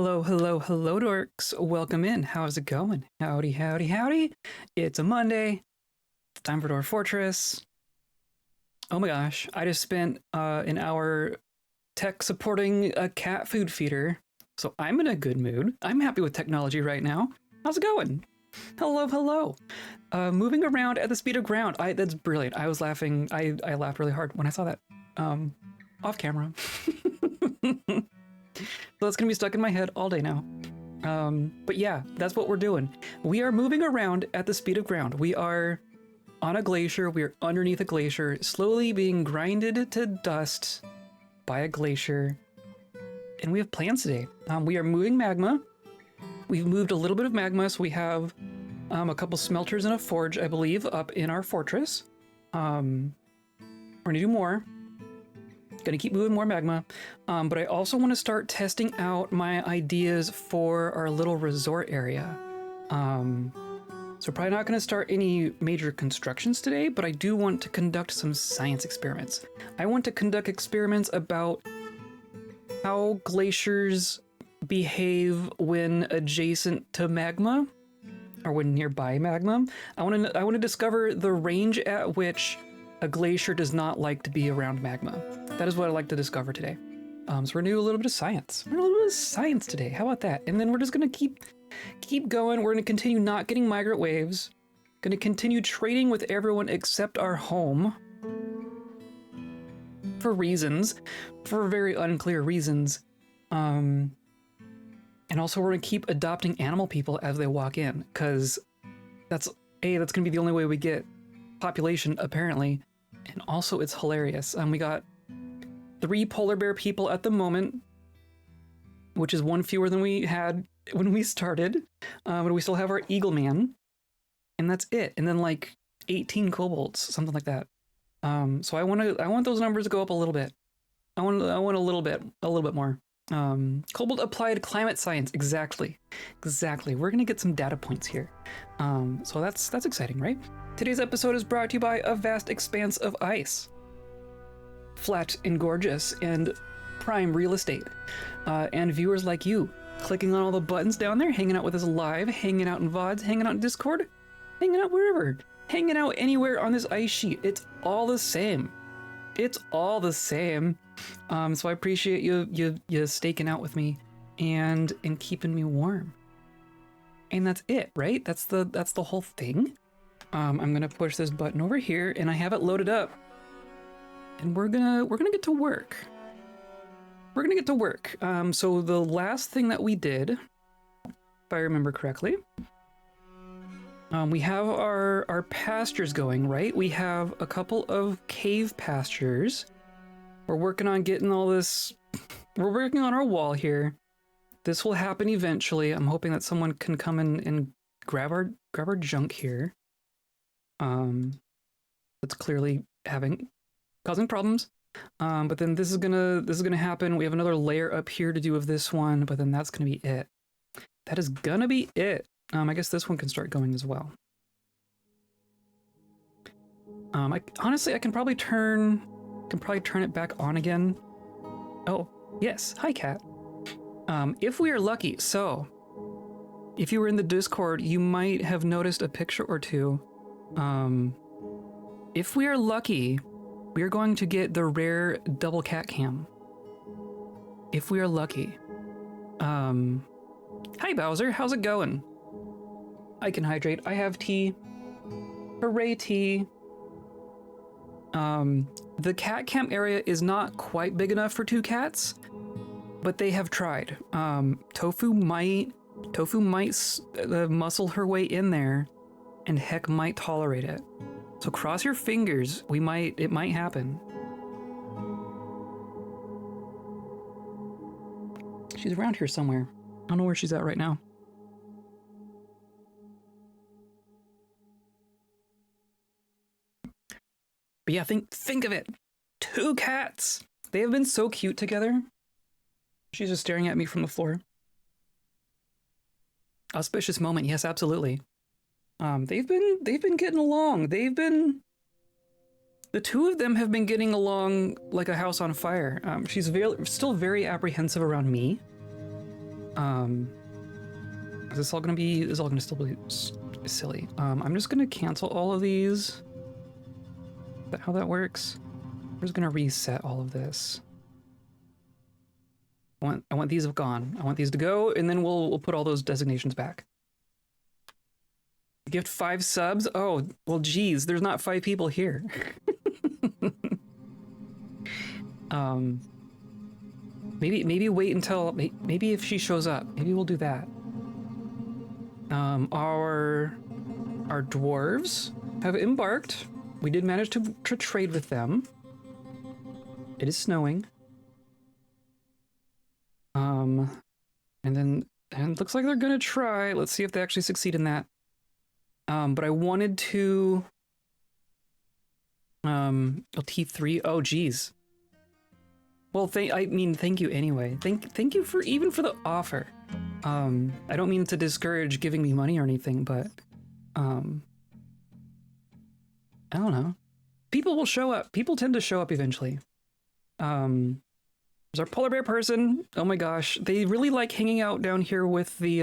Hello, hello, hello, dorks. Welcome in. How's it going? Howdy, howdy, howdy. It's a Monday. It's time for Dwarf Fortress. Oh my gosh, I just spent an hour tech supporting a cat food feeder. So I'm in a good mood. I'm happy with technology right now. How's it going? Hello, hello. Moving around at the speed of ground. That's brilliant. I was laughing. I laughed really hard when I saw that. Off camera. So that's gonna be stuck in my head all day now. But yeah, that's what we're doing. We are moving around at the speed of ground. We are on a glacier. We are underneath a glacier, slowly being grinded to dust by a glacier. And we have plans today. We are moving magma. We've moved a little bit of magma, so we have a couple smelters and a forge, I believe, up in our fortress. We're gonna do more. Gonna keep moving more magma, but I also want to start testing out my ideas for our little resort area. So probably not gonna start any major constructions today, but I do want to conduct some science experiments. I want to conduct experiments about how glaciers behave when adjacent to magma, or when nearby magma. I want to discover the range at which a glacier does not like to be around magma. That is what I'd like to discover today. So we're gonna do a little bit of science. We're gonna do a little bit of science today. How about that? And then we're just gonna keep going. We're gonna continue not getting migrant waves. Gonna continue trading with everyone except our home. For very unclear reasons. And also we're gonna keep adopting animal people as they walk in, because that's gonna be the only way we get population, apparently. And also it's hilarious. We got 3 polar bear people at the moment, which is 1 fewer than we had when we started. But we still have our eagle man, and that's it. And then like 18 kobolds, something like that. So I want those numbers to go up a little bit. I want a little bit more. Kobold applied climate science. Exactly. We're gonna get some data points here. So that's exciting, right? Today's episode is brought to you by a vast expanse of ice. Flat and gorgeous and prime real estate. And viewers like you, clicking on all the buttons down there, hanging out with us live, hanging out in VODs, hanging out in Discord, hanging out wherever, hanging out anywhere on this ice sheet. It's all the same. So I appreciate you staking out with me and keeping me warm. And that's it, right? That's the whole thing. I'm gonna push this button over here, and I have it loaded up. And we're gonna get to work. So the last thing that we did, if I remember correctly, we have our pastures going, right? We have a couple of cave pastures. We're working on getting all this. We're working on our wall here. This will happen eventually. I'm hoping that someone can come in and grab our junk here. That's clearly causing problems. But then this is gonna happen. We have another layer up here to do of this one, but then that's gonna be it. That is gonna be it. I guess this one can start going as well. Honestly, I can probably turn it back on again. Oh, yes. Hi, cat. If we are lucky, so if you were in the Discord, you might have noticed a picture or two. If we are lucky, we are going to get the rare double cat cam. If we are lucky. Hi, Bowser. How's it going? I can hydrate. I have tea. Hooray, tea. The cat camp area is not quite big enough for 2 cats, but they have tried. Tofu might muscle her way in there, and heck might tolerate it. So cross your fingers. It might happen. She's around here somewhere. I don't know where she's at right now. But yeah, think of it. 2 cats. They have been so cute together. She's just staring at me from the floor. Auspicious moment. Yes, absolutely. They've been getting along. The 2 of them have been getting along like a house on fire. She's still very apprehensive around me. Is this all gonna still be silly? I'm just gonna cancel all of these. Is that how that works? We're just gonna reset all of this. I want these gone. I want these to go, and then we'll put all those designations back. Gift 5 subs? Oh, well, geez, there's not 5 people here. Maybe wait until, maybe if she shows up, maybe we'll do that. Our dwarves have embarked. We did manage to trade with them. It is snowing. And it looks like they're gonna try. Let's see if they actually succeed in that. But I wanted to T3. Oh geez. Well, thank you anyway. Thank you for the offer. I don't mean to discourage giving me money or anything, but I don't know. People will show up. People tend to show up eventually. There's our polar bear person. Oh my gosh, they really like hanging out down here with the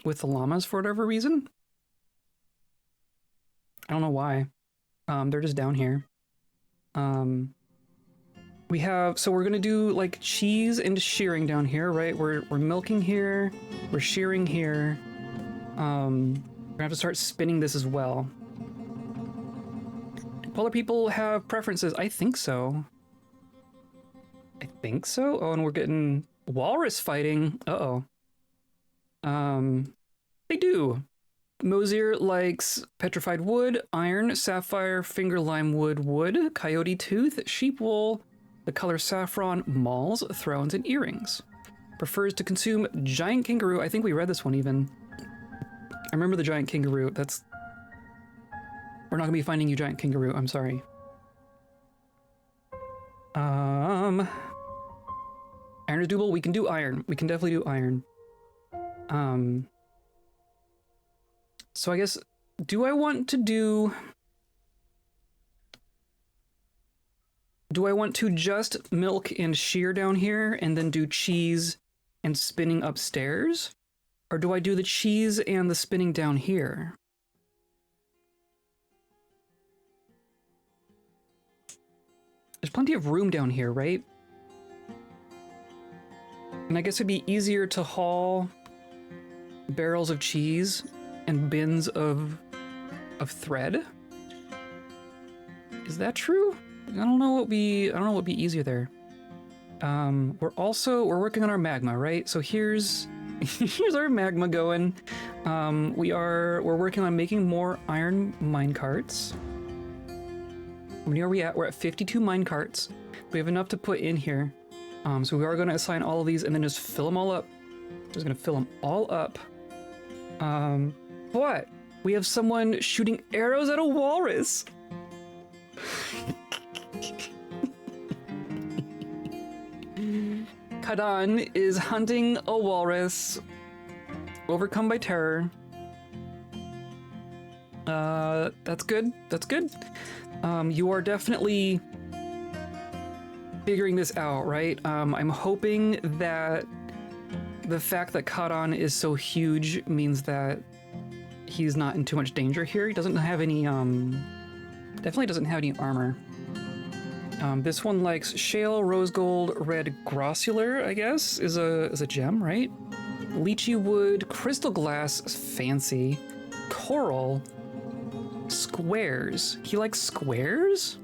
llamas for whatever reason. I don't know why. They're just down here. We're gonna do like cheese and shearing down here, right? We're milking here, we're shearing here. We're gonna have to start spinning this as well. Polar people have preferences. I think so. Oh, and we're getting walrus fighting. Uh-oh. They do. Mosier likes petrified wood, iron, sapphire, finger lime wood, coyote tooth, sheep wool, the color saffron, malls, thrones, and earrings. Prefers to consume giant kangaroo. I think we read this one even. I remember the giant kangaroo. We're not gonna be finding you, giant kangaroo. I'm sorry. Iron is doable. We can do iron. We can definitely do iron. So I guess, do I want to just milk and shear down here and then do cheese and spinning upstairs? Or do I do the cheese and the spinning down here? There's plenty of room down here, right? And I guess it'd be easier to haul barrels of cheese and bins of thread. Is that true? I don't know what would be easier there. We're working on our magma, right? So here's our magma going. We're working on making more iron minecarts. How many are we at? We're at 52 minecarts. We have enough to put in here. So we are going to assign all of these and then just fill them all up. Just going to fill them all up. What? We have someone shooting arrows at a walrus. Kadan is hunting a walrus, overcome by terror. That's good. That's good. You are definitely figuring this out, right? I'm hoping that the fact that Kadan is so huge means that he's not in too much danger here. He doesn't have any, definitely doesn't have any armor. This one likes shale, rose gold, red grossular, I guess, is a gem, right? Lychee wood, crystal glass, fancy, coral, squares. He likes squares?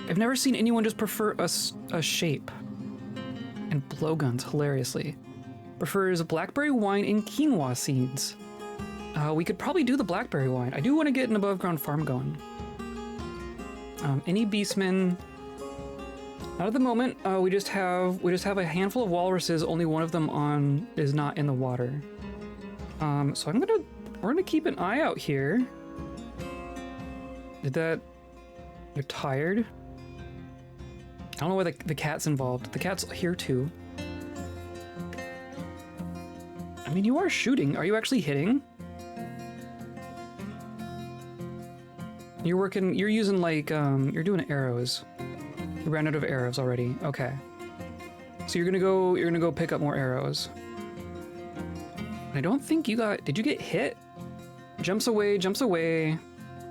I've never seen anyone just prefer a shape. And blowguns, hilariously. Prefers blackberry wine and quinoa seeds. We could probably do the blackberry wine. I do want to get an above ground farm going. Any beastmen? Not at the moment. We just have a handful of walruses. Only one of them is not in the water. So we're gonna keep an eye out here. They're tired. I don't know why the cat's involved. The cat's here too. I mean, you are shooting. Are you actually hitting? You're using like, you're doing arrows. You ran out of arrows already. Okay. So you're gonna go pick up more arrows. And I don't think you got, did you get hit? Jumps away, jumps away.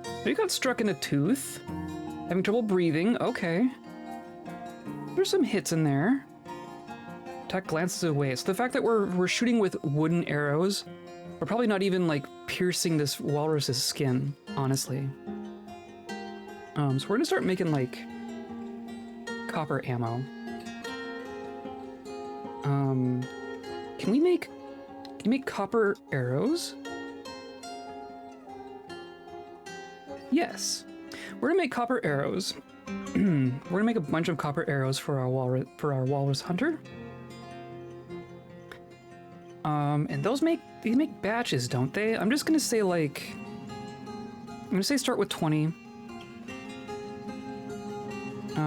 Oh, you got struck in a tooth. Having trouble breathing, okay. There's some hits in there. Attack glances away. So the fact that we're shooting with wooden arrows, we're probably not even like piercing this walrus's skin, honestly. So we're gonna start making like copper ammo. Can you make copper arrows? Yes. We're gonna make copper arrows. We're gonna make a bunch of copper arrows for our walrus hunter. And those make batches, don't they? I'm just gonna say like, I'm gonna say start with 20.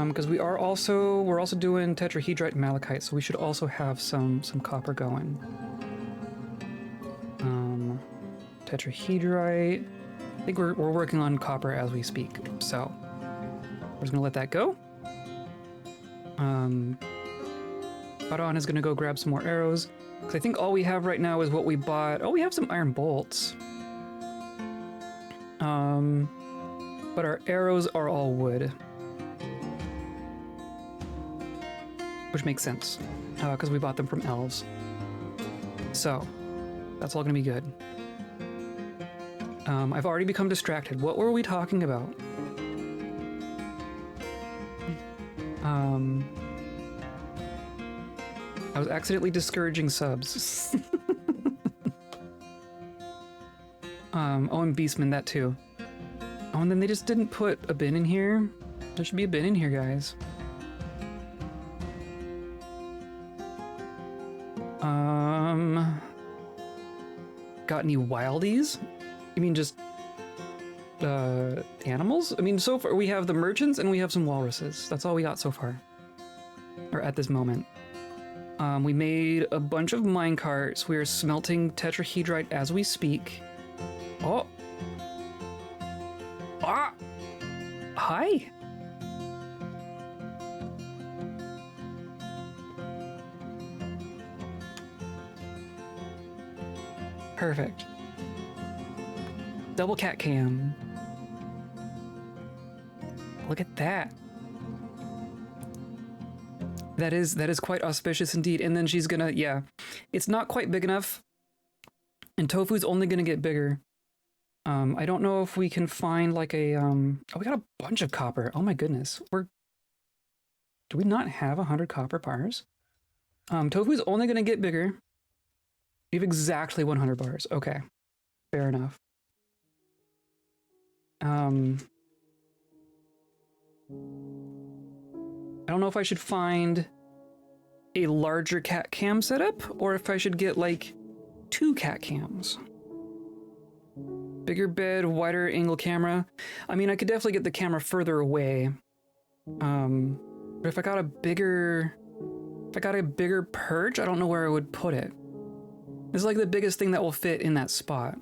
Because we're also doing tetrahedrite and malachite, so we should also have some copper going. Tetrahedrite. I think we're working on copper as we speak, so we're just gonna let that go. Baron is gonna go grab some more arrows, because I think all we have right now is what we bought. Oh, we have some iron bolts. But our arrows are all wood. Which makes sense, because we bought them from elves. So, that's all gonna be good. I've already become distracted. What were we talking about? I was accidentally discouraging subs. Oh, and Beastman, that too. Oh, and then they just didn't put a bin in here. There should be a bin in here, guys. Got any wildies? You mean just animals? I mean, so far we have the merchants and we have some walruses. That's all we got so far. Or at this moment. We made a bunch of minecarts. We are smelting tetrahedrite as we speak. Oh! Ah! Hi! Perfect. Double cat cam. Look at that. That is quite auspicious indeed. And then she's gonna, yeah, it's not quite big enough. And Tofu's only gonna get bigger. I don't know if we can find like a, oh, we got a bunch of copper. Oh my goodness. Do we not have 100 copper bars? Tofu's only gonna get bigger. We have exactly 100 bars. Okay. Fair enough. I don't know if I should find a larger cat cam setup or if I should get like 2 cat cams. Bigger bed, wider angle camera. I mean, I could definitely get the camera further away. But if I got a bigger perch, I don't know where I would put it. This is like the biggest thing that will fit in that spot.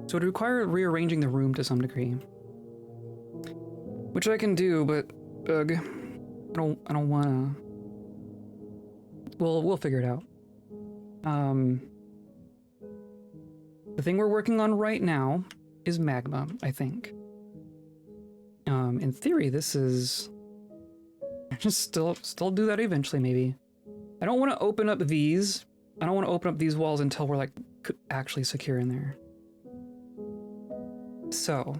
So it would require rearranging the room to some degree. Which I can do, but ugh. I don't wanna. We'll figure it out. The thing we're working on right now is magma, I think. In theory, this is just still do that eventually, maybe. I don't want to open up these. I don't want to open up these walls until we're like actually secure in there. So,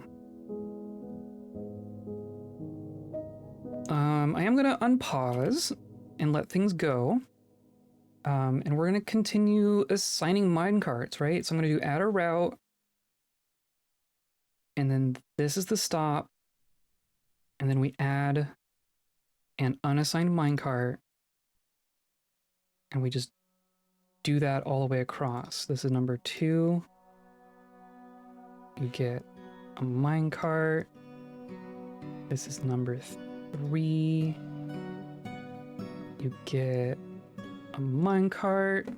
I am gonna unpause and let things go. And we're gonna continue assigning minecarts, right? So I'm gonna do add a route. And then this is the stop. And then we add an unassigned minecart. And we just do that all the way across. This is number 2. You get a minecart. This is number 3. You get a minecart.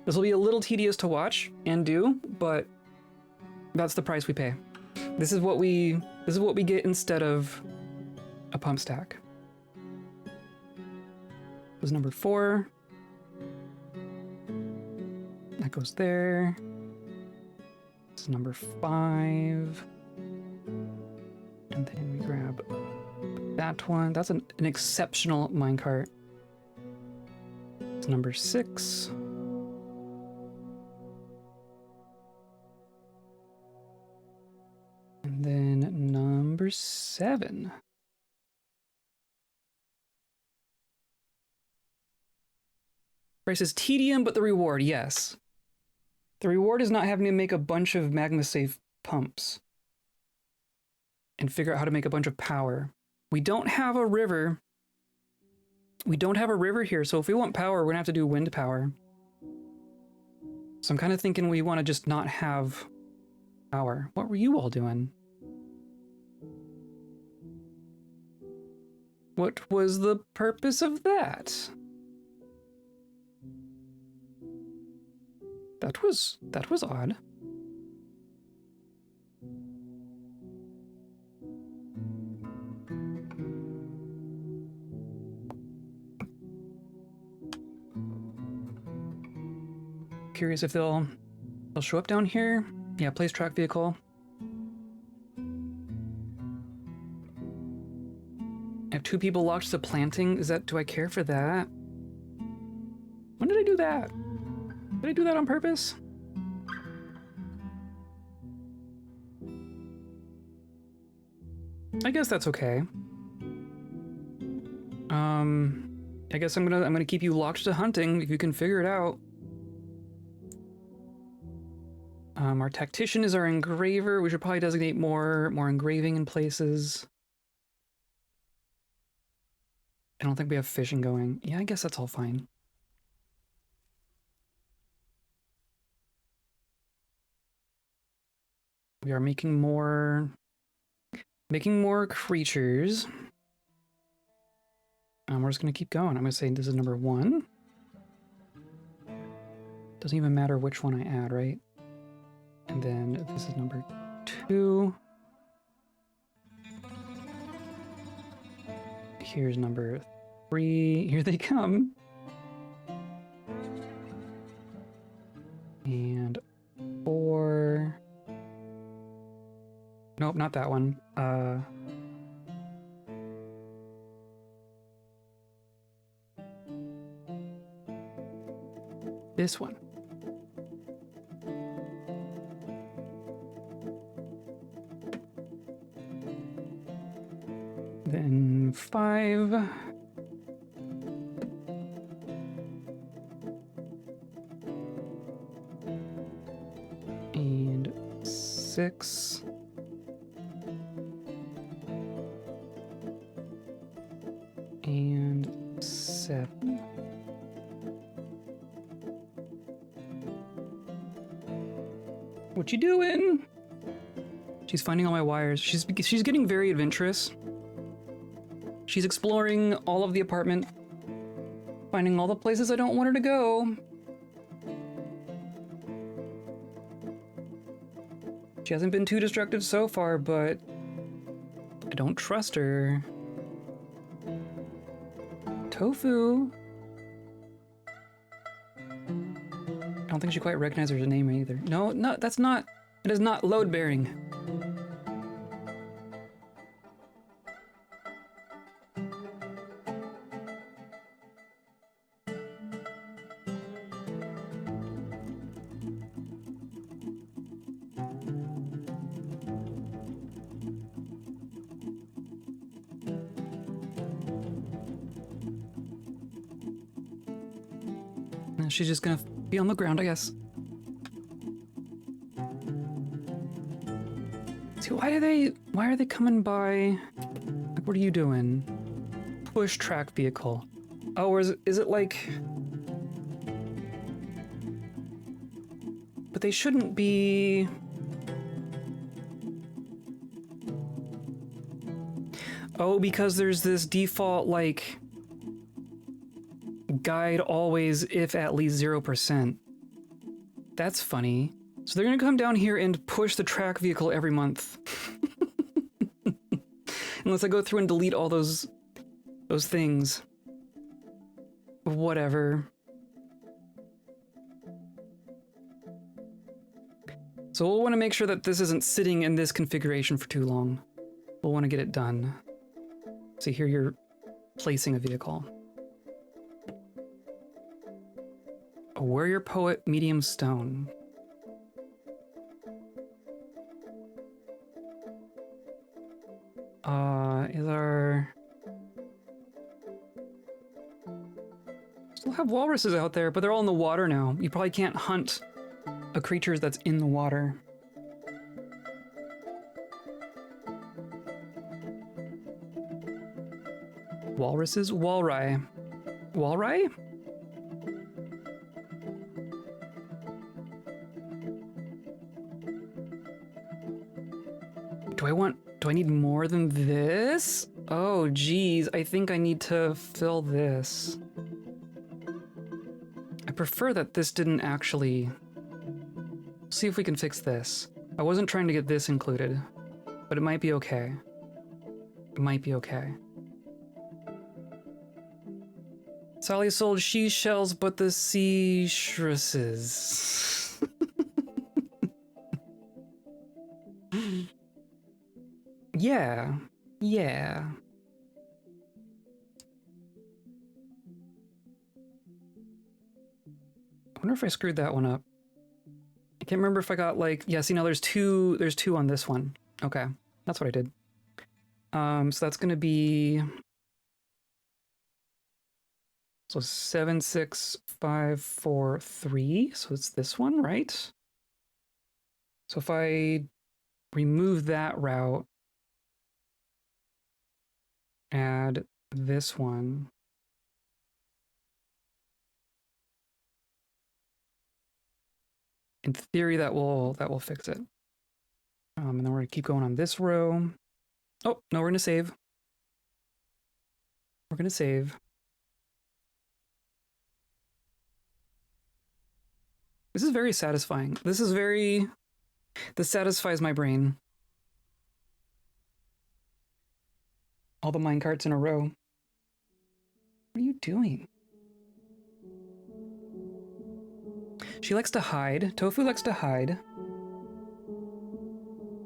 This will be a little tedious to watch and do, but that's the price we pay. This is what we get instead of a pump stack. was number 4. That goes there. This is number 5. And then we grab that one. That's an exceptional minecart. It's number 6. And then number 7. Price is tedium, but the reward, yes. The reward is not having to make a bunch of magma-safe pumps and figure out how to make a bunch of power. We don't have a river. We don't have a river here, so if we want power, we're gonna have to do wind power. So I'm kind of thinking we want to just not have power. What were you all doing? What was the purpose of that? That was odd. Curious if they'll show up down here. Yeah, place track vehicle. I have 2 people locked to planting. Do I care for that? When did I do that? Did I do that on purpose? I guess that's okay. I guess I'm gonna keep you locked to hunting if you can figure it out. Our tactician is our engraver. We should probably designate more engraving in places. I don't think we have fishing going. Yeah, I guess that's all fine. We are making more creatures. We're just gonna keep going. I'm gonna say this is number 1. Doesn't even matter which one I add, right? And then this is number 2. Here's number 3. Here they come. And 4. Nope, not that one. This one. Then 5. And 6. And 7. What you doing? She's finding all my wires. She's getting very adventurous. She's exploring all of the apartment, finding all the places I don't want her to go. She hasn't been too destructive so far, but I don't trust her. Tofu. I don't think she quite recognizes her name either. No, that's not. It is not load bearing. She's just gonna be on the ground, I guess. See, why are they coming by? Like, what are you doing? Push track vehicle. Oh, or is it like... But they shouldn't be... Oh, because there's this default, like... guide always if at least 0%. That's funny. So they're gonna come down here and push the track vehicle every month. Unless I go through and delete all those things. whatever. So we'll want to make sure that this isn't sitting in this configuration for too long. We'll want to get it done. See, here you're placing a vehicle. A warrior poet, medium stone. Is our... Still have walruses out there, but they're all in the water now. You probably can't hunt a creature that's in the water. Walruses? Walrye. Walrye? Do I need more than this? Oh, geez, I think I need to fill this. I prefer that this didn't actually... See if we can fix this. I wasn't trying to get this included, but it might be okay. It might be okay. Sally sold she shells, but the seashresses. Yeah. Yeah. I wonder if I screwed that one up. I can't remember if I got like, yeah, see now there's two on this one. Okay, that's what I did. So that's gonna be, so 7, 6, 5, 4, 3. So it's this one, right? So if I remove that route, add this one. In theory, that will fix it. And then we're gonna keep going on this row. Oh, no, we're gonna save. We're gonna save. This is very satisfying. This satisfies my brain. All the minecarts in a row. What are you doing? She likes to hide. Tofu likes to hide.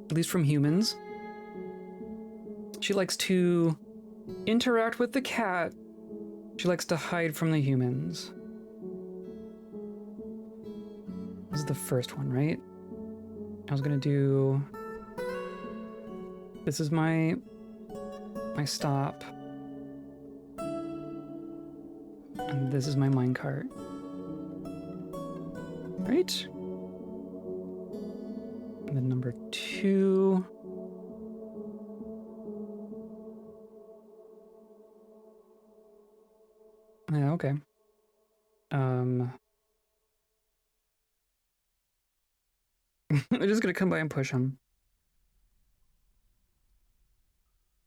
At least from humans. She likes to interact with the cat. She likes to hide from the humans. This is the first one, right? I was gonna do... This is my stop. And this is my minecart. Right? And then number 2. Yeah, okay. I'm just gonna come by and push him.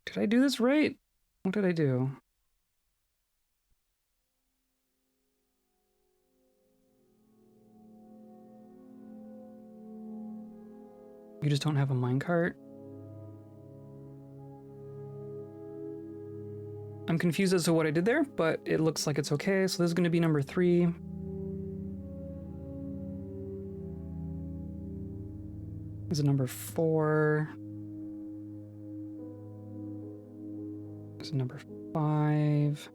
Did I do this right? What did I do? You just don't have a minecart? I'm confused as to what I did there, but it looks like it's okay. So this is going to be number 3. This is number 4. This is number 5.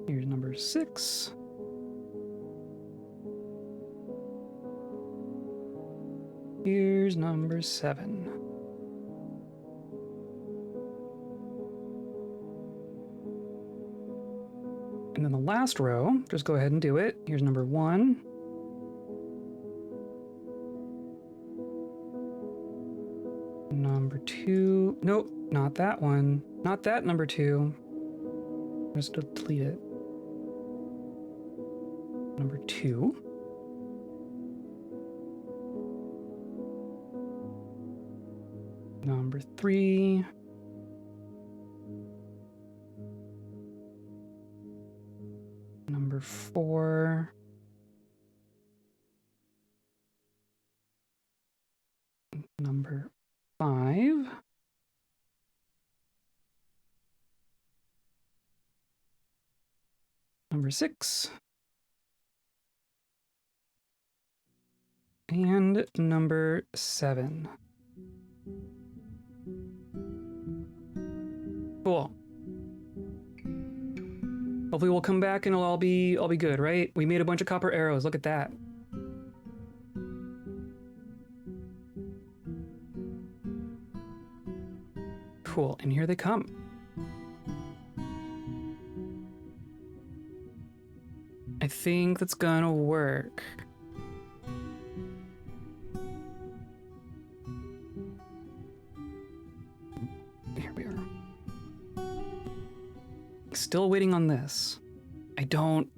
Here's number 6. Here's number 7. And then the last row, just go ahead and do it. Here's number 1. Number 2. Nope, not that one. Not that number 2. Just delete it. Number 2. Number 3. Number 4. Number 5. number 6. And number 7. Cool. Hopefully we'll come back and it'll all be good, right? We made a bunch of copper arrows. Look at that. Cool, and here they come. I think that's gonna work. Here we are. Still waiting on this. I don't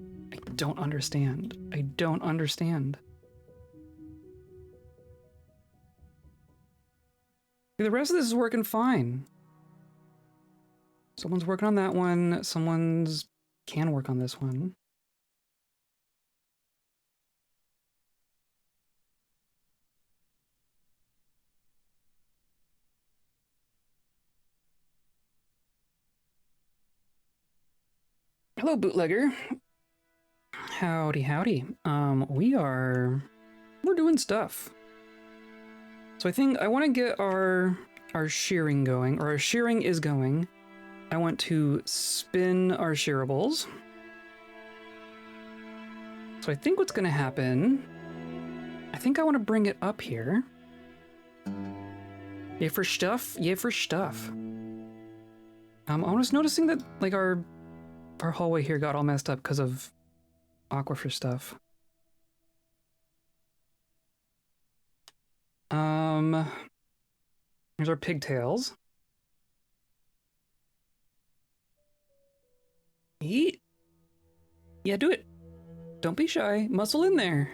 understand. I don't understand. The rest of this is working fine. Someone's working on that one. Someone's can work on this one. Hello, bootlegger. Howdy, howdy. We're doing stuff. So I think I want to get our shearing going, or our shearing is going. I want to spin our shearables. So I think what's going to happen, I think I want to bring it up here. Yay for stuff, yay for stuff. I was noticing that like our hallway here got all messed up because of aquifer stuff. Here's our pigtails. Eat. Yeah, do it. Don't be shy. Muscle in there.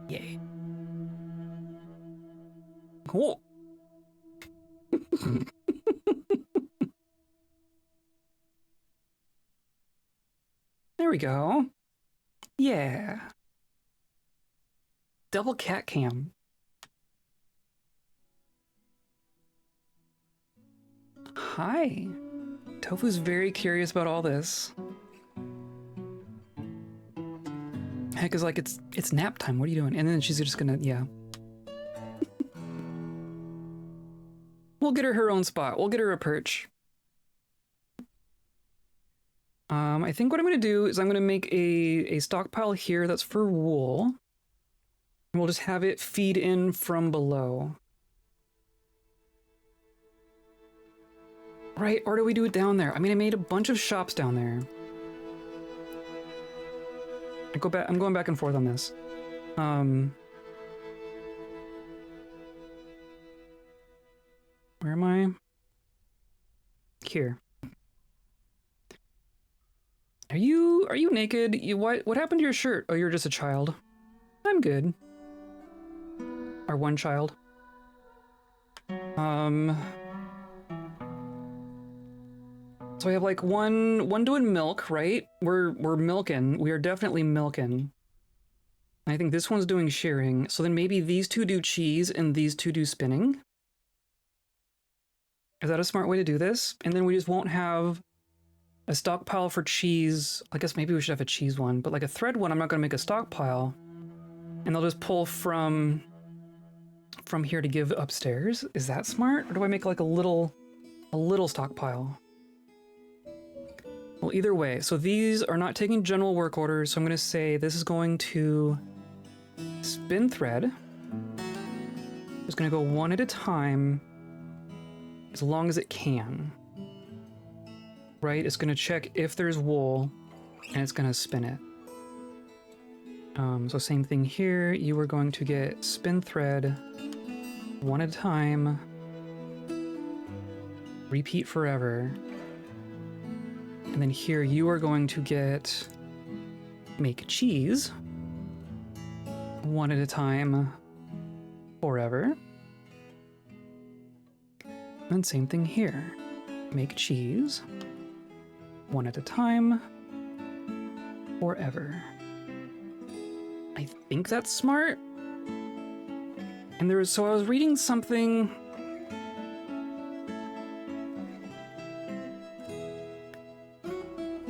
Yay. Cool. There we go. Yeah. Double cat cam. Hi. Tofu's very curious about all this. Heck is like, it's nap time. What are you doing? And then she's just gonna, yeah. We'll get her own spot. We'll get her a perch. I think what I'm gonna do is I'm gonna make a stockpile here that's for wool. And we'll just have it feed in from below. Right, or do we do it down there? I mean, I made a bunch of shops down there. I'm going back and forth on this. Where am I? Here. Are you naked? What happened to your shirt? Oh, you're just a child. I'm good. Our one child. So we have like one doing milk, right? We're milking. We are definitely milking. I think this one's doing shearing. So then maybe these two do cheese and these two do spinning. Is that a smart way to do this? And then we just won't have a stockpile for cheese. I guess maybe we should have a cheese one, but like a thread one, I'm not going to make a stockpile. And they'll just pull from here to give upstairs. Is that smart? Or do I make like a little stockpile? Well, either way, so these are not taking general work orders, so I'm going to say this is going to spin thread. It's going to go one at a time as long as it can. Right? It's going to check if there's wool, and it's going to spin it. So same thing here. You are going to get spin thread one at a time. Repeat forever. And then here you are going to get make cheese one at a time forever. And same thing here. Make cheese one at a time forever. I think that's smart. And I was reading something.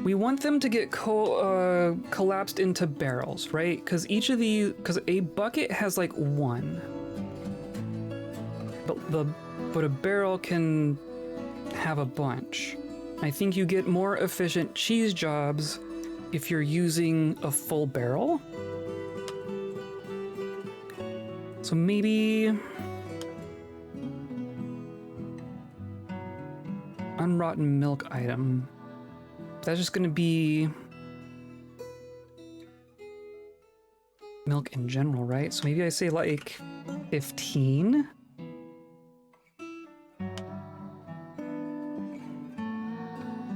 We want them to get collapsed into barrels, right? Because each of these, because a bucket has like one, but a barrel can have a bunch. I think you get more efficient cheese jobs if you're using a full barrel. So maybe unrotten milk item. That's just gonna be milk in general, right? So maybe I say like 15.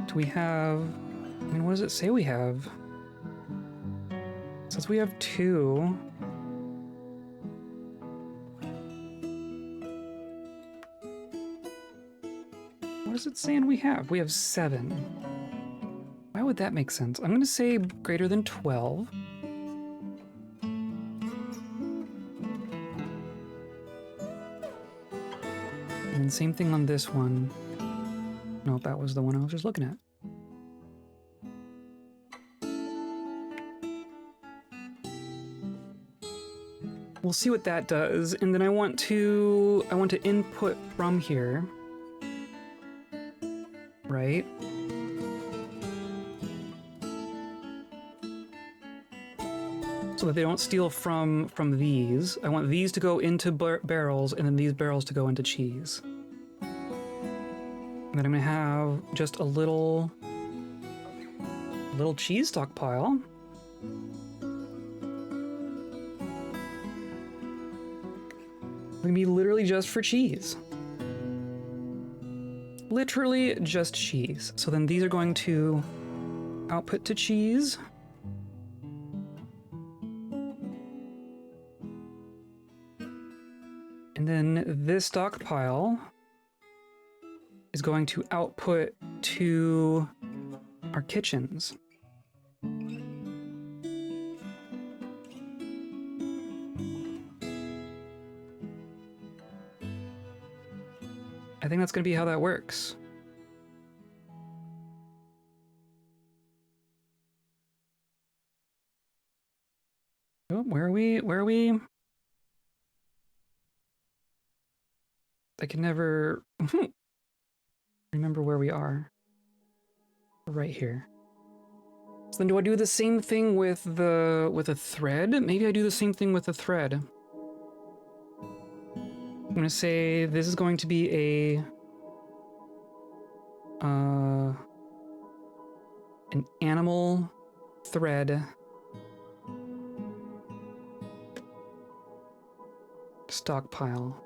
Do we have, I mean, what does it say we have? It says we have 2. What is it saying we have? We have 7. Why would that make sense? I'm gonna say greater than 12. And same thing on this one. No, that was the one I was just looking at. We'll see what that does, and then I want to input from here, right? So that they don't steal from these. I want these to go into barrels, and then these barrels to go into cheese. And then I'm gonna have just a little cheese stockpile. Gonna be literally just for cheese. Literally just cheese. So then these are going to output to cheese. And then this stockpile is going to output to our kitchens. I think that's going to be how that works. Oh, where are we? Where are we? I can never remember where we are. Right here. So then do I do the same thing with a thread? Maybe I do the same thing with a thread. I'm gonna say this is going to be an animal thread stockpile.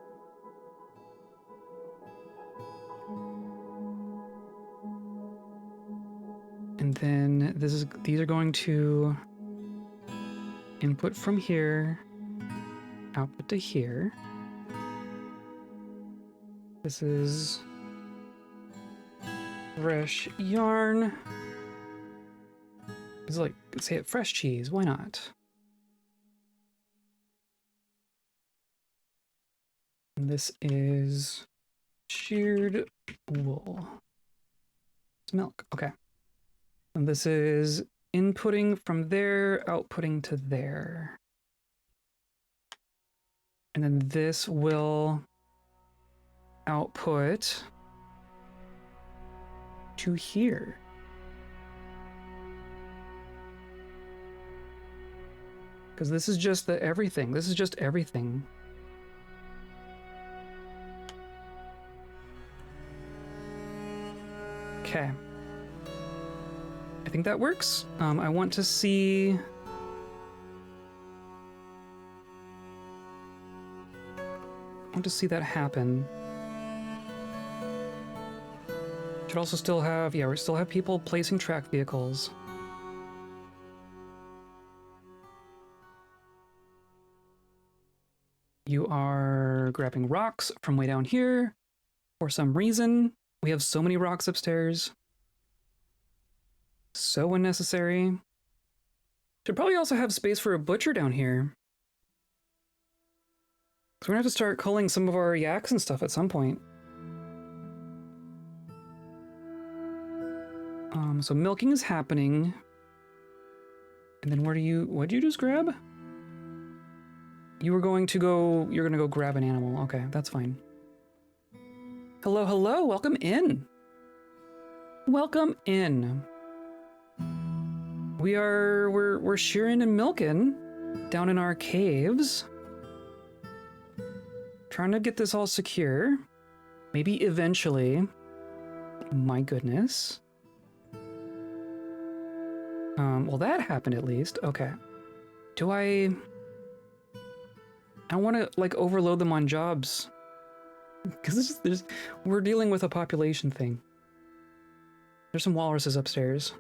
And then these are going to input from here, output to here. This is fresh yarn. It's like, say it, fresh cheese, why not? And this is sheared wool. It's milk, okay. And this is inputting from there, outputting to there. And then this will output to here. Because this is just the everything. This is just everything. Okay. I think that works. I want to see... that happen. Should also still have, yeah, we still have people placing track vehicles. You are grabbing rocks from way down here. For some reason, we have so many rocks upstairs. So unnecessary. Should probably also have space for a butcher down here. So we're gonna have to start culling some of our yaks and stuff at some point. So milking is happening. And then what'd you just grab? You're gonna go grab an animal. Okay, that's fine. Hello, hello, welcome in. Welcome in. We're shearing and milking down in our caves. Trying to get this all secure. Maybe eventually. My goodness. Well, that happened at least. Okay. I want to, like, overload them on jobs. Because we're dealing with a population thing. There's some walruses upstairs.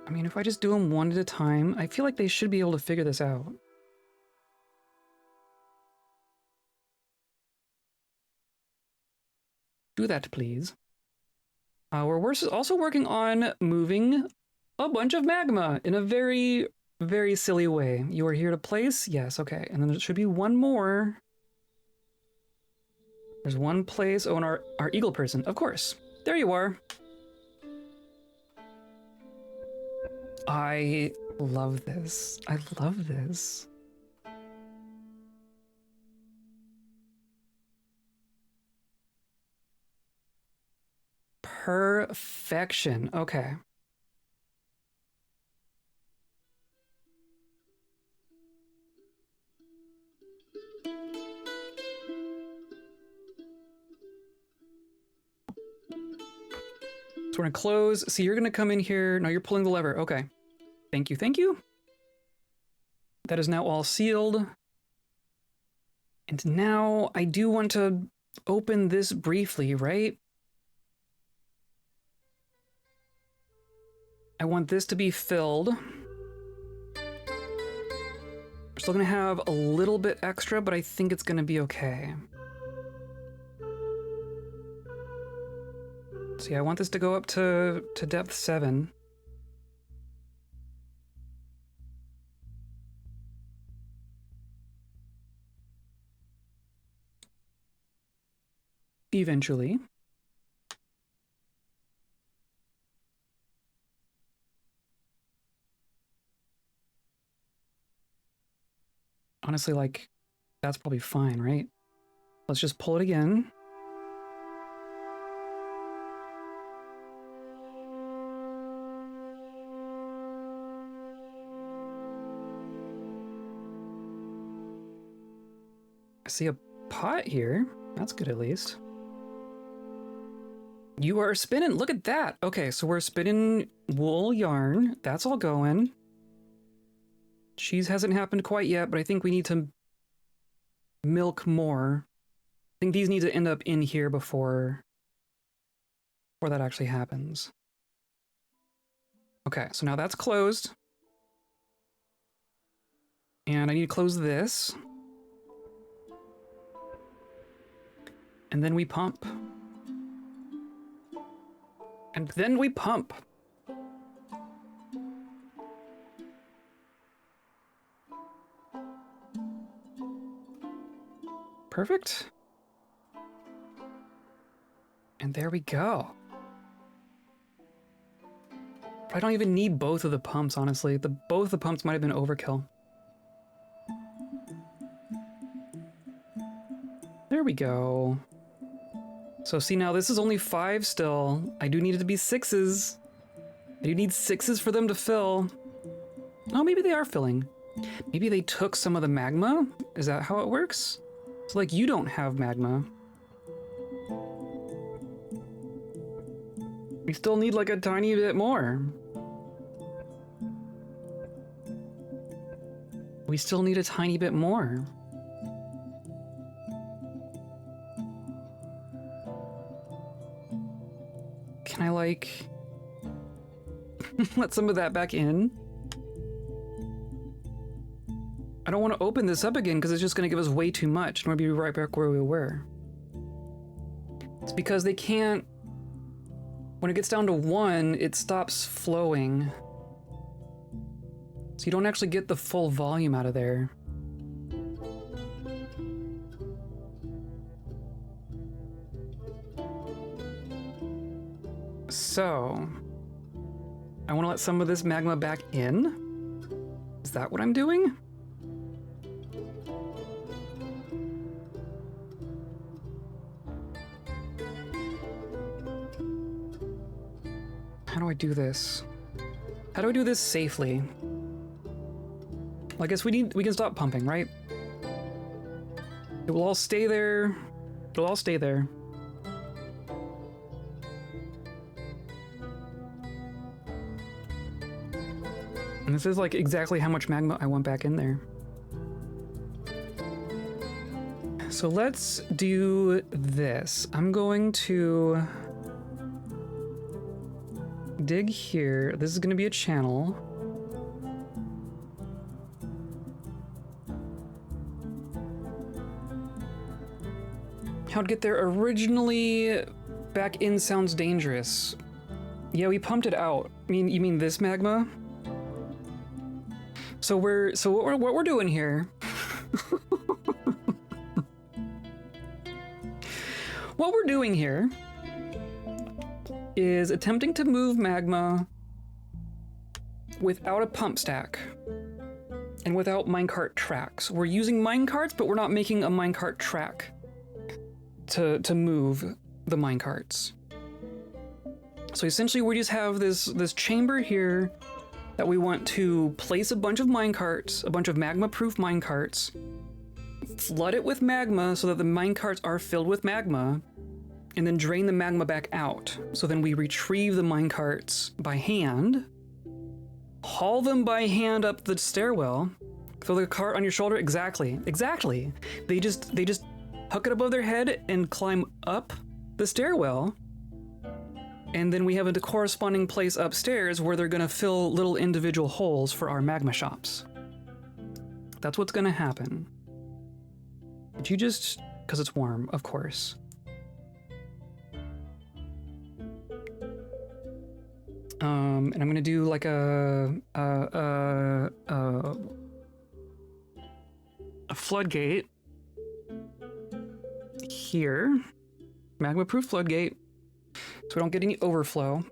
I mean, if I just do them one at a time, I feel like they should be able to figure this out. Do that, please. We're also working on moving a bunch of magma in a very, very silly way. You are here to place? Yes, okay. And then there should be one more. There's one place. Oh, and our eagle person. Of course. There you are. I love this. I love this. Perfection. Okay. So we're gonna close. So you're gonna come in here. No, you're pulling the lever. Okay. Thank you. Thank you. That is now all sealed. And now I do want to open this briefly, right? I want this to be filled. We're still gonna have a little bit extra, but I think it's gonna be okay. So yeah, I want this to go up to depth 7. Eventually. Honestly, like, that's probably fine, right? Let's just pull it again. I see a pot here. That's good, at least. You are spinning. Look at that. Okay, so we're spinning wool yarn. That's all going. Cheese hasn't happened quite yet, but I think we need to milk more. I think these need to end up in here before that actually happens. Okay, so now that's closed. And I need to close this. And then we pump. And then we pump. Perfect. And there we go. I don't even need both of the pumps, honestly. Both the pumps might have been overkill. There we go. So see, now this is only 5 still. I do need it to be 6s. I do need 6s for them to fill. Oh, maybe they are filling. Maybe they took some of the magma? Is that how it works? So like, you don't have magma. We still need like a tiny bit more. We still need a tiny bit more. Can I like let some of that back in? I don't want to open this up again because it's just going to give us way too much and we'll be right back where we were. It's because they can't, when it gets down to 1, it stops flowing. So you don't actually get the full volume out of there. So I want to let some of this magma back in. Is that what I'm doing? How do I do this? How do I do this safely? Well, I guess we can stop pumping, right? It will all stay there. It'll all stay there. And this is like exactly how much magma I want back in there. So let's do this. I'm going to dig here. This is going to be a channel. How'd get there originally back in sounds dangerous. Yeah, we pumped it out. You mean this magma? So what we're doing here what we're doing here is attempting to move magma without a pump stack and without minecart tracks. We're using minecarts, but we're not making a minecart track to move the minecarts. So essentially we just have this chamber here that we want to place a bunch of minecarts, a bunch of magma-proof minecarts, flood it with magma so that the minecarts are filled with magma, and then drain the magma back out. So then we retrieve the minecarts by hand, haul them by hand up the stairwell, throw the cart on your shoulder. Exactly. They just hook it above their head and climb up the stairwell. And then we have a corresponding place upstairs where they're gonna fill little individual holes for our magma shops. That's what's gonna happen. Did you just... because it's warm, of course. And I'm gonna do like a floodgate here. Magma-proof floodgate. So we don't get any overflow.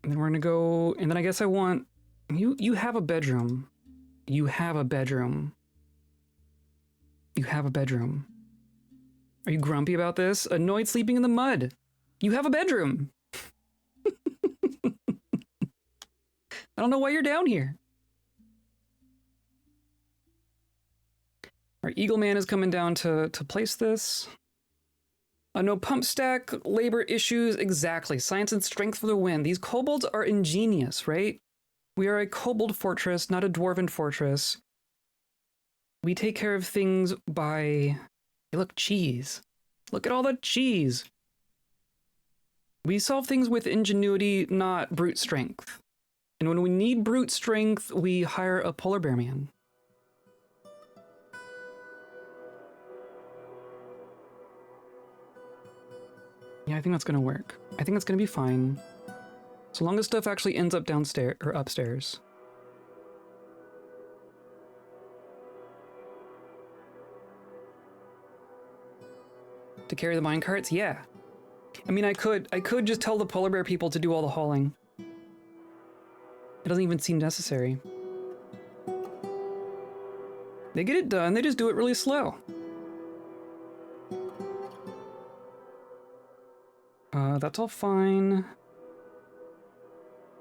And then we're gonna go, and then I guess I want, you have a bedroom. You have a bedroom. You have a bedroom. Are you grumpy about this? Annoyed sleeping in the mud. You have a bedroom. I don't know why you're down here. Our Eagle Man is coming down to place this. No pump stack, labor issues, exactly. Science and strength for the win. These kobolds are ingenious, right? We are a kobold fortress, not a dwarven fortress. We take care of things by... Hey, look, cheese. Look at all the cheese. We solve things with ingenuity, not brute strength. And when we need brute strength, we hire a polar bear man. Yeah, I think that's gonna work. I think it's gonna be fine. So long as stuff actually ends up downstairs or upstairs. To carry the minecarts? Yeah. I mean, I could just tell the polar bear people to do all the hauling. It doesn't even seem necessary. They get it done, they just do it really slow. That's all fine.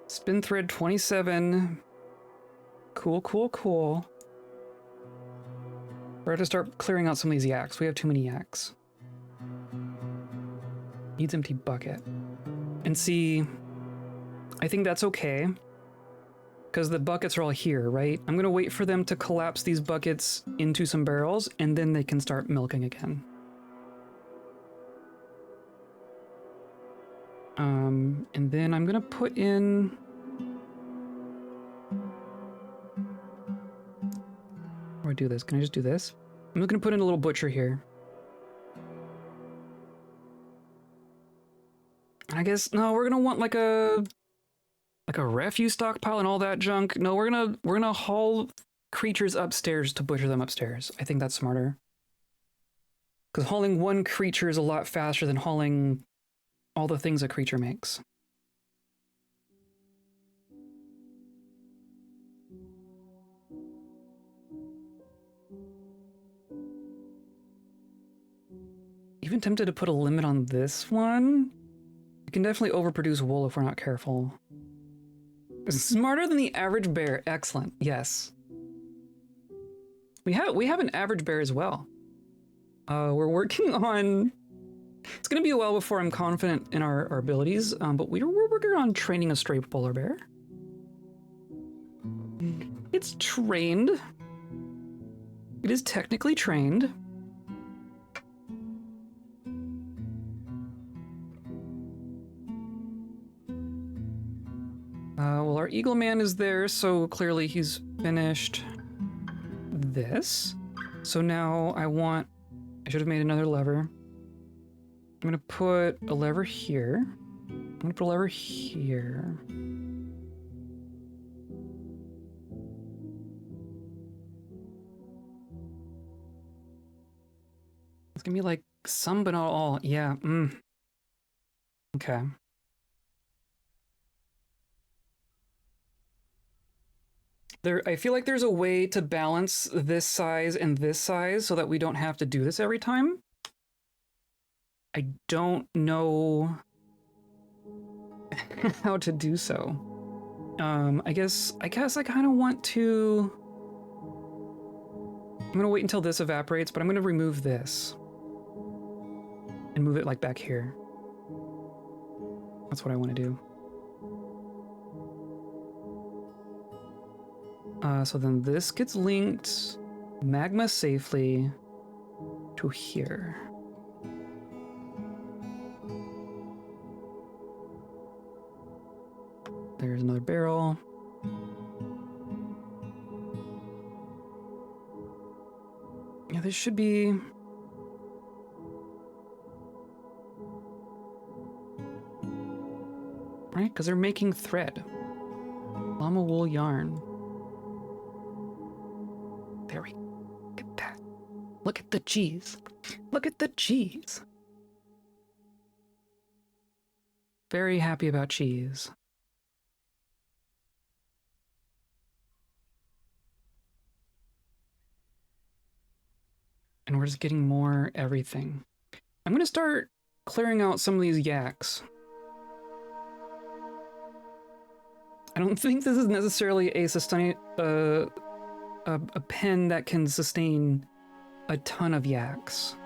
Spin thread 27. Cool. We're going to start clearing out some of these yaks. We have too many yaks. Needs empty bucket. And see, I think that's okay. Because the buckets are all here, right? I'm going to wait for them to collapse these buckets into some barrels, and then they can start milking again. And then I'm gonna put in... How do I do this? Can I just do this? I'm just gonna put in a little butcher here. I guess, no, we're gonna want like a refuse stockpile and all that junk. No, we're gonna haul creatures upstairs to butcher them upstairs. I think that's smarter. Because hauling one creature is a lot faster than hauling all the things a creature makes. Even tempted to put a limit on this one. We can definitely overproduce wool if we're not careful. Smarter than the average bear. Excellent. Yes. We have an average bear as well. We're working on... It's going to be a while before I'm confident in our abilities, but we're working on training a stray polar bear. It's trained. It is technically trained. Well, our eagle man is there, so clearly he's finished this. So now I should have made another lever. I'm gonna put a lever here. I'm gonna put a lever here. It's gonna be like some, but not all. Yeah. Okay. I feel like there's a way to balance this size and this size so that we don't have to do this every time. I don't know how to do so. I guess I kind of want to... I'm gonna wait until this evaporates, but I'm gonna remove this. And move it like back here. That's what I want to do. So then this gets linked magma safely to here. There's another barrel. Yeah, this should be... Right? Because they're making thread. Llama wool yarn. There we go. Look at that. Look at the cheese. Look at the cheese. Very happy about cheese. And we're just getting more everything. I'm gonna start clearing out some of these yaks. I don't think this is necessarily a pen that can sustain a ton of yaks.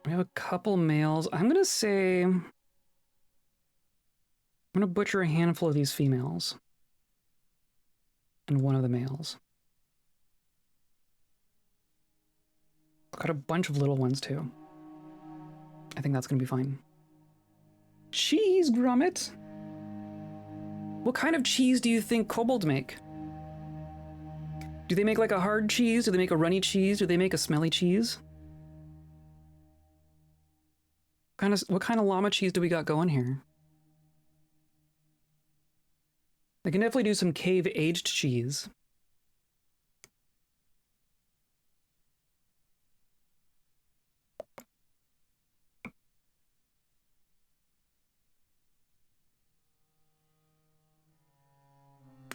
We have a couple males. I'm gonna say... I'm gonna butcher a handful of these females. And one of the males. Got a bunch of little ones too. I think that's gonna be fine. Cheese, Grommet! What kind of cheese do you think kobolds make? Do they make like a hard cheese? Do they make a runny cheese? Do they make a smelly cheese? What kind of llama cheese do we got going here? I can definitely do some cave-aged cheese.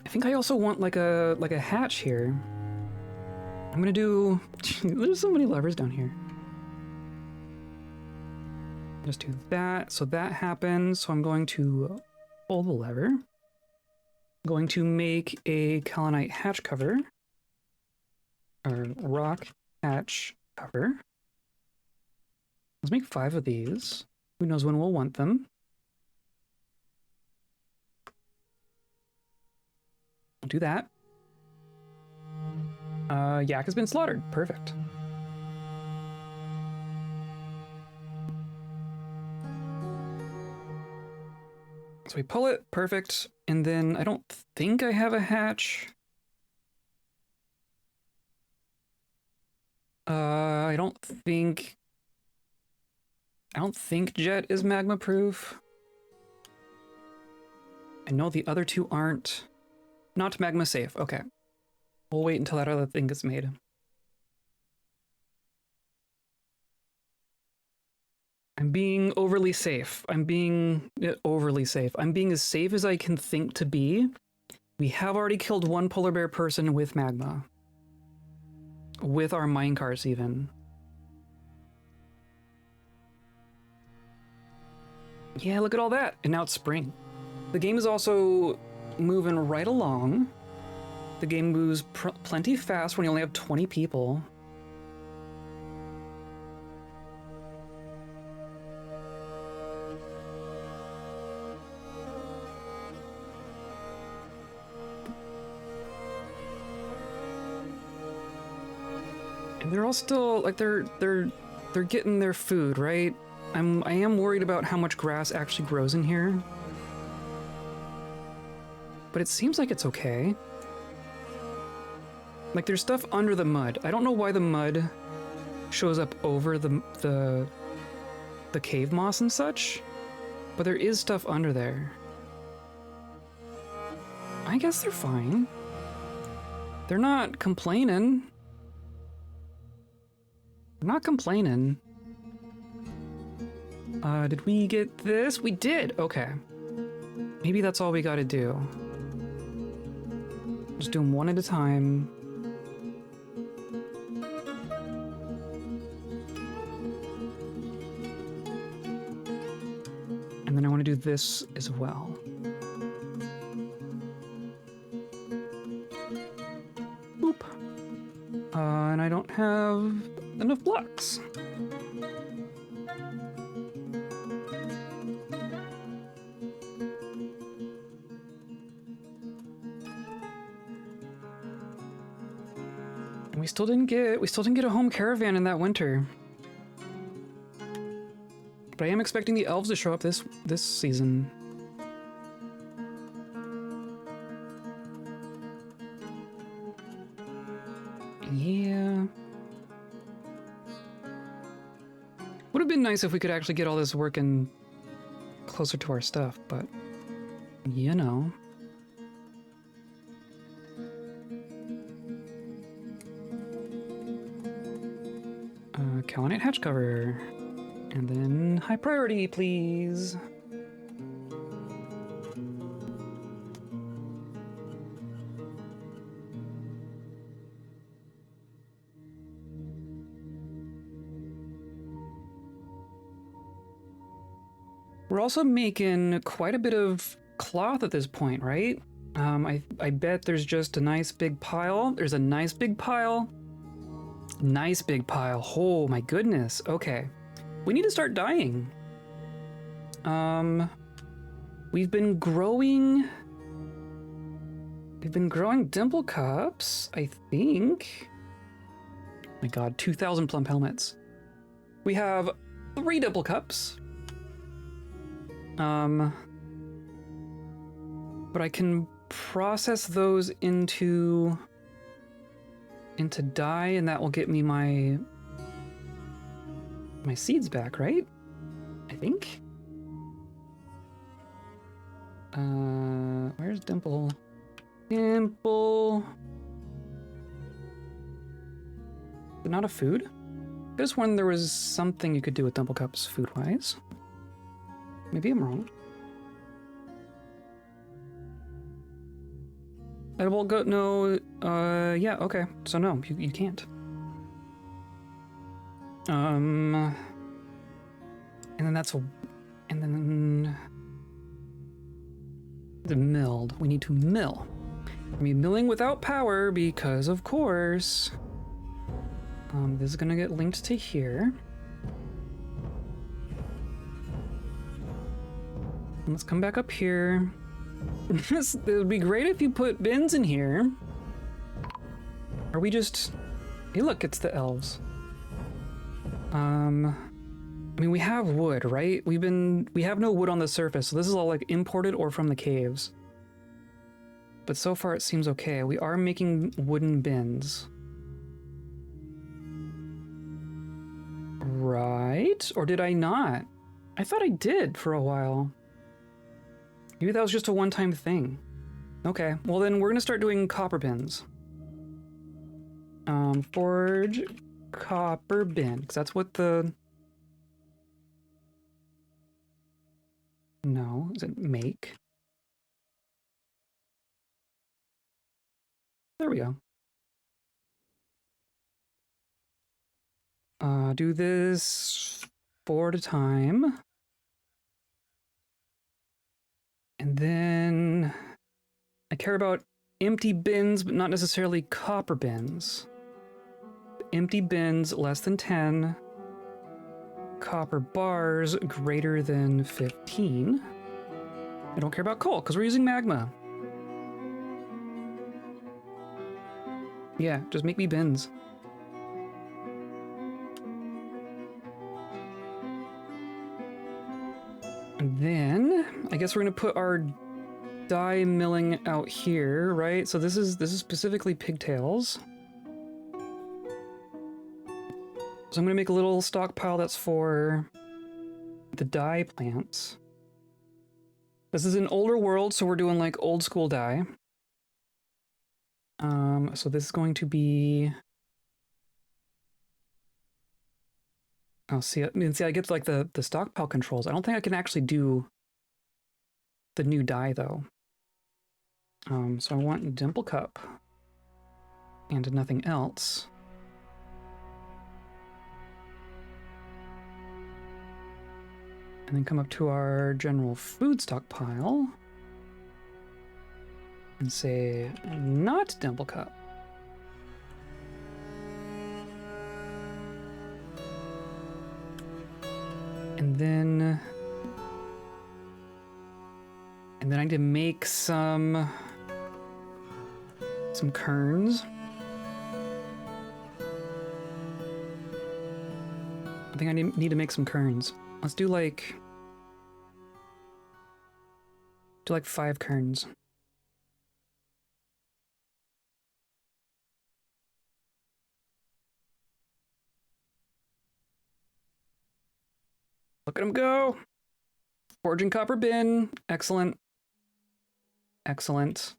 I think I also want like a hatch here. I'm gonna do... There's so many levers down here. Just do that. So that happens. So I'm going to pull the lever. I'm going to make a kaolinite hatch cover. Or rock hatch cover. Let's make 5 of these. Who knows when we'll want them. I'll do that. Yak has been slaughtered. Perfect. So we pull it. Perfect. And then I don't think I have a hatch. I don't think Jet is magma proof. I know the other two aren't. Not magma safe. Okay. We'll wait until that other thing gets made. I'm being overly safe. I'm being overly safe. I'm being as safe as I can think to be. We have already killed one polar bear person with magma. With our minecarts, even. Yeah, look at all that. And now it's spring. The game is also moving right along. The game moves plenty fast when you only have 20 people. And they're all still like they're getting their food, right? I am worried about how much grass actually grows in here. But it seems like it's okay. Like there's stuff under the mud. I don't know why the mud shows up over the cave moss and such, but there is stuff under there. I guess they're fine. They're not complaining. I'm not complaining. Did we get this? We did! Okay. Maybe that's all we gotta do. Just do them one at a time. And then I want to do this as well. Boop. And I don't have enough blocks. And we still didn't get a home caravan in that winter. But I am expecting the elves to show up this season. Yeah. Would have been nice if we could actually get all this working closer to our stuff, but you know. Kalanite hatch cover. And then high priority, please. We're also making quite a bit of cloth at this point, right? I bet there's just a nice big pile. There's a nice big pile. Nice big pile. Oh my goodness. Okay. We need to start dyeing. We've been growing dimple cups, I think. Oh my god, 2,000 plump helmets. We have 3 dimple cups. But I can process those into dye, and that will get me my seeds back, right? I think. Where's Dimple? Dimple. But not a food? I just wondered there was something you could do with Dimple Cups food-wise. Maybe I'm wrong. Edible goat, no, yeah, okay. So no, you can't. And then and then the milled. We need to mill. I mean, milling without power because, of course, this is gonna get linked to here. And let's come back up here. It would be great if you put bins in here. Are we just... Hey, look, it's the elves. I mean, we have wood, right? We have no wood on the surface, so this is all like imported or from the caves. But so far it seems okay. We are making wooden bins. Right? Or did I not? I thought I did for a while. Maybe that was just a one-time thing. Okay, well then we're gonna start doing copper bins. Forge copper bin, because that's what the No, is it make? There we go. Do this 4 at a time. And then I care about empty bins, but not necessarily copper bins. Empty bins less than 10. Copper bars greater than 15. I don't care about coal because we're using magma. Yeah, just make me bins. And then I guess we're gonna put our dye milling out here, right? So this is specifically pigtails. So I'm gonna make a little stockpile that's for the dye plants. This is an older world, so we're doing like old school dye. So this is going to be. Oh, see, I get like the stockpile controls. I don't think I can actually do the new dye though. So I want dimple cup and nothing else. And then come up to our general food stockpile and say not dimple cup. And then I need to make some kerns. I think I need to make some kerns. Let's do like 5 kerns. Look at him go! Forging copper bin. Excellent. Excellent.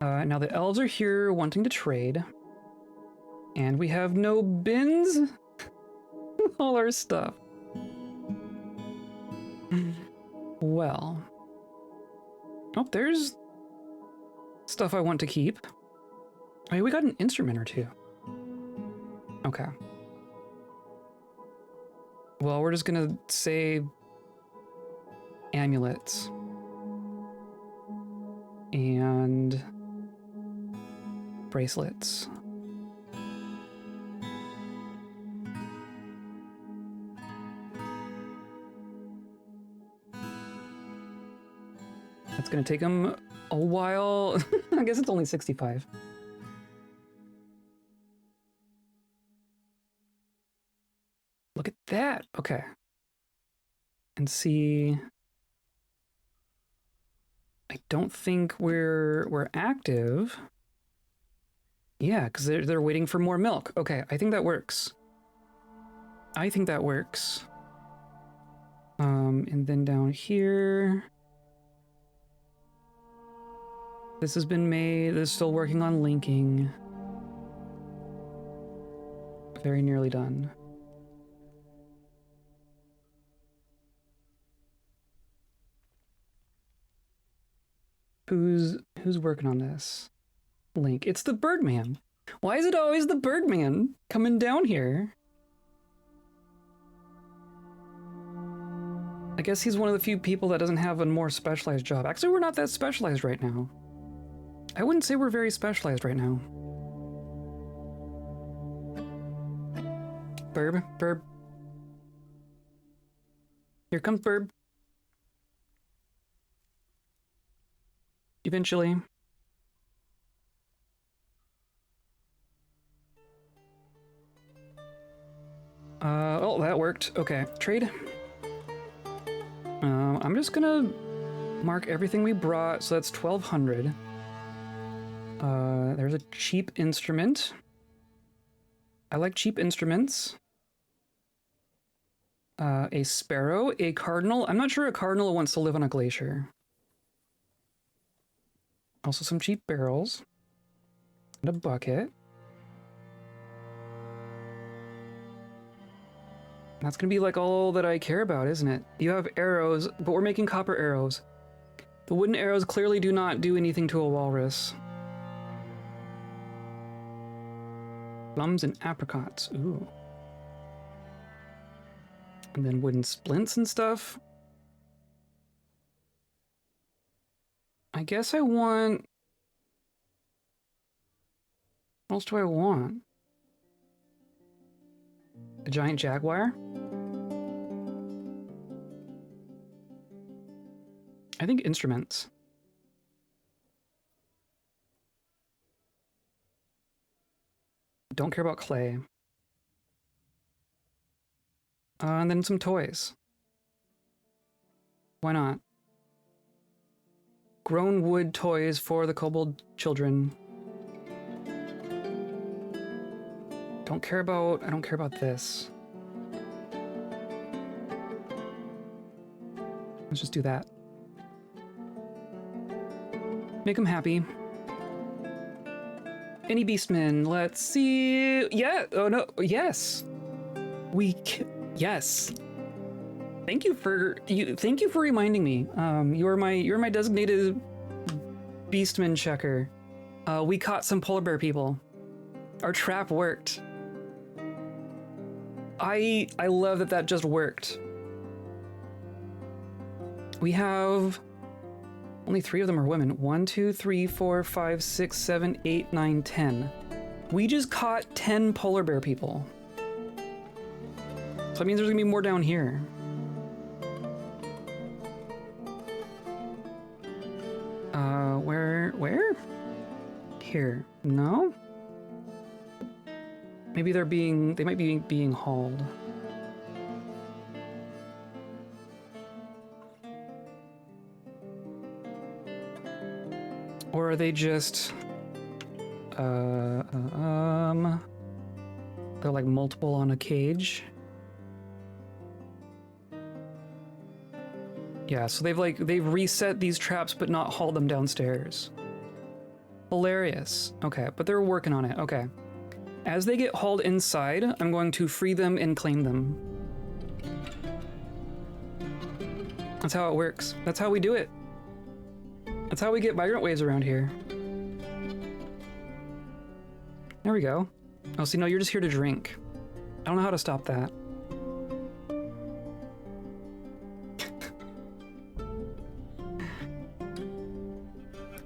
Now the elves are here wanting to trade. And we have no bins? All our stuff. Well. Oh, there's stuff I want to keep. Oh, we got an instrument or two. Okay. Well, we're just gonna say amulets. And bracelets. That's gonna take them a while. I guess it's only 65. Look at that. Okay. And see. I don't think we're active. Yeah, because they're waiting for more milk. Okay, I think that works. I think that works. And then down here. This has been made. This is still working on linking. Very nearly done. Who's working on this? Link. It's the Birdman. Why is it always the Birdman coming down here? I guess he's one of the few people that doesn't have a more specialized job. Actually, we're not that specialized right now. I wouldn't say we're very specialized right now. Burb. Here comes Burb. Eventually. Oh, that worked. Okay, trade. I'm just gonna mark everything we brought, so that's 1,200. There's a cheap instrument. I like cheap instruments. A sparrow, a cardinal. I'm not sure a cardinal wants to live on a glacier. Also some cheap barrels. And a bucket. That's gonna be like all that I care about, isn't it? You have arrows, but we're making copper arrows. The wooden arrows clearly do not do anything to a walrus. Plums and apricots, ooh. And then wooden splints and stuff. I guess I want... What else do I want? A giant jaguar? I think instruments. Don't care about clay. And then some toys. Why not? Grown wood toys for the kobold children. I don't care about this. Let's just do that. Make them happy. Any beastmen? Let's see. Yeah. Oh no. Yes. Yes. Thank you for reminding me. You're my designated beastman checker. We caught some polar bear people. Our trap worked. I love that just worked. We have only 3 of them are women. 1, 2, 3, 4, 5, 6, 7, 8, 9, 10. We just caught 10 polar bear people. So that means there's gonna be more down here. Where? Here. No? Maybe they might be being hauled. Or are they just, they're like multiple on a cage? Yeah, so they've reset these traps but not hauled them downstairs. Hilarious. Okay, but they're working on it. Okay. As they get hauled inside, I'm going to free them and claim them. That's how it works. That's how we do it. That's how we get migrant waves around here. There we go. Oh, see, no, you're just here to drink. I don't know how to stop that.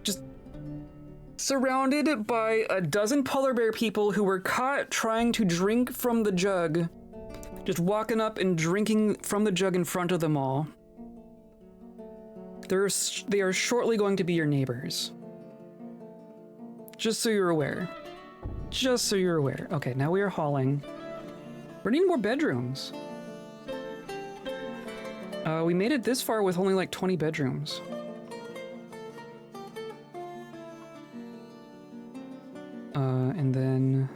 Just surrounded by a dozen polar bear people who were caught trying to drink from the jug. Just walking up and drinking from the jug in front of them all. They are shortly going to be your neighbors. Just so you're aware. Just so you're aware. Okay, now we are hauling. We're needing more bedrooms. We made it this far with only like 20 bedrooms. And then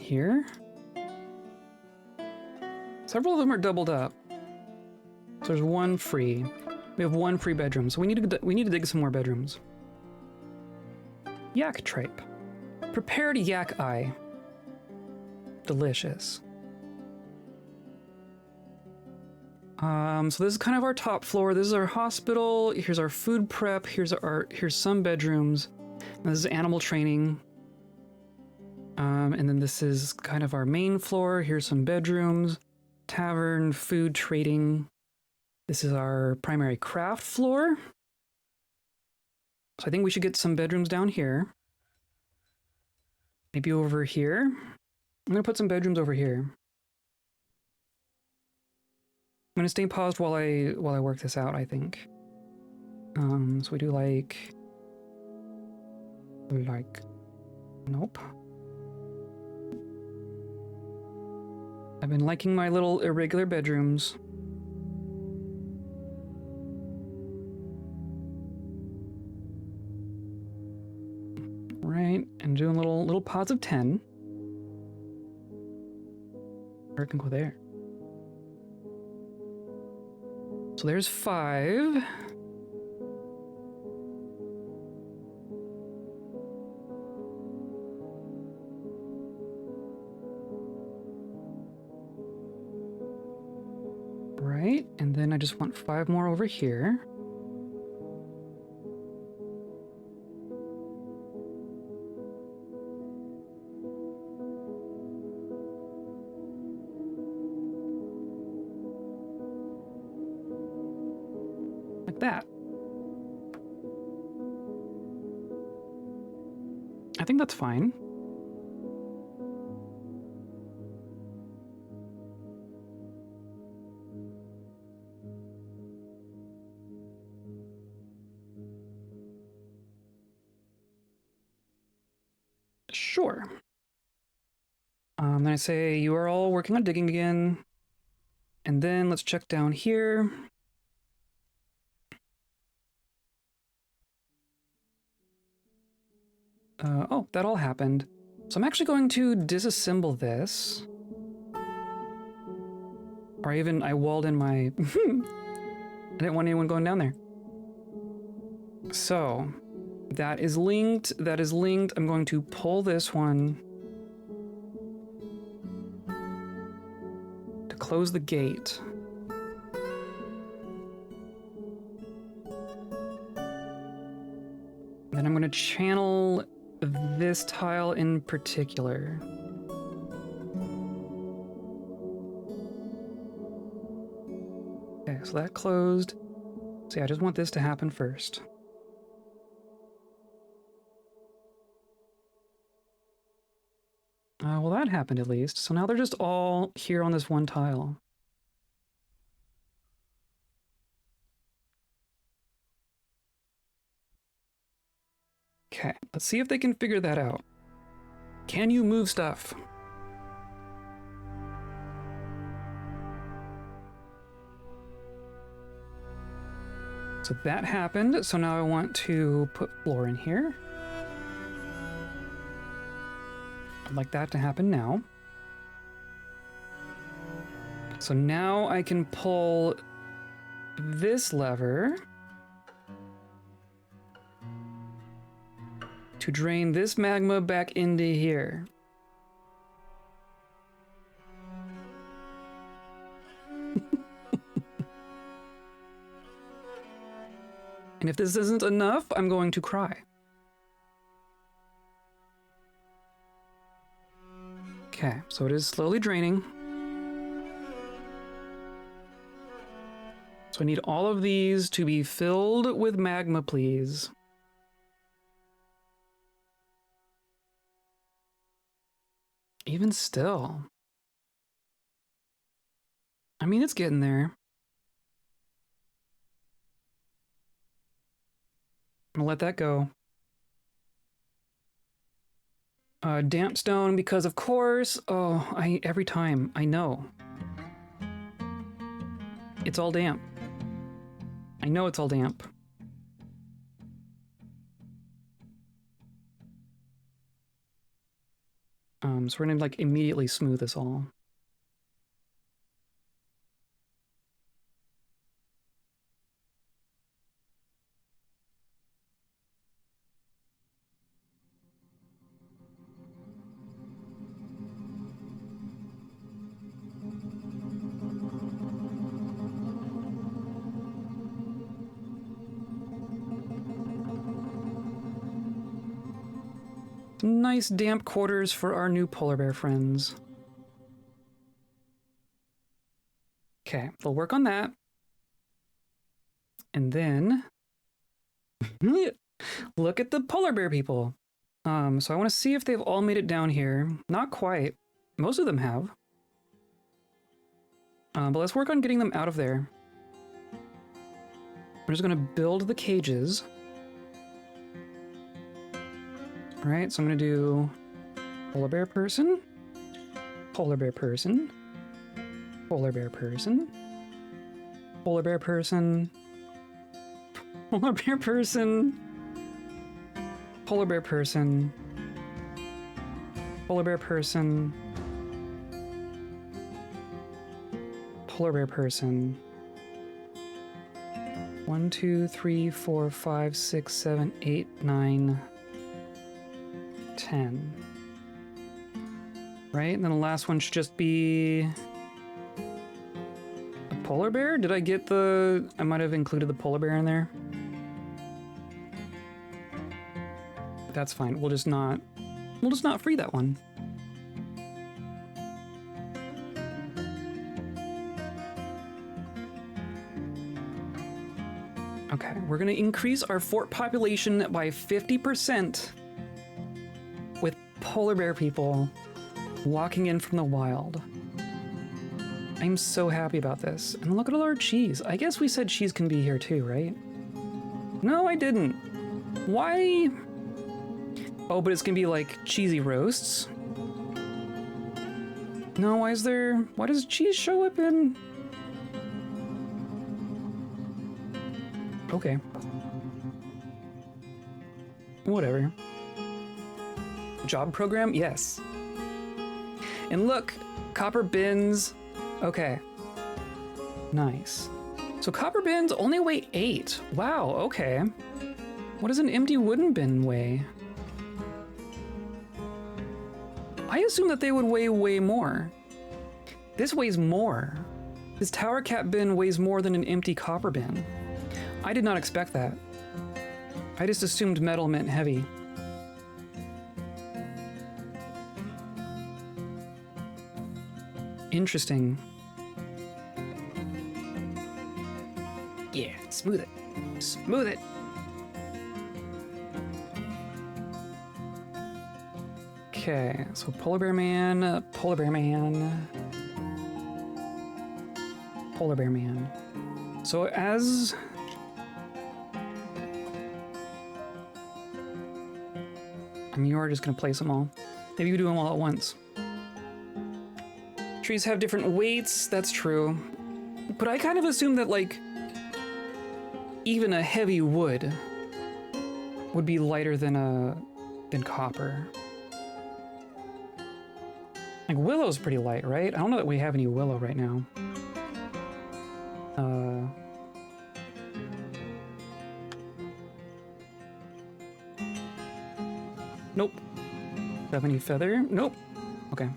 here. Several of them are doubled up. So there's one free. We have one free bedroom, so we need to dig some more bedrooms. Yak tripe. Prepared yak eye. Delicious. So this is kind of our top floor. This is our hospital. Here's our food prep. Here's some bedrooms. And this is animal training. And then this is kind of our main floor. Here's some bedrooms. Tavern, food trading. This is our primary craft floor. So I think we should get some bedrooms down here. Maybe over here. I'm gonna put some bedrooms over here. I'm gonna stay paused while I work this out, I think. So we do like, nope. I've been liking my little irregular bedrooms. Right, and doing little pods of 10. Or it can go there. So there's 5. right, and then I just want 5 more over here. Like that. I think that's fine. Sure. Then I say you are all working on digging again. And then let's check down here. Oh, that all happened. So I'm actually going to disassemble this. Or I walled in my... I didn't want anyone going down there. So, that is linked. That is linked. I'm going to pull this one to close the gate. Then I'm going to channel this tile in particular. Okay, so that closed. So yeah, I just want this to happen first. Well, that happened at least. So now they're just all here on this one tile. Okay, let's see if they can figure that out. Can you move stuff? So that happened, so now I want to put floor in here. I'd like that to happen now. So now I can pull this lever to drain this magma back into here. And if this isn't enough, I'm going to cry. Okay, so it is slowly draining. So I need all of these to be filled with magma, please. Even still. I mean, it's getting there. I'm gonna let that go. Damp stone, because of course. Oh, every time, I know. It's all damp. I know it's all damp. So we're gonna like immediately smooth this all. Nice damp quarters for our new polar bear friends. Okay, they'll work on that. And then look at the polar bear people. So I want to see if they've all made it down here. Not quite. Most of them have. But let's work on getting them out of there. We're just going to build the cages. All right, so I'm going to do polar bear person, polar bear person, polar bear person, polar bear person, polar bear person, polar bear person, polar bear person, polar bear person. 1, 2, 3, 4, 5, 6, 7, 8, 9, 10. Right? And then the last one should just be a Polar bear? Did I get the... I might have included the polar bear in there. That's fine. We'll just not free that one. Okay, we're gonna increase our fort population by 50% with polar bear people walking in from the wild. I'm so happy about this. And look at all our cheese. I guess we said cheese can be here too, right? No, I didn't. Why? Oh, but it's gonna be like cheesy roasts. No, why does cheese show up in? Okay. Whatever. Job program? Yes. And look, copper bins. Okay. Nice. So copper bins only weigh 8. Wow, okay. What does an empty wooden bin weigh? I assume that they would weigh way more. This weighs more. This tower cap bin weighs more than an empty copper bin. I did not expect that. I just assumed metal meant heavy. Interesting. Yeah, smooth it. Smooth it. Okay, so Polar Bear Man, Polar Bear Man, Polar Bear Man. So as... I mean, you are just gonna place them all. Maybe you do them all at once. Trees have different weights, that's true. But I kind of assume that, like, even a heavy wood would be lighter than copper. Like, willow's pretty light, right? I don't know that we have any willow right now. Nope. Have any feather? Nope. Okay.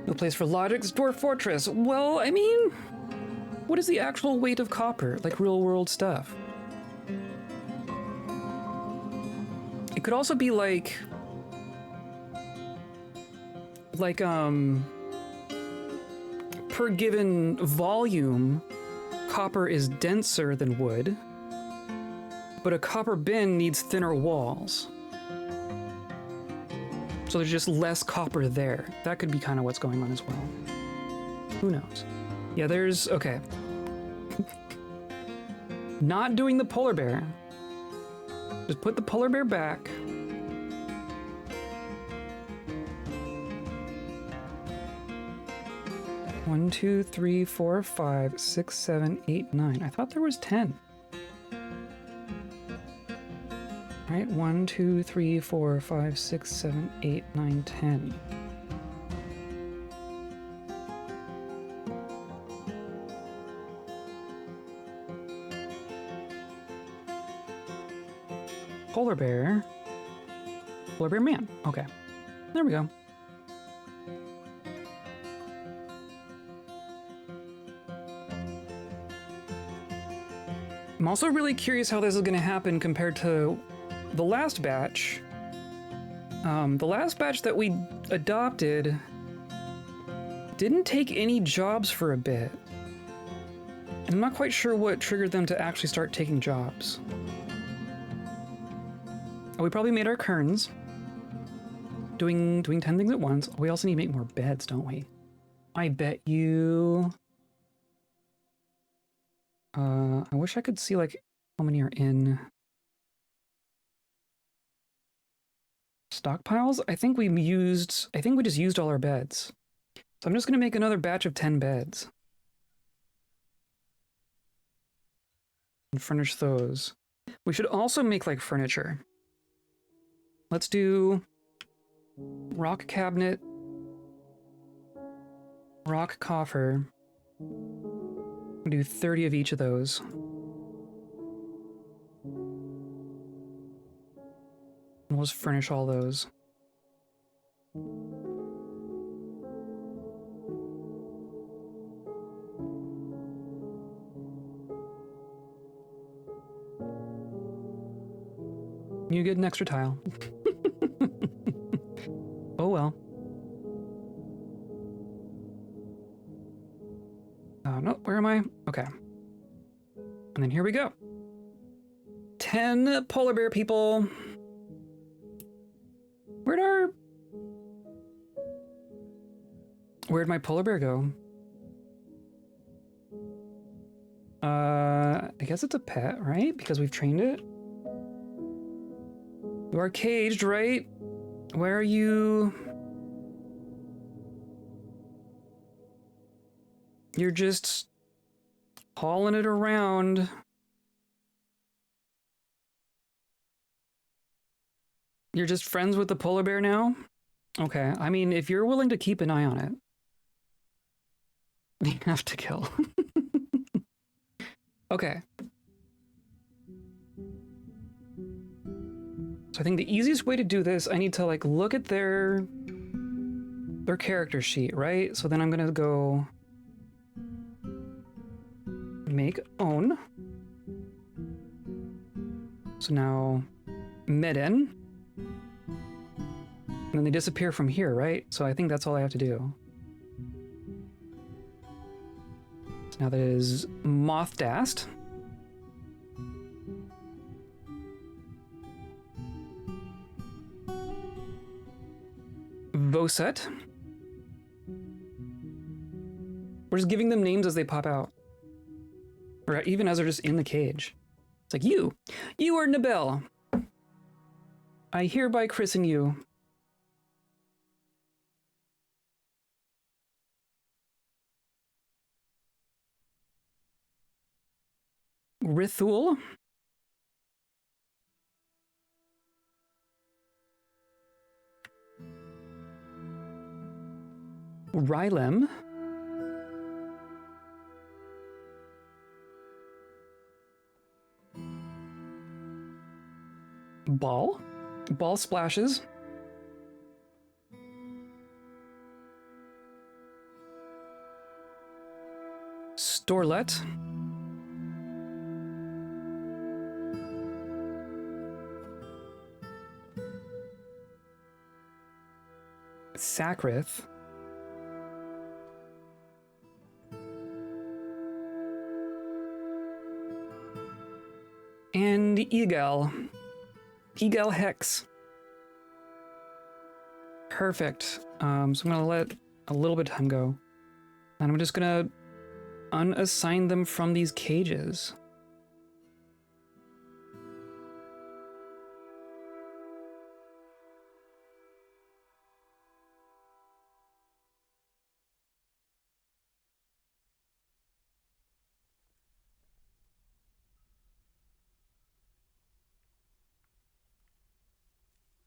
No place for logic's Dwarf Fortress. Well, I mean, what is the actual weight of copper? Like real world stuff. It could also be like per given volume, copper is denser than wood, but a copper bin needs thinner walls. So there's just less copper there. That could be kind of what's going on as well. Who knows? Yeah, there's... okay. Not doing the polar bear. Just put the polar bear back. One, two, three, four, 5, 6, 7, 8, 9. I thought there was 10. All right, 1, 2, 3, 4, 5, 6, 7, 8, 9, 10. Polar bear. Polar bear man. Okay. There we go. I'm also really curious how this is going to happen compared to the last batch. The last batch that we adopted didn't take any jobs for a bit. And I'm not quite sure what triggered them to actually start taking jobs. Oh, we probably made our kerns. Doing 10 things at once. We also need to make more beds, don't we? I bet you... I wish I could see, like, how many are in stockpiles. I think we just used all our beds. So I'm just gonna make another batch of 10 beds. And furnish those. We should also make, like, furniture. Let's do rock cabinet, rock coffer. We'll do 30 of each of those. And we'll just furnish all those. You get an extra tile. Oh well. No, where am I? Okay. And then here we go. 10 polar bear people. Where'd my polar bear go? I guess it's a pet, right? Because we've trained it. You are caged, right? Where are you? You're just hauling it around. You're just friends with the polar bear now? Okay, I mean, if you're willing to keep an eye on it, you have to kill. Okay. So I think the easiest way to do this, I need to like look at their character sheet, right? So then I'm gonna go make own. So now Medin. And then they disappear from here, right? So I think that's all I have to do. So now that is Mothdast. Voset. We're just giving them names as they pop out. Or even as they're just in the cage. It's like, you are Nabel. I hereby christen you. Rithul. Rylem. Ball. Ball splashes. Storlet. Sacrith. And Egal. Egal Hex. Perfect. So I'm gonna let a little bit of time go. And I'm just gonna unassign them from these cages.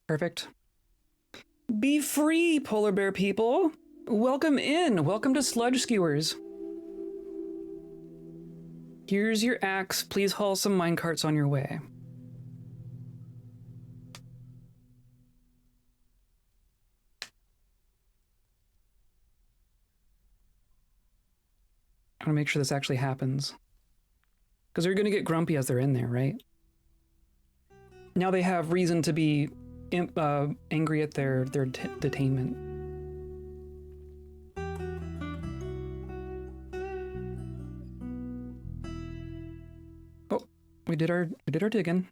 Perfect. Be free, polar bear people. Welcome in. Welcome to Sludge Skewers. Here's your axe. Please haul some minecarts on your way. I want to make sure this actually happens. Because they're going to get grumpy as they're in there, right? Now they have reason to be angry at their detainment. Oh, we did our digging.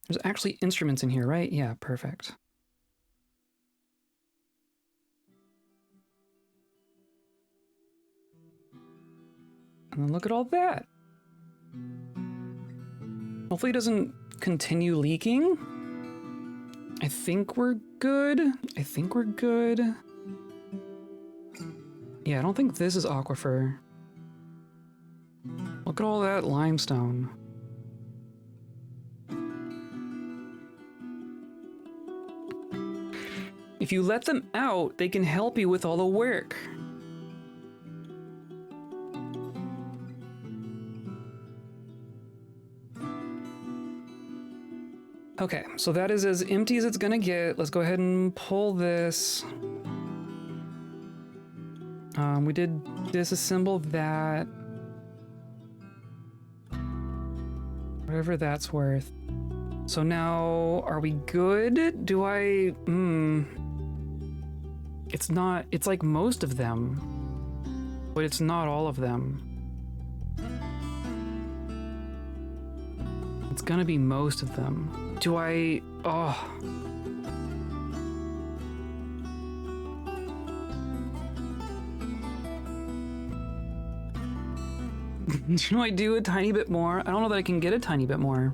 There's actually instruments in here, right? Yeah, perfect. And then look at all that. Hopefully it doesn't continue leaking. I think we're good. I think we're good. Yeah, I don't think this is aquifer. Look at all that limestone. If you let them out, they can help you with all the work. Okay, so that is as empty as it's gonna get. Let's go ahead and pull this. We did disassemble that. Whatever that's worth. So now, are we good? Do I... It's not... It's like most of them. But it's not all of them. It's gonna be most of them. Do I... Oh... Do I do a tiny bit more? I don't know that I can get a tiny bit more.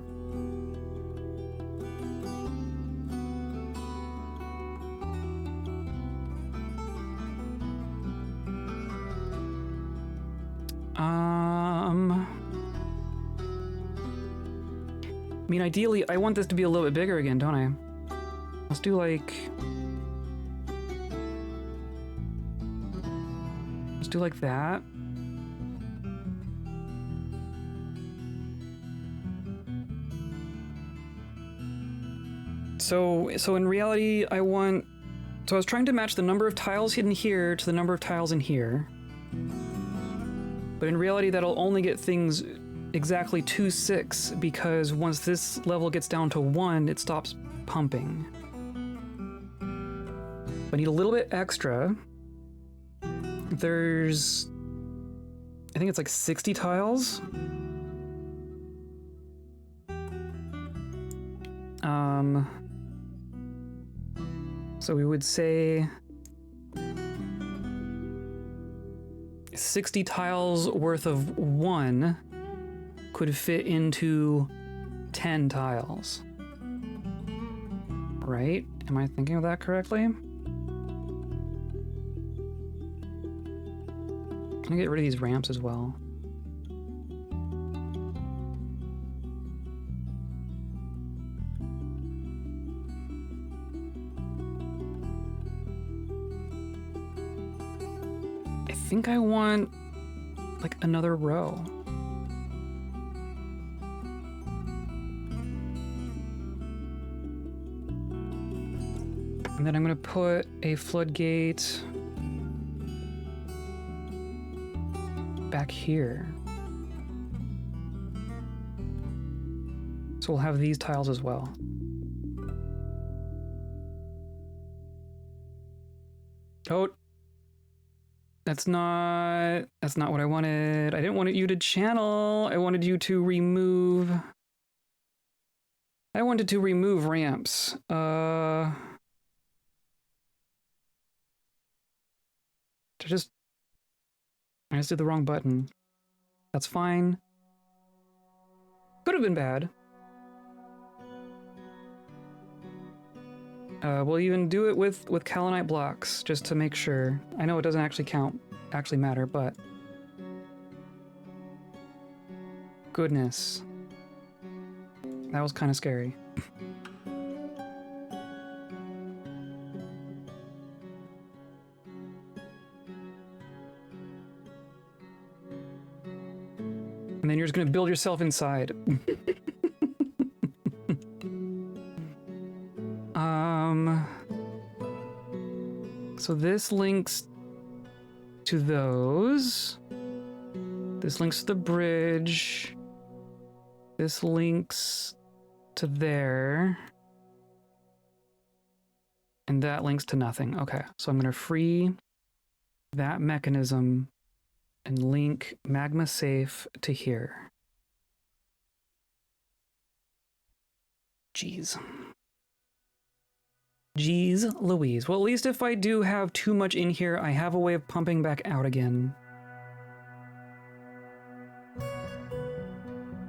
I mean, ideally, I want this to be a little bit bigger again, don't I? Let's do like... Let's do like that. So in reality, I want... So I was trying to match the number of tiles hidden here to the number of tiles in here. But in reality, that'll only get things exactly to 6, because once this level gets down to 1, it stops pumping. I need a little bit extra. There's... I think it's like 60 tiles. So we would say 60 tiles worth of 1 could fit into 10 tiles. Right? Am I thinking of that correctly? Can I get rid of these ramps as well? I think I want like another row. And then I'm gonna put a floodgate back here. So we'll have these tiles as well. Oh, that's not what I wanted. I didn't want you to channel. I wanted you to remove... I wanted to remove ramps. I just did the wrong button. That's fine. Could have been bad. We'll even do it with kaolinite blocks, just to make sure. I know it doesn't actually matter, but... Goodness. That was kind of scary. And then you're just gonna build yourself inside. So this links to those. This links to the bridge. This links to there. And that links to nothing. Okay, so I'm gonna free that mechanism and link magma safe to here. Jeez. Jeez Louise. Well, at least if I do have too much in here, I have a way of pumping back out again.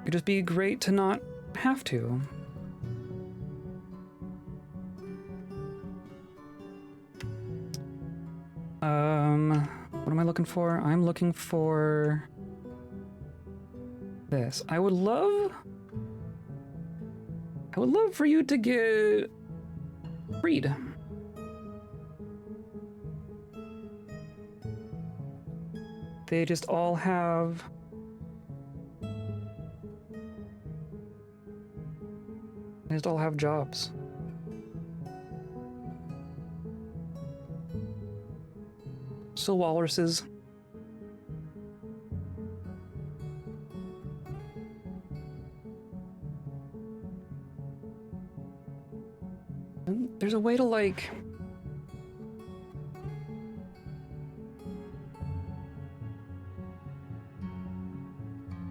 It'd just be great to not have to. What am I looking for? I'm looking for this. I would love for you to get freed. They just all have jobs. Still walruses. there's a way to like...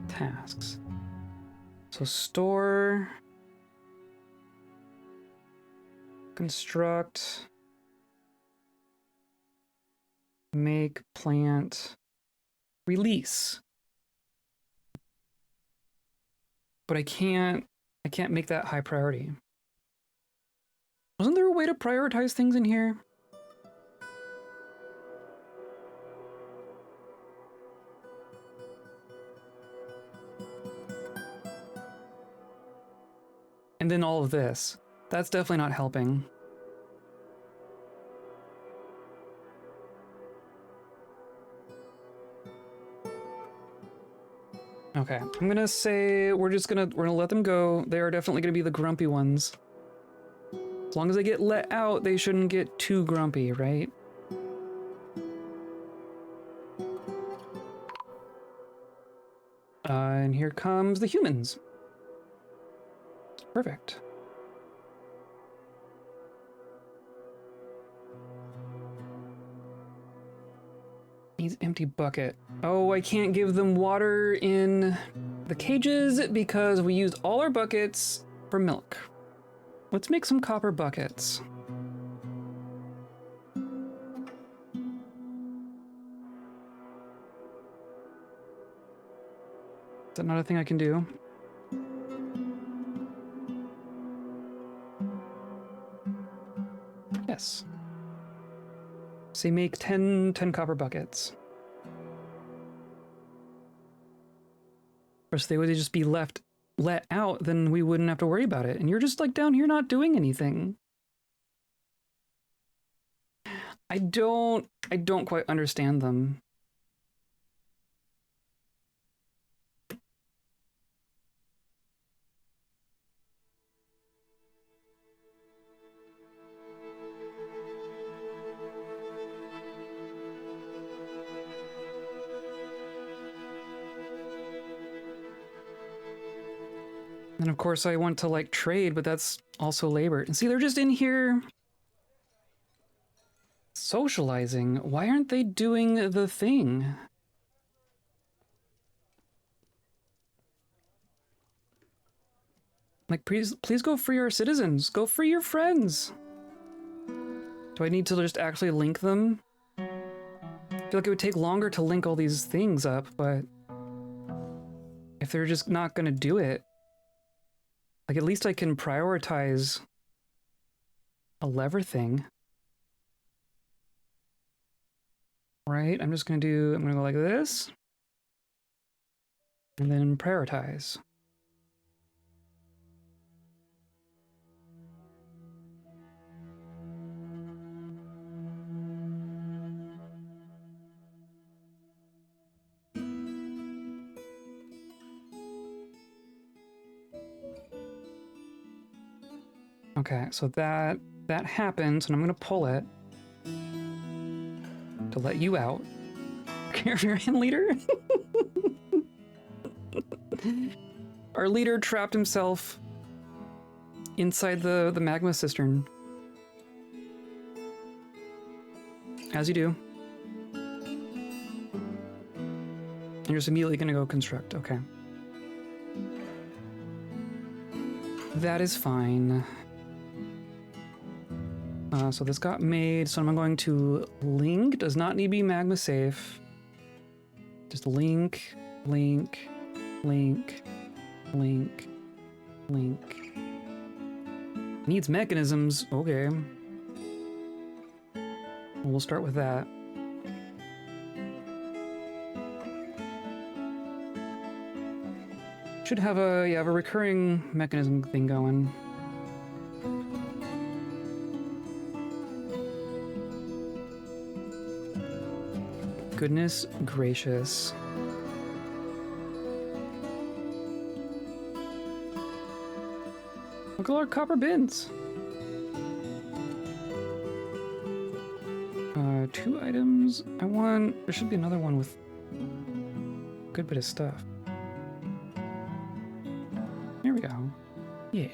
tasks. So store, construct, make, plant, release. But I can't make that high priority. Wasn't there a way to prioritize things in here? And then all of this. That's definitely not helping. Okay, I'm gonna say we're gonna let them go. They are definitely gonna be the grumpy ones. As long as they get let out, they shouldn't get too grumpy, right? And here comes the humans. Perfect. Needs empty bucket. Oh, I can't give them water in the cages because we used all our buckets for milk. Let's make some copper buckets. Is that not a thing I can do? Yes. Say make 10 copper buckets. Or if they would just be let out, then we wouldn't have to worry about it. And you're just like down here not doing anything. I don't quite understand them. And of course I want to like trade, but that's also labor. And see, they're just in here socializing. Why aren't they doing the thing? Like, please go free our citizens. Go free your friends. Do I need to just actually link them? I feel like it would take longer to link all these things up, but if they're just not gonna do it, like at least I can prioritize a lever thing. Right? I'm gonna go like this. And then prioritize. Okay, so that happens, and I'm gonna pull it to let you out. Carrion leader? Our leader trapped himself inside the magma cistern. As you do. You're just immediately gonna go construct, okay. That is fine. So this got made, so I'm going to link, does not need to be magma safe. Just link, link, link, link, link. Needs mechanisms, okay. We'll start with that. Should have a recurring mechanism thing going. Goodness gracious. Look at all our copper bins. 2 items. There should be another one with a good bit of stuff. There we go. Yeah.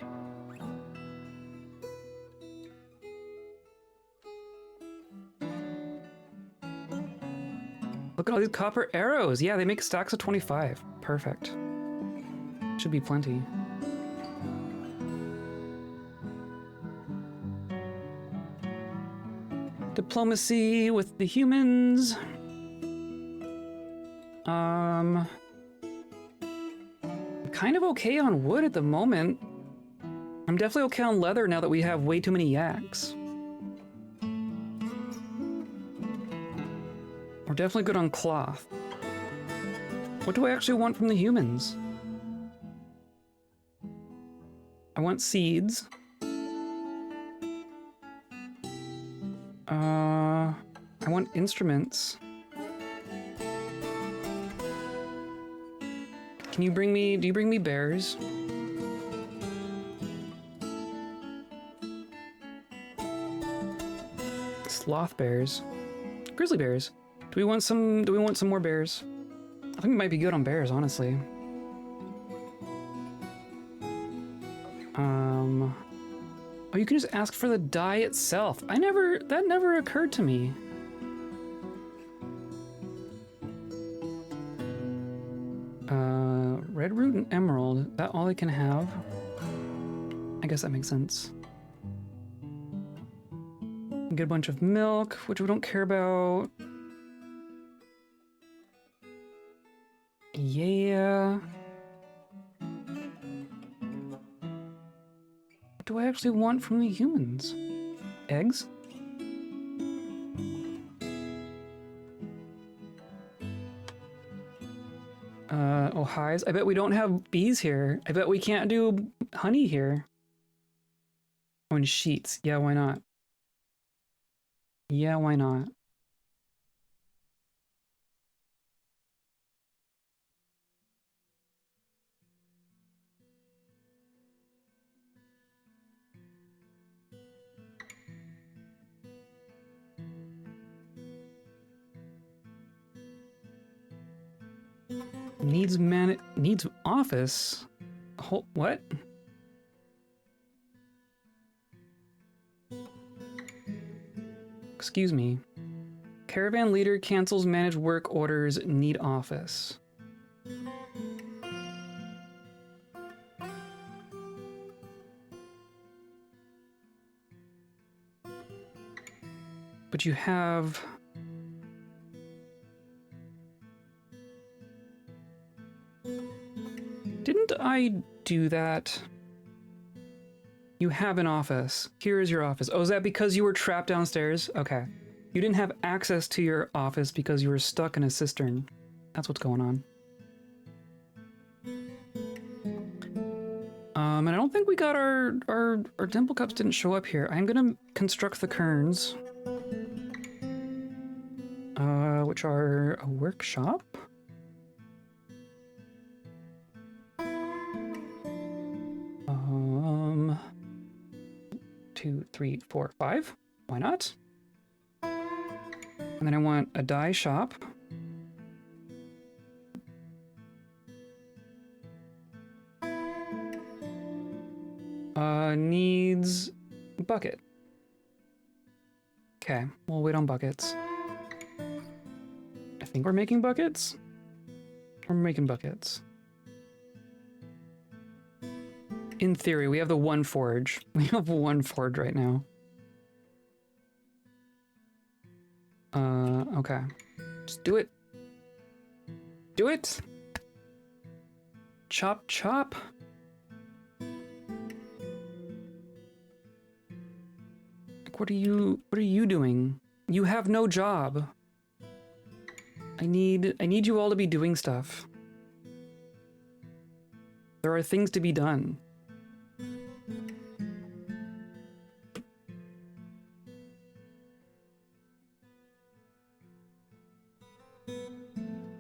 Look at all these copper arrows. Yeah, they make stacks of 25. Perfect. Should be plenty. Diplomacy with the humans. I'm kind of okay on wood at the moment. I'm definitely okay on leather now that we have way too many yaks. We're definitely good on cloth. What do I actually want from the humans? I want seeds. I want instruments. Can you bring me, do you bring me bears? Sloth bears. Grizzly bears. Do we want some more bears? I think we might be good on bears, honestly. Oh, you can just ask for the dye itself. That never occurred to me. Red root and emerald, is that all I can have? I guess that makes sense. Get a bunch of milk, which we don't care about. Yeah. What do I actually want from the humans? Eggs? Oh, hives. I bet we don't have bees here. I bet we can't do honey here. Oh, and sheets. Yeah, why not? Yeah, why not? Needs office? What? Excuse me. Caravan leader cancels managed work orders, need office. But you have... Didn't I do that? You have an office. Here is your office. Oh, is that because you were trapped downstairs? Okay. You didn't have access to your office because you were stuck in a cistern. That's what's going on. And I don't think we got our dimple cups didn't show up here. I'm gonna construct the cairns. Which are a workshop. 2, 3, 4, 5. Why not? And then I want a dye shop. Needs a bucket. Okay, we'll wait on buckets. I think we're making buckets? We're making buckets. In theory, we have the one forge. We have one forge right now. Okay. Just do it. Do it! Chop, chop. Like, what are you doing? You have no job. I need you all to be doing stuff. There are things to be done.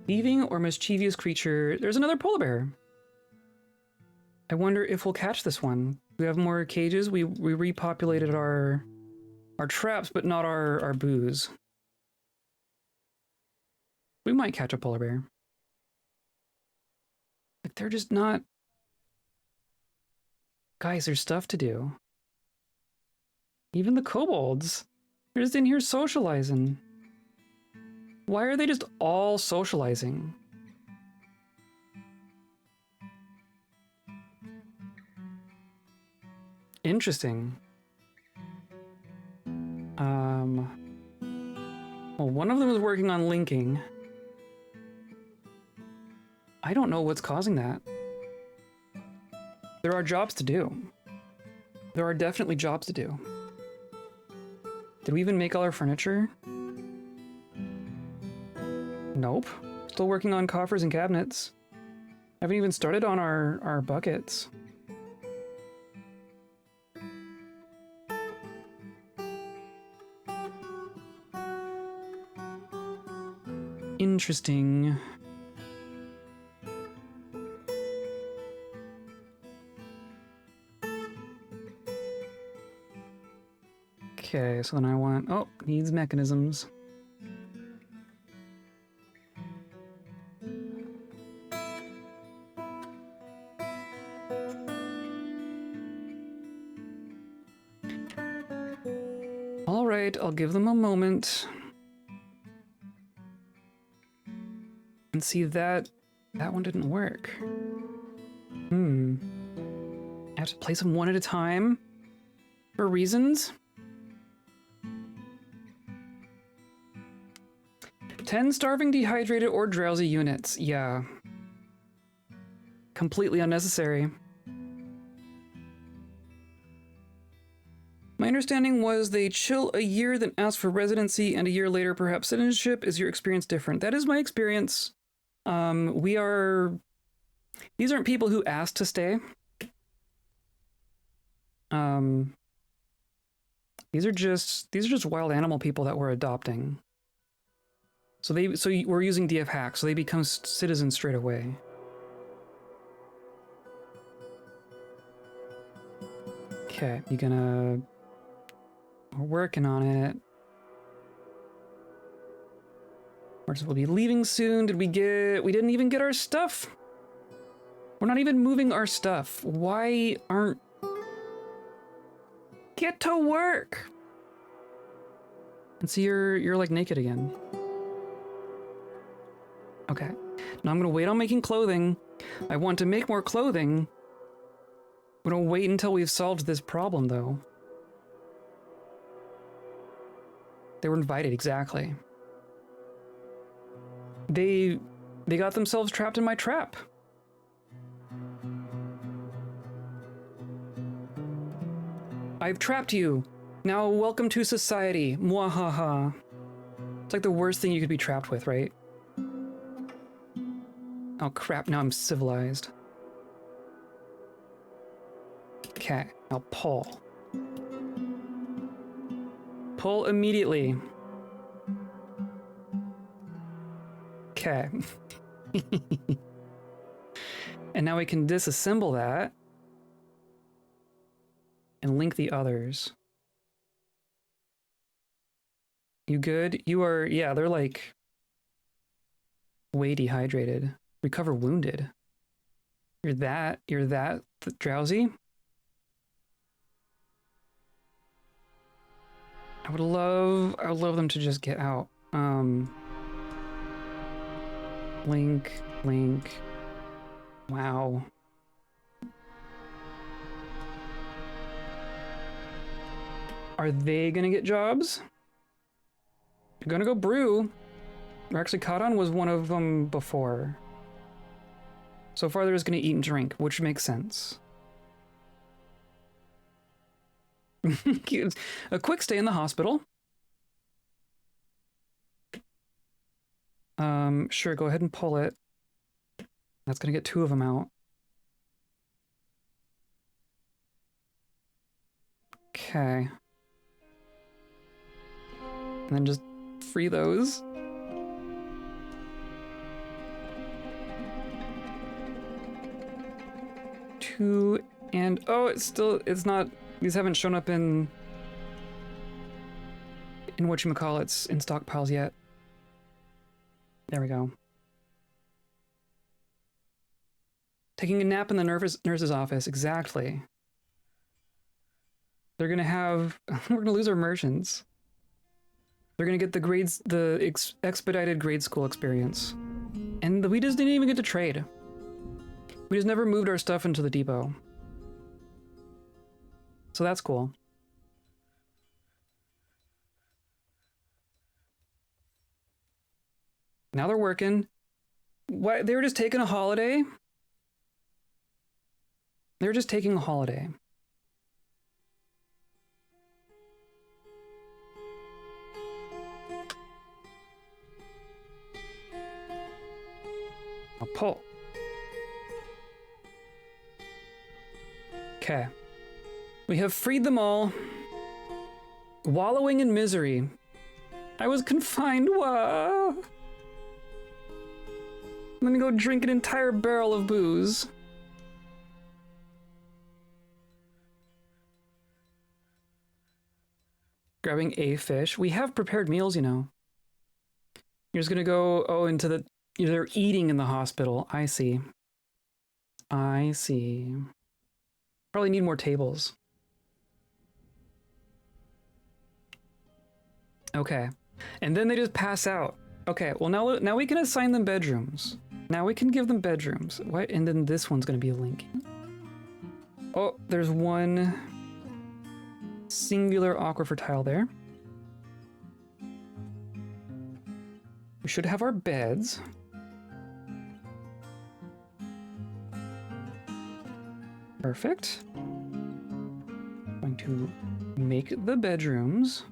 Thieving or mischievous creature. There's another polar bear. I wonder if we'll catch this one. We have more cages. We repopulated our traps, but not our booze. We might catch a polar bear. Like, they're just not... Guys, there's stuff to do. Even the kobolds. They're just in here socializing. Why are they just all socializing? Interesting. Well, one of them is working on linking. I don't know what's causing that. There are jobs to do. There are definitely jobs to do. Did we even make all our furniture? Nope. Still working on coffers and cabinets. Haven't even started on our buckets. Interesting. Okay, so then I want... Oh, needs mechanisms. All right, I'll give them a moment. And see that one didn't work. I have to place them one at a time for reasons. 10 starving, dehydrated, or drowsy units. Yeah. Completely unnecessary. My understanding was they chill a year, then ask for residency, and a year later perhaps citizenship. Is your experience different? That is my experience. These aren't people who asked to stay. These are just wild animal people that we're adopting. So we're using DF hack, so they become citizens straight away. Okay, we're working on it. Merchants will be leaving soon. We didn't even get our stuff. We're not even moving our stuff. Why aren't... Get to work! And see, you're like naked again. Okay. Now I'm gonna wait on making clothing. I want to make more clothing. I'm gonna wait until we've solved this problem, though. They were invited, exactly. They got themselves trapped in my trap. I've trapped you. Now welcome to society. Mwahaha. It's like the worst thing you could be trapped with, right? Oh crap, now I'm civilized. Okay, now pull. Pull immediately. Okay. And now we can disassemble that and link the others. You good? You are, yeah, they're like way dehydrated. Recover wounded. You're that drowsy? I would love them to just get out. Link. Wow. Are they gonna get jobs? You're gonna go brew. Or actually, Kadon was one of them before. So far, they're just gonna eat and drink, which makes sense. A quick stay in the hospital. Sure, go ahead and pull it. That's gonna get 2 of them out. Okay. And then just free those. Two, and oh, it's not, these haven't shown up in whatchamacallits, in stockpiles yet. There we go. Taking a nap in the nurse's office, exactly. They're gonna have, we're gonna lose our merchants. They're gonna get the grades, expedited grade school experience. And we just didn't even get to trade. We just never moved our stuff into the depot. So that's cool. Now they're working. What? They were just taking a holiday? They were just taking a holiday. I'll pull. Okay. We have freed them all. Wallowing in misery. I was confined. Wah. Let me go drink an entire barrel of booze. Grabbing a fish. We have prepared meals, you know. You're just gonna go, oh, into the... They're eating in the hospital. I see. I see. Probably need more tables. Okay. And then they just pass out. Okay, well now we can assign them bedrooms. Now we can give them bedrooms. What? And then this one's gonna be a link. Oh, there's one singular aquifer tile there. We should have our beds. Perfect. Going to make the bedrooms.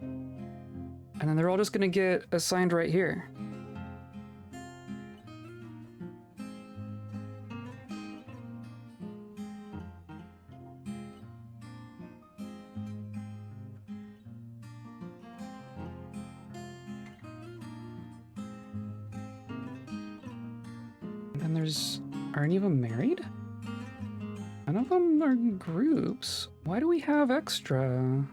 And then they're all just gonna get assigned right here. And there's... Are any of them married? None of them are groups. Why do we have extra?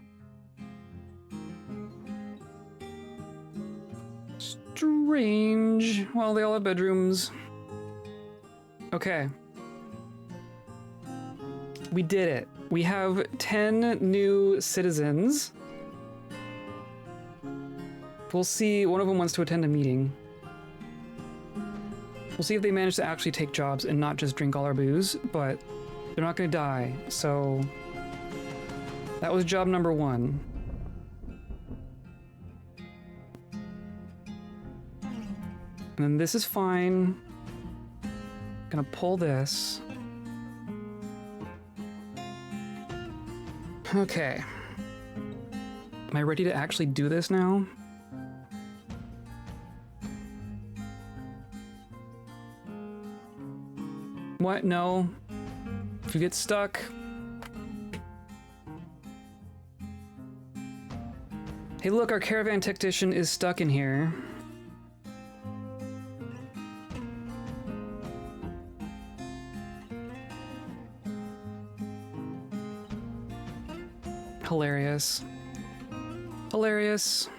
Strange. Well, they all have bedrooms. Okay. We did it. We have 10 new citizens. We'll see. One of them wants to attend a meeting. We'll see if they manage to actually take jobs and not just drink all our booze, but they're not going to die, so that was job number 1. And then this is fine. Gonna pull this. Okay. Am I ready to actually do this now? What? No. If you get stuck. Hey, look, our caravan tactician is stuck in here. Hilarious. Hilarious.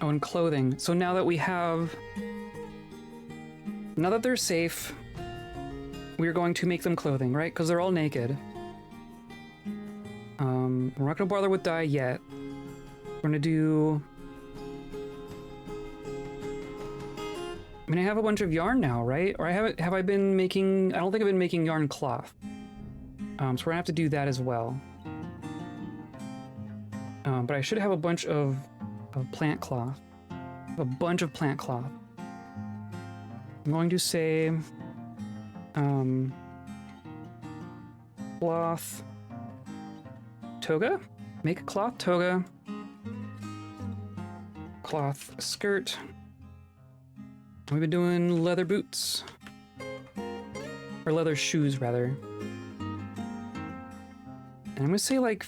Oh, and clothing. So now that we have... Now that they're safe, we're going to make them clothing, right? Because they're all naked. We're not going to bother with dye yet. We're going to do... I mean, I have a bunch of yarn now, right? Or have I been making... I don't think I've been making yarn cloth. So we're going to have to do that as well. But I should have a bunch of plant cloth. A bunch of plant cloth. I'm going to say... cloth toga? Make a cloth toga. Cloth skirt. We've been doing leather boots. Or leather shoes, rather. And I'm gonna say like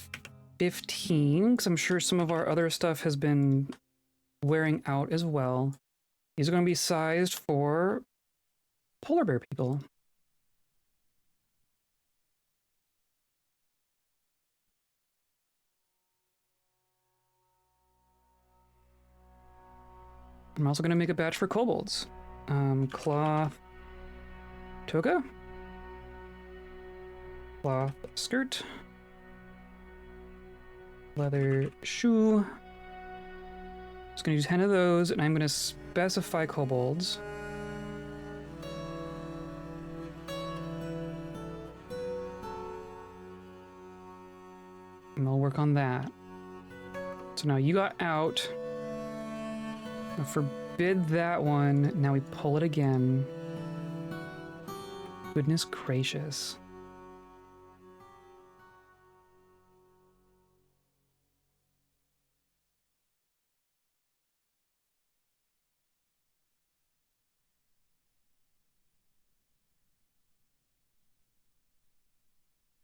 15, because I'm sure some of our other stuff has been wearing out as well. These are gonna be sized for polar bear people. I'm also gonna make a batch for kobolds. Cloth toga, cloth skirt, leather shoe. Just gonna use 10 of those, and I'm gonna specify kobolds. And I'll work on that. So now you got out. I forbid that one. Now we pull it again. Goodness gracious.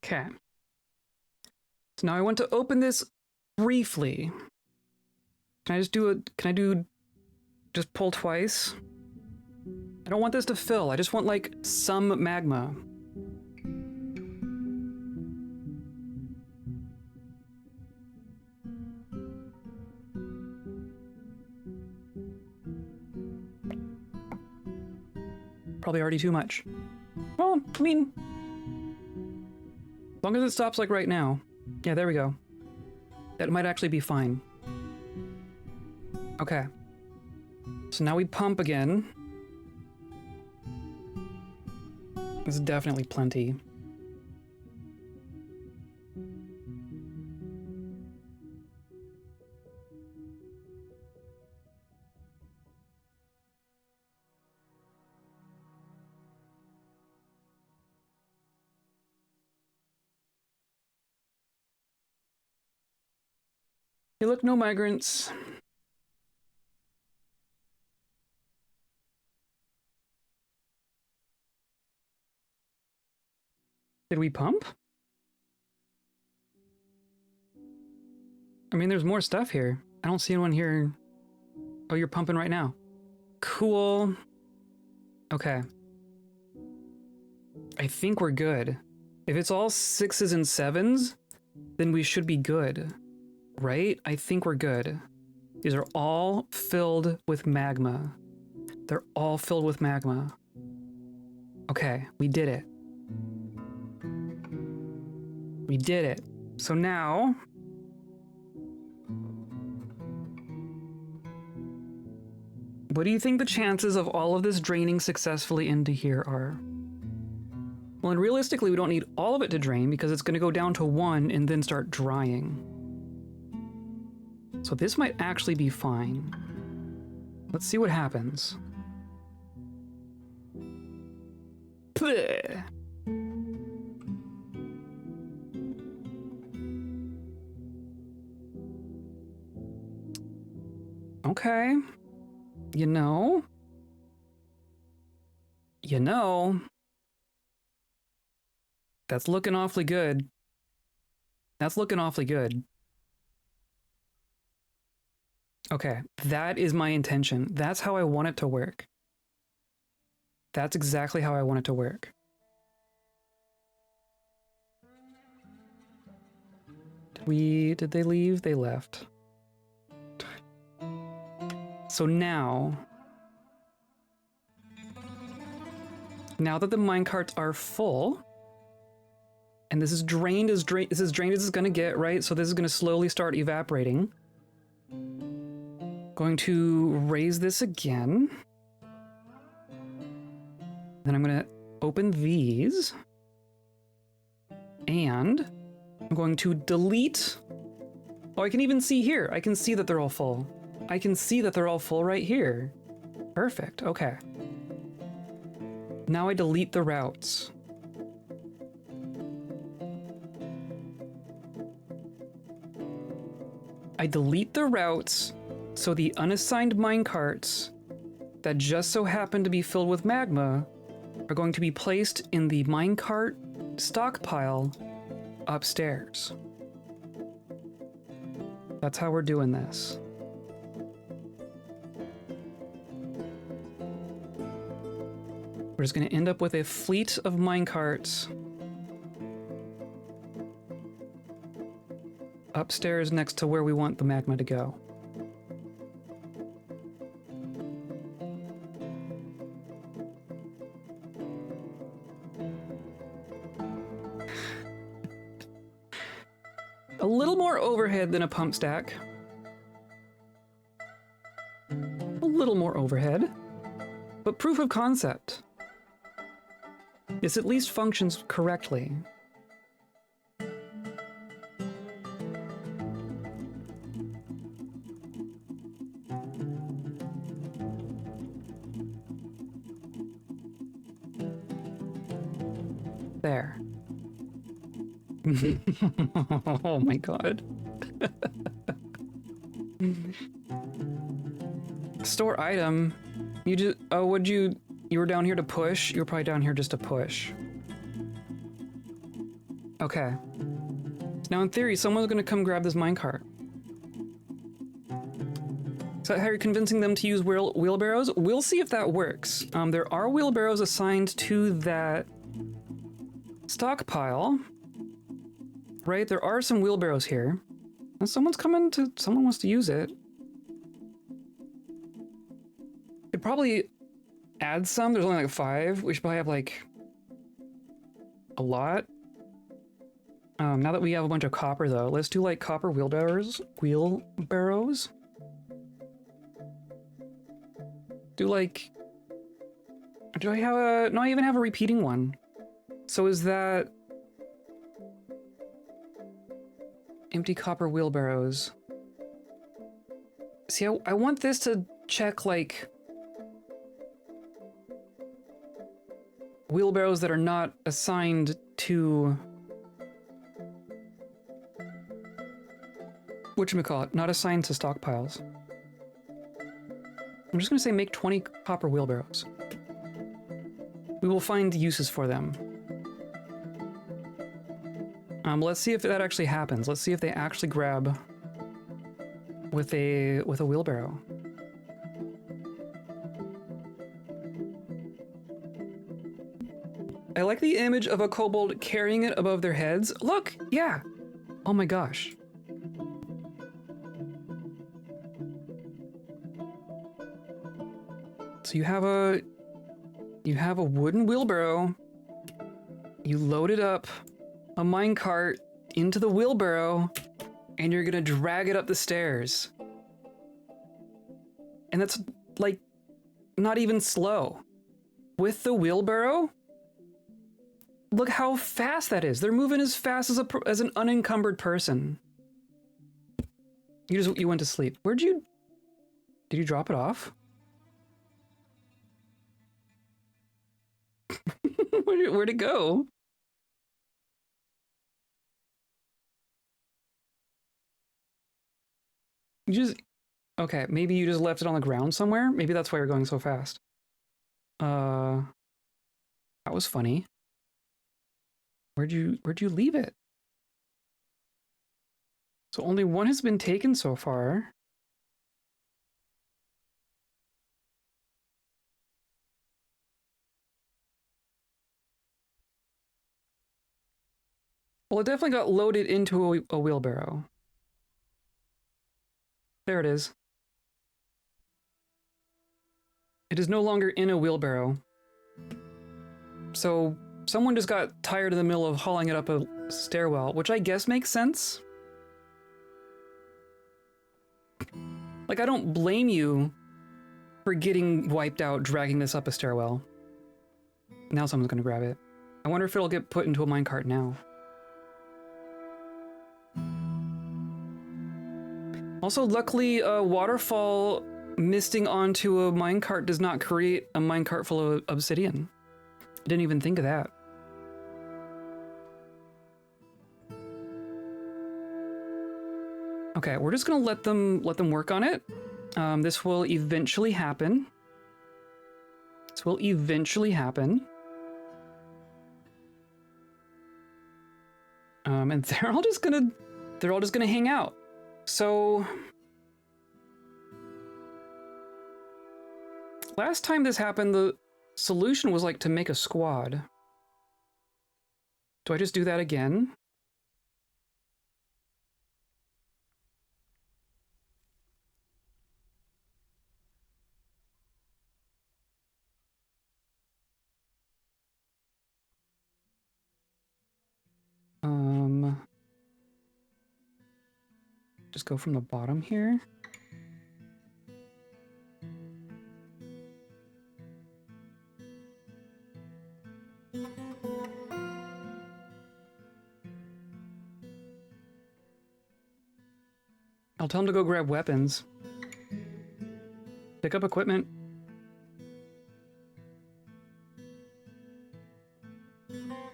Okay. So now I want to open this briefly. Can I just just pull twice? I don't want this to fill. I just want like some magma. Probably already too much. Well, I mean, as long as it stops like right now. Yeah, there we go. That might actually be fine. Okay. So now we pump again. This is definitely plenty. Hey, look, no migrants. Did we pump? I mean, there's more stuff here. I don't see anyone here. Oh, you're pumping right now. Cool. Okay. I think we're good. If it's all 6s and 7s, then we should be good. Right? I think we're good. These are all filled with magma. They're all filled with magma. Okay, we did it. We did it. So now... what do you think the chances of all of this draining successfully into here are? Well, and realistically, we don't need all of it to drain because it's going to go down to 1 and then start drying. So this might actually be fine. Let's see what happens. Bleh. Okay. You know, that's looking awfully good. That's looking awfully good. Okay, that is my intention. That's how I want it to work. That's exactly how I want it to work. Did they leave? They left. So now that the minecarts are full, and this is drained as it's gonna get, right? So this is gonna slowly start evaporating. Going to raise this again. Then I'm gonna open these. And I'm going to delete. Oh, I can even see here. I can see that they're all full. I can see that they're all full right here. Perfect, okay. Now I delete the routes. I delete the routes so the unassigned minecarts that just so happen to be filled with magma are going to be placed in the minecart stockpile upstairs. That's how we're doing this. We're just going to end up with a fleet of minecarts upstairs next to where we want the magma to go. than a pump stack. A little more overhead, but proof of concept. This at least functions correctly. There. Oh my god. Store item. You just, oh, you were down here to push? You were probably down here just to push. Okay. So now in theory, someone's gonna come grab this minecart. So how you're convincing them to use wheelbarrows? We'll see if that works. There are wheelbarrows assigned to that stockpile. Right, there are some wheelbarrows here. And someone wants to use it. Could probably add some. There's only like 5. We should probably have like a lot. Now that we have a bunch of copper though, let's do like copper wheelbarrows. Do like, do I have a, no, I even have a repeating one. So is that empty copper wheelbarrows? See, I want this to check like wheelbarrows that are not assigned to whatchamacallit, not assigned to stockpiles. I'm just gonna say make 20 copper wheelbarrows. We will find uses for them. Let's see if that actually happens. Let's see if they actually grab with a wheelbarrow. I like the image of a kobold carrying it above their heads. Look, yeah. Oh my gosh. So you have a wooden wheelbarrow. You loaded up a minecart into the wheelbarrow, and you're gonna drag it up the stairs. And that's like not even slow. With the wheelbarrow, look how fast that is. They're moving as fast as an unencumbered person. You went to sleep. Did you drop it off? Where'd it go? Okay, maybe you just left it on the ground somewhere? Maybe that's why you're going so fast. That was funny. Where'd you leave it? So only one has been taken so far. Well, it definitely got loaded into a wheelbarrow. There it is. It is no longer in a wheelbarrow. So someone just got tired in the middle of hauling it up a stairwell, which I guess makes sense. Like, I don't blame you for getting wiped out dragging this up a stairwell. Now someone's gonna grab it. I wonder if it'll get put into a minecart now. Also, luckily, waterfall misting onto a minecart does not create a minecart full of obsidian. I didn't even think of that. Okay, we're just gonna let them work on it. This will eventually happen. And they're all just gonna hang out. So last time this happened, the solution was like to make a squad. Do I just do that again? Just go from the bottom here. I'll tell him to go grab weapons. Pick up equipment.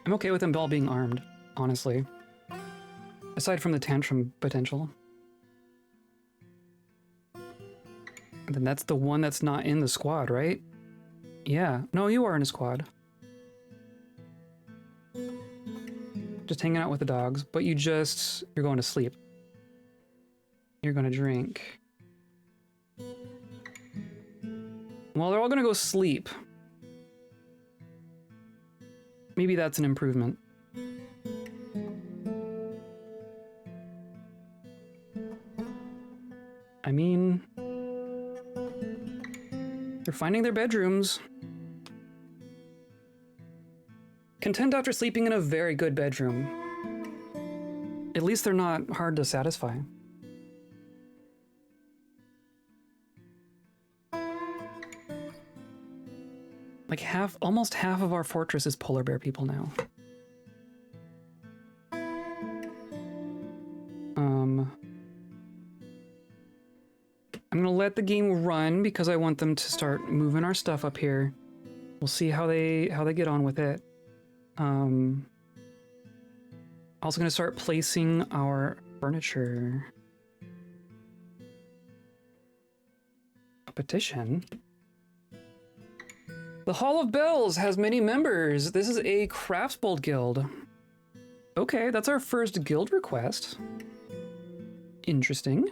I'm okay with them all being armed, honestly. Aside from the tantrum potential. And then that's the one that's not in the squad, right? Yeah. No, you are in a squad. Just hanging out with the dogs, but you're going to sleep. You're going to drink. Well, they're all going to go sleep. Maybe that's an improvement. I mean, they're finding their bedrooms. Content after sleeping in a very good bedroom. At least they're not hard to satisfy. Like almost half of our fortress is polar bear people now. I'm gonna let the game run because I want them to start moving our stuff up here. We'll see how they get on with it. Also gonna start placing our furniture. A petition. The Hall of Bells has many members. This is a Craftsbold guild. Okay, that's our first guild request. Interesting.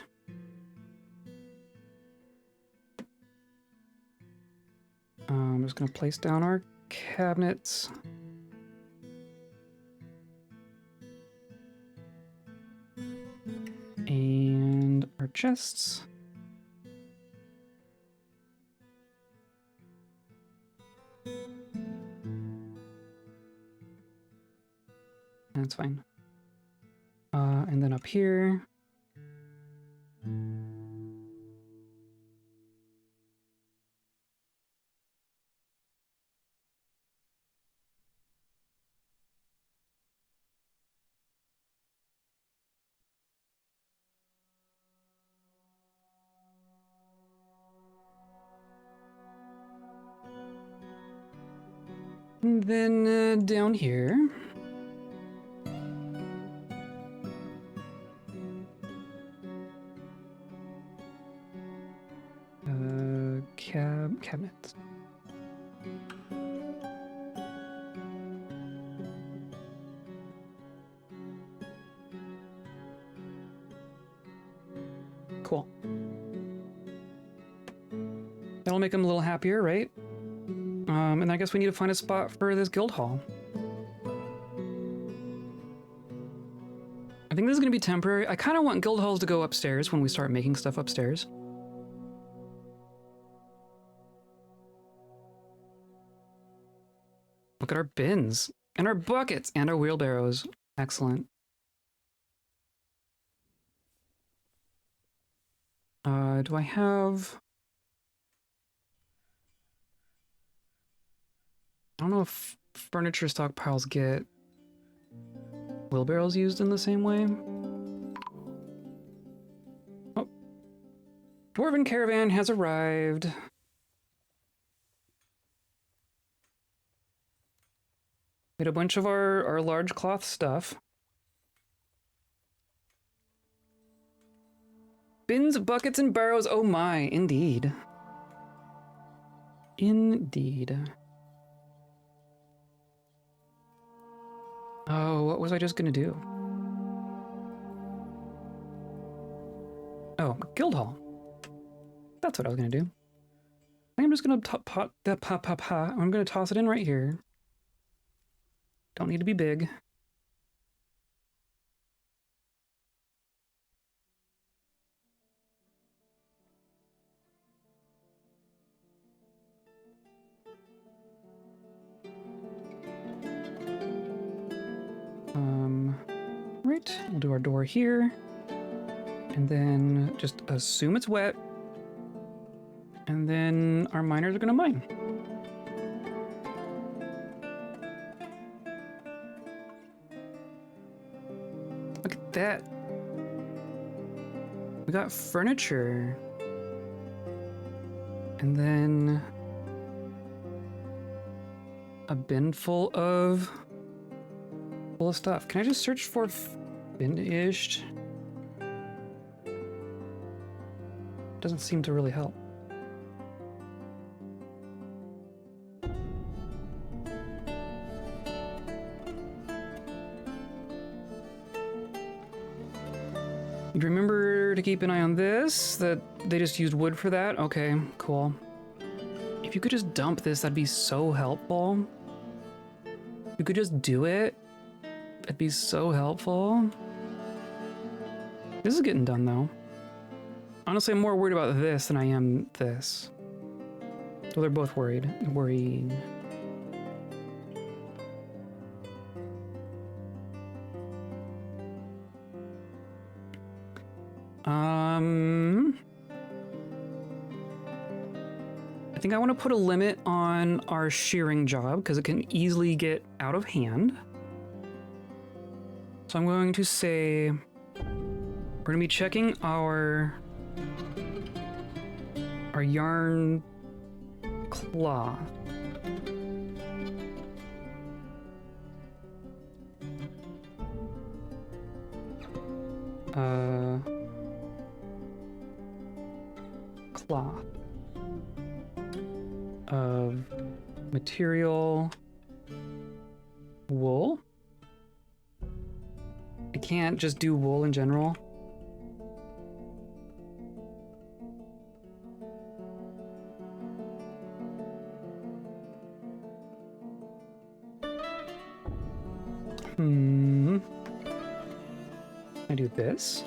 I'm just gonna place down our cabinets. And our chests. That's fine. And then up here. And then down here. Cabinets. Cool. That'll make them a little happier, right? And I guess we need to find a spot for this guild hall. I think this is going to be temporary. I kind of want guild halls to go upstairs when we start making stuff upstairs. Look at our bins and our buckets and our wheelbarrows. Excellent. Do I have... I don't know if furniture stockpiles get wheelbarrows used in the same way. Oh. Dwarven caravan has arrived. We had a bunch of our large cloth stuff. Bins, buckets, and barrows. Oh my, indeed. Indeed. Oh, what was I just gonna do? Oh, guild hall. That's what I was gonna do. I think I'm just gonna I'm gonna toss it in right here. Don't need to be big. Right, we'll do our door here. And then just assume it's wet. And then our miners are gonna mine. Look at that. We got furniture. And then a bin full of stuff. Can I just search for finished? Doesn't seem to really help. You'd remember to keep an eye on this, that they just used wood for that? Okay, cool. If you could just dump this, that'd be so helpful. If you could just do it, that'd be so helpful. This is getting done, though. Honestly, I'm more worried about this than I am this. So they're both worrying. I think I want to put a limit on our shearing job because it can easily get out of hand. So I'm going to say we're going to be checking our yarn cloth. Cloth of material wool. I can't just do wool in general. I do this.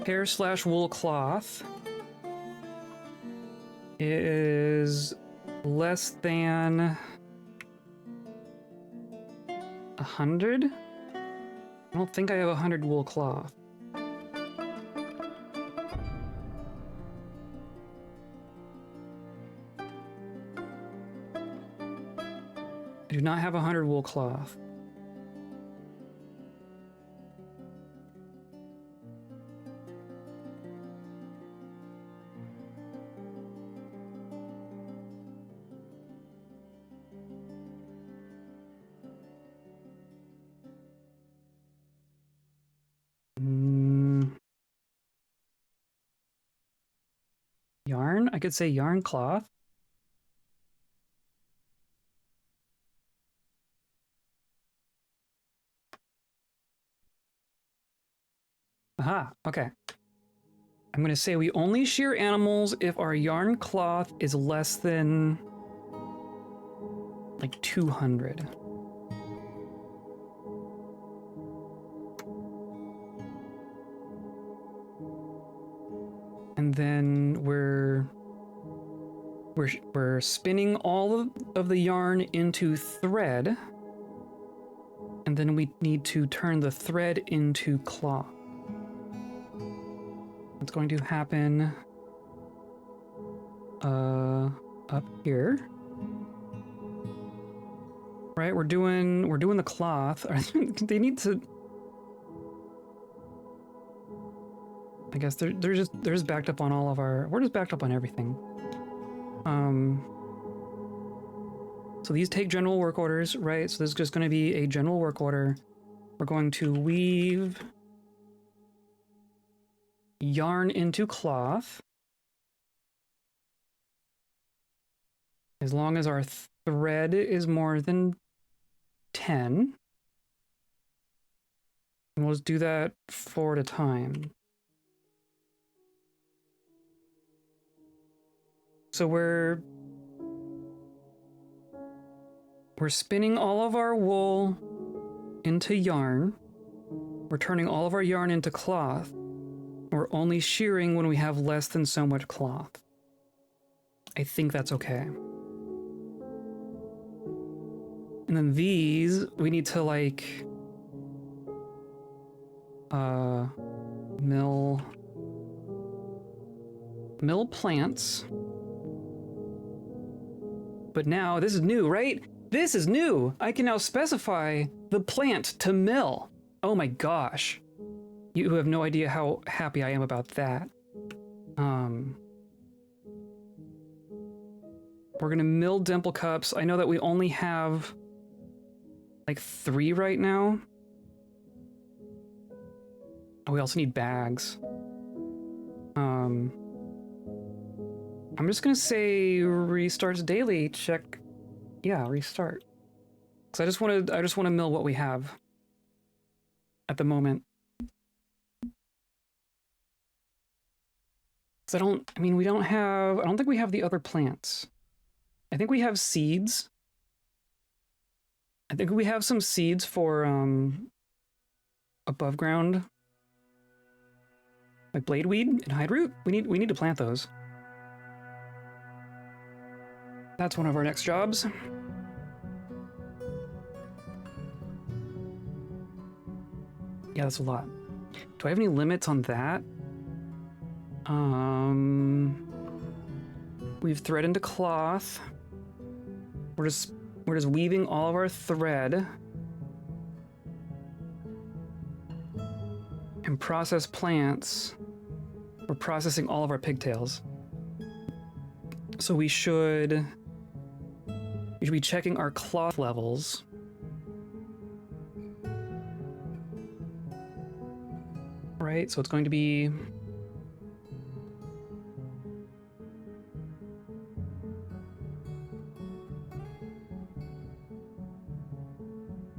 Hair/wool cloth is less than 100? I don't think I have 100 wool cloth. I do not have 100 wool cloth. Yarn? I could say yarn cloth. Aha, okay. I'm gonna say we only shear animals if our yarn cloth is less than like 200. And then we're spinning all of the yarn into thread, and then we need to turn the thread into cloth. It's going to happen up here. Right, we're doing the cloth. They need to. I guess they're just backed up on all of our. We're just backed up on everything. So these take general work orders, right? So this is just going to be a general work order. We're going to weave yarn into cloth. As long as our thread is more than 10. And we'll just do that 4 at a time. So we're spinning all of our wool into yarn. We're turning all of our yarn into cloth. We're only shearing when we have less than so much cloth. I think that's okay. And then these, we need to like Mill plants. But now, this is new, right? This is new! I can now specify the plant to mill. Oh my gosh. You have no idea how happy I am about that. We're gonna mill dimple cups. I know that we only have like 3 right now. Oh, we also need bags. I'm just gonna say restarts daily. Check. Yeah, restart. Cause I just want to mill what we have at the moment. Cause I don't think we have the other plants. I think we have seeds. I think we have some seeds for above ground, like bladeweed and hide root. We need to plant those. That's one of our next jobs. Yeah, that's a lot. Do I have any limits on that? We've thread into cloth. We're just weaving all of our thread. And process plants. We're processing all of our pigtails. So we should be checking our cloth levels. Right, so it's going to be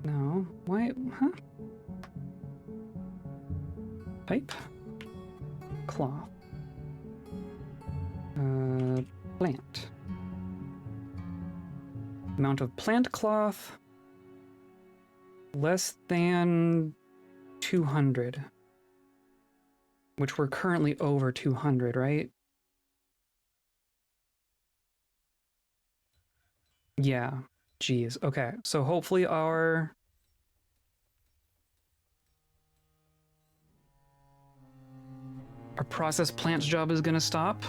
no, why, huh? Pipe, cloth, plant. Amount of plant cloth less than 200. Which we're currently over 200, right? Yeah, geez. Okay, so hopefully our process plants job is gonna stop.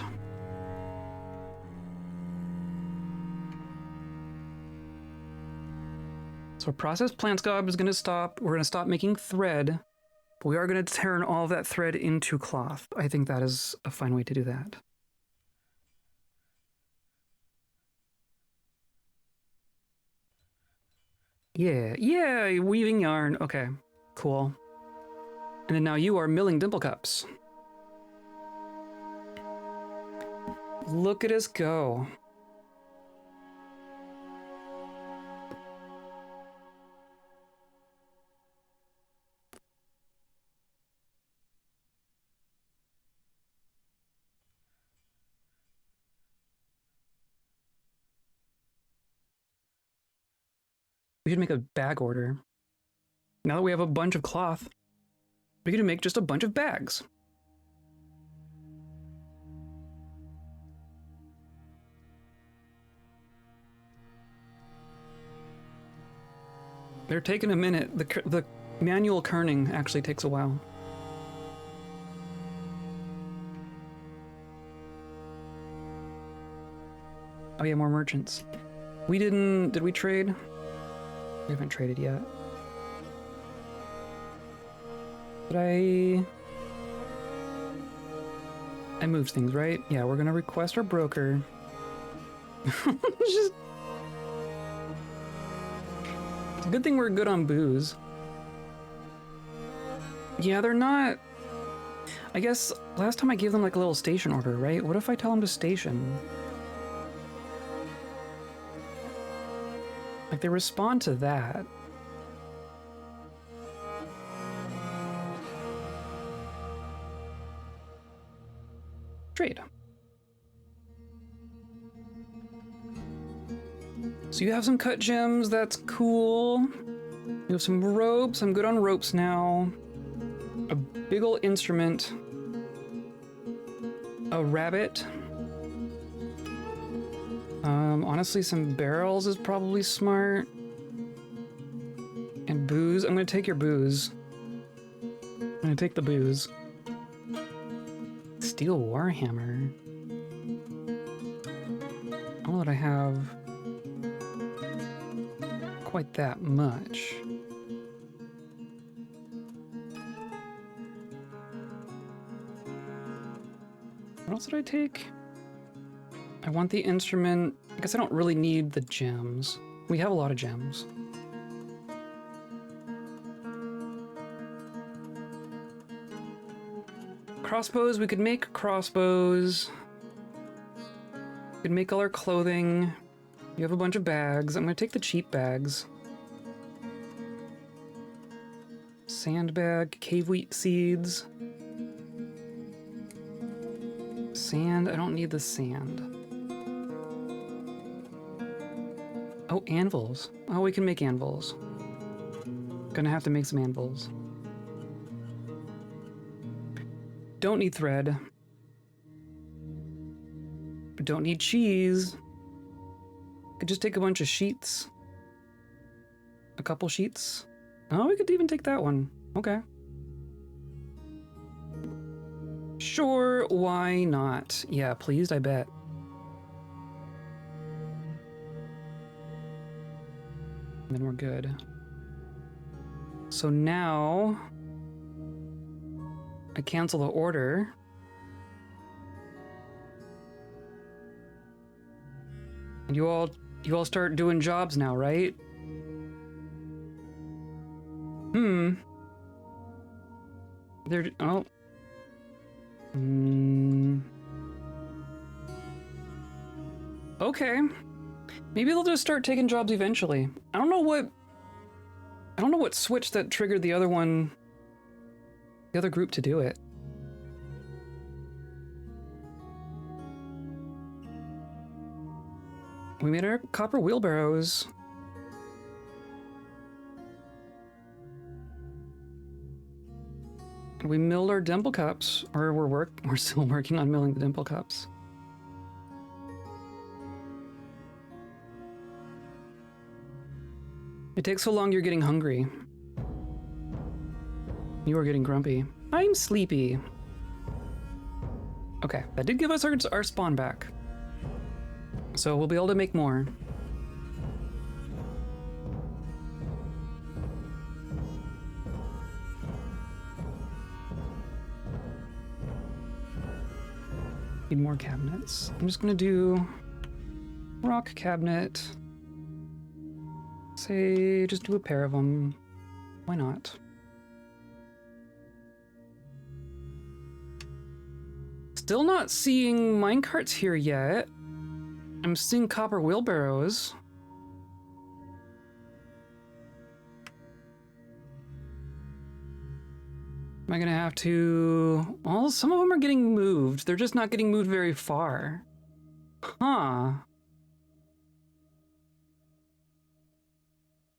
So our process plants job is gonna stop. We're gonna stop making thread. But we are going to turn all of that thread into cloth. I think that is a fine way to do that. Yeah, weaving yarn. Okay, cool. And then now you are milling dimple cups. Look at us go. We should make a bag order. Now that we have a bunch of cloth, we can make just a bunch of bags. They're taking a minute. The manual kerning actually takes a while. Oh yeah, more merchants. Did we trade? We haven't traded yet. But I moved things, right? Yeah, we're gonna request our broker. It's a good thing we're good on booze. Yeah, they're not... I guess last time I gave them like a little station order, right? What if I tell them to station? Like, they respond to that. Trade. So you have some cut gems, that's cool. You have some ropes, I'm good on ropes now. A big ol' instrument. A rabbit. Honestly, some barrels is probably smart. And booze. I'm gonna take your booze. I'm I take the booze. Steel warhammer. I don't know that I have quite that much. What else did I take? I want the instrument. I guess I don't really need the gems. We have a lot of gems. Crossbows, we could make crossbows. We could make all our clothing. You have a bunch of bags. I'm gonna take the cheap bags. Sandbag, cave wheat seeds. Sand, I don't need the sand. Oh, anvils. Oh, we can make anvils. Gonna have to make some anvils. Don't need thread. But don't need cheese. Could just take a bunch of sheets. A couple sheets. Oh, we could even take that one. Okay. Sure, why not? Yeah, pleased, I bet. And then we're good. So now I cancel the order. And you all start doing jobs now, right? They're oh. Okay. Maybe they'll just start taking jobs eventually. I don't know what switch that triggered the other group to do it. We made our copper wheelbarrows. We milled our dimple cups, or we're still working on milling the dimple cups. It takes so long, you're getting hungry. You are getting grumpy. I'm sleepy. Okay, that did give us our spawn back. So we'll be able to make more. Need more cabinets. I'm just gonna do rock cabinet. Say, just do a pair of them. Why not? Still not seeing minecarts here yet. I'm seeing copper wheelbarrows. Am I gonna have to... Well, some of them are getting moved. They're just not getting moved very far. Huh.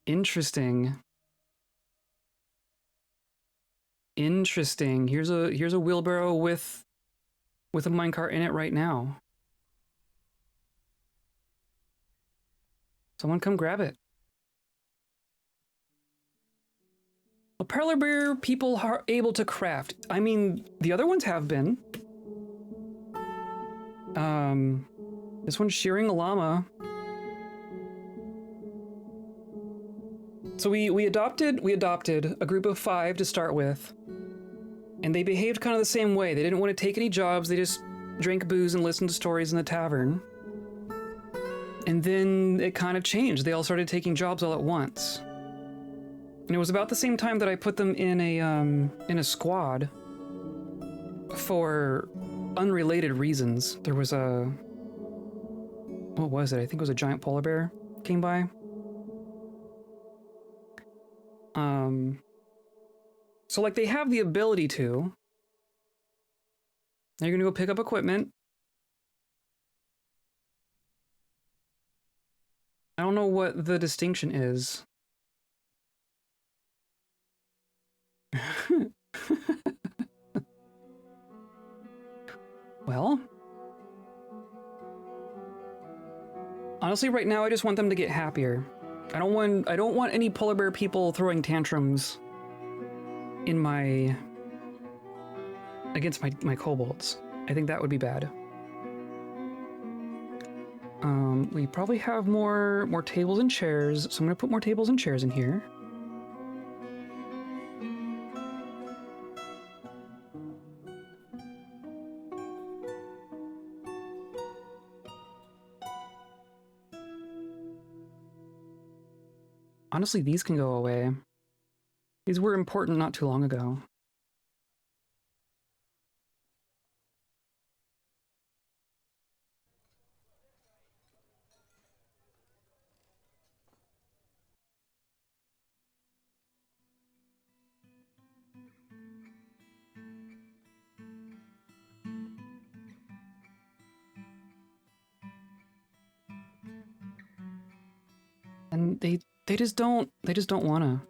Interesting. Interesting. Here's a wheelbarrow with a minecart in it right now. Someone come grab it. Well, parlor bear people are able to craft. I mean, the other ones have been. This one's shearing a llama. So we adopted a group of 5 to start with, and they behaved kind of the same way. They didn't want to take any jobs. They just drank booze and listened to stories in the tavern. And then it kind of changed. They all started taking jobs all at once. And it was about the same time that I put them in a squad for unrelated reasons. There was what was it? I think it was a giant polar bear came by. So like they have the ability to. Now you're gonna go pick up equipment. I don't know what the distinction is. Well, honestly, right now I just want them to get happier. I don't want any polar bear people throwing tantrums in my against my kobolds. I think that would be bad. We probably have more tables and chairs, so I'm gonna put more tables and chairs in here. Honestly, these can go away. These were important not too long ago. And they just don't wanna.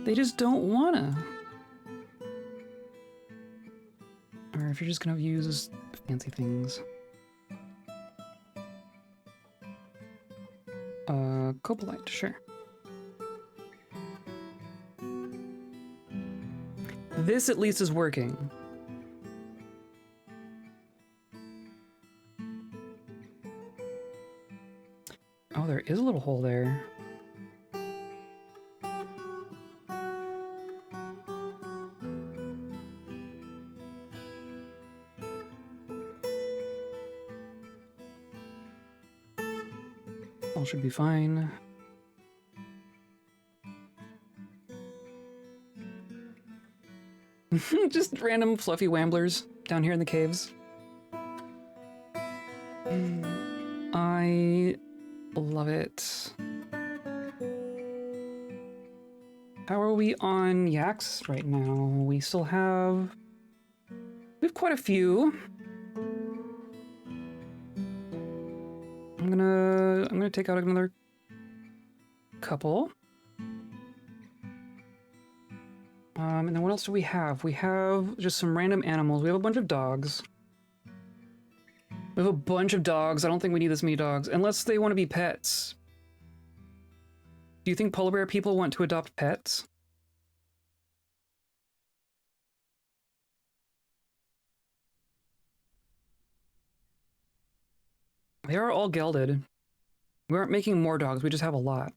They just don't wanna. Or if you're just gonna use fancy things. Copalite, sure. This at least is working. Oh, there is a little hole there. All should be fine. Just random fluffy wamblers down here in the caves. I love it. How are we on yaks right now? We still have... We have quite a few. I'm gonna take out another couple. And then what else do we have? We have just some random animals. We have a bunch of dogs. We have a bunch of dogs. I don't think we need this many dogs, unless they want to be pets. Do you think polar bear people want to adopt pets? They are all gelded. We aren't making more dogs, we just have a lot.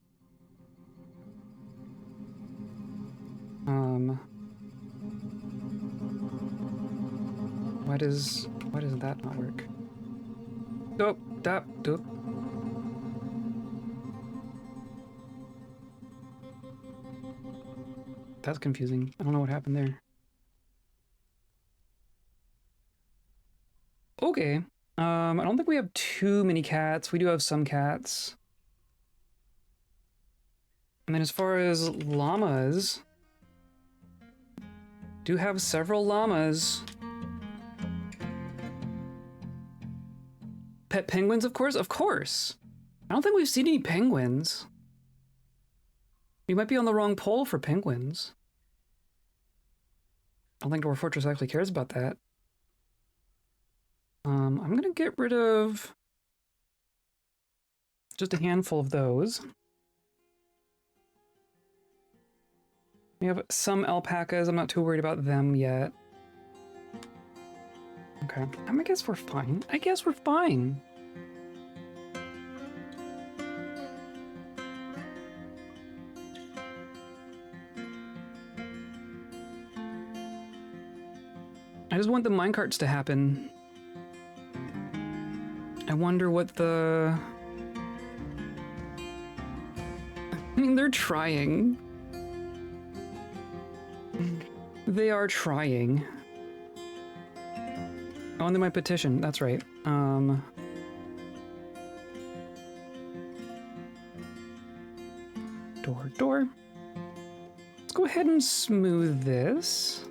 Why does that not work? Doop, dap, doop. That's confusing. I don't know what happened there. Okay. I don't think we have too many cats. We do have some cats. And then as far as llamas, do have several llamas. Pet penguins, of course? Of course! I don't think we've seen any penguins. We might be on the wrong pole for penguins. I don't think Dwarf Fortress actually cares about that. I'm gonna get rid of just a handful of those. We have some alpacas. I'm not too worried about them yet. Okay, I guess we're fine. I guess we're fine. I just want the minecarts to happen. I wonder what the... I mean, they're trying. They are trying. Oh, and then my petition. That's right. Door. Let's go ahead and smooth this.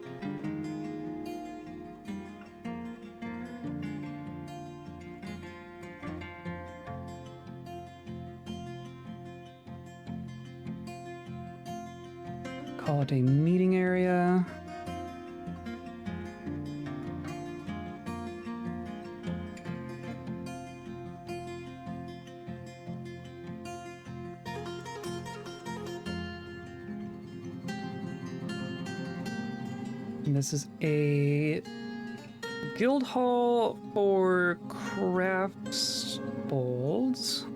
Call it a meeting area. And this is a guild hall for crafts bolts.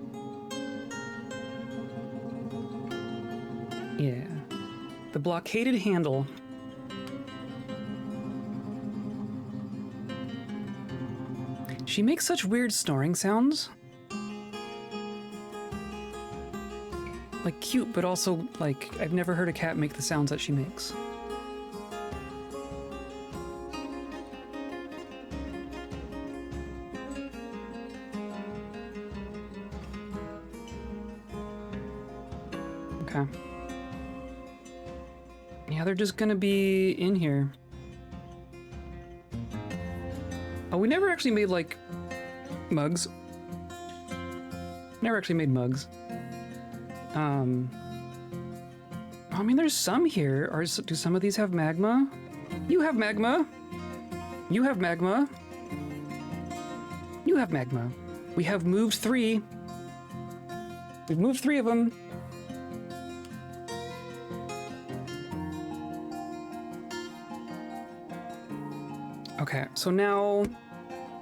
Yeah. The blockaded handle. She makes such weird snoring sounds. Like cute, but also like I've never heard a cat make the sounds that she makes. Okay. Yeah, they're just gonna be in here. Oh, we never actually made, like, mugs. Never actually made mugs. I mean, there's some here. Do some of these have magma? You have magma. You have magma. You have magma. We have moved 3. We've moved 3 of them. Okay, so now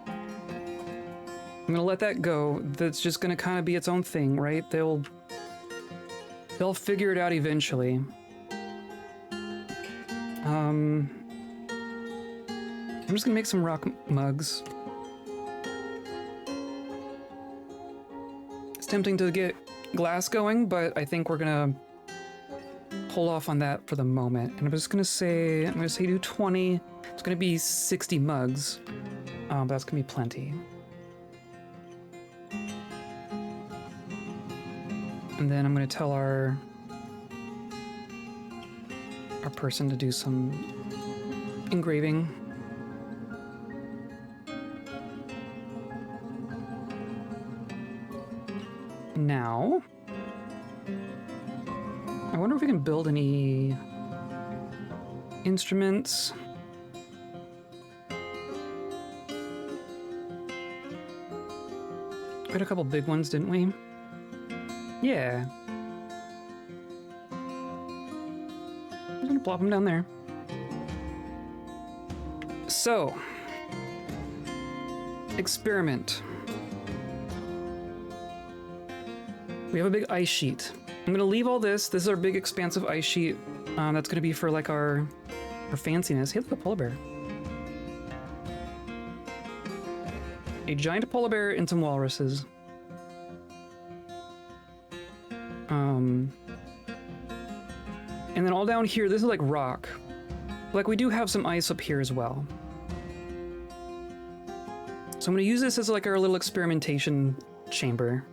I'm gonna let that go. That's just gonna kind of be its own thing, right? They'll figure it out eventually. I'm just gonna make some rock mugs. It's tempting to get glass going, but I think we're gonna hold off on that for the moment. And I'm just gonna say, do 20. It's gonna be 60 mugs. But that's gonna be plenty. And then I'm gonna tell our person to do some engraving. Now, I wonder if we can build any instruments. We had a couple big ones, didn't we? Yeah. I'm gonna plop them down there. So, experiment. We have a big ice sheet. I'm gonna leave all this. This is our big expansive ice sheet. That's gonna be for like our fanciness. Hey, look, a polar bear. A giant polar bear and some walruses. And then all down here, this is like rock. Like we do have some ice up here as well. So I'm gonna use this as like our little experimentation chamber.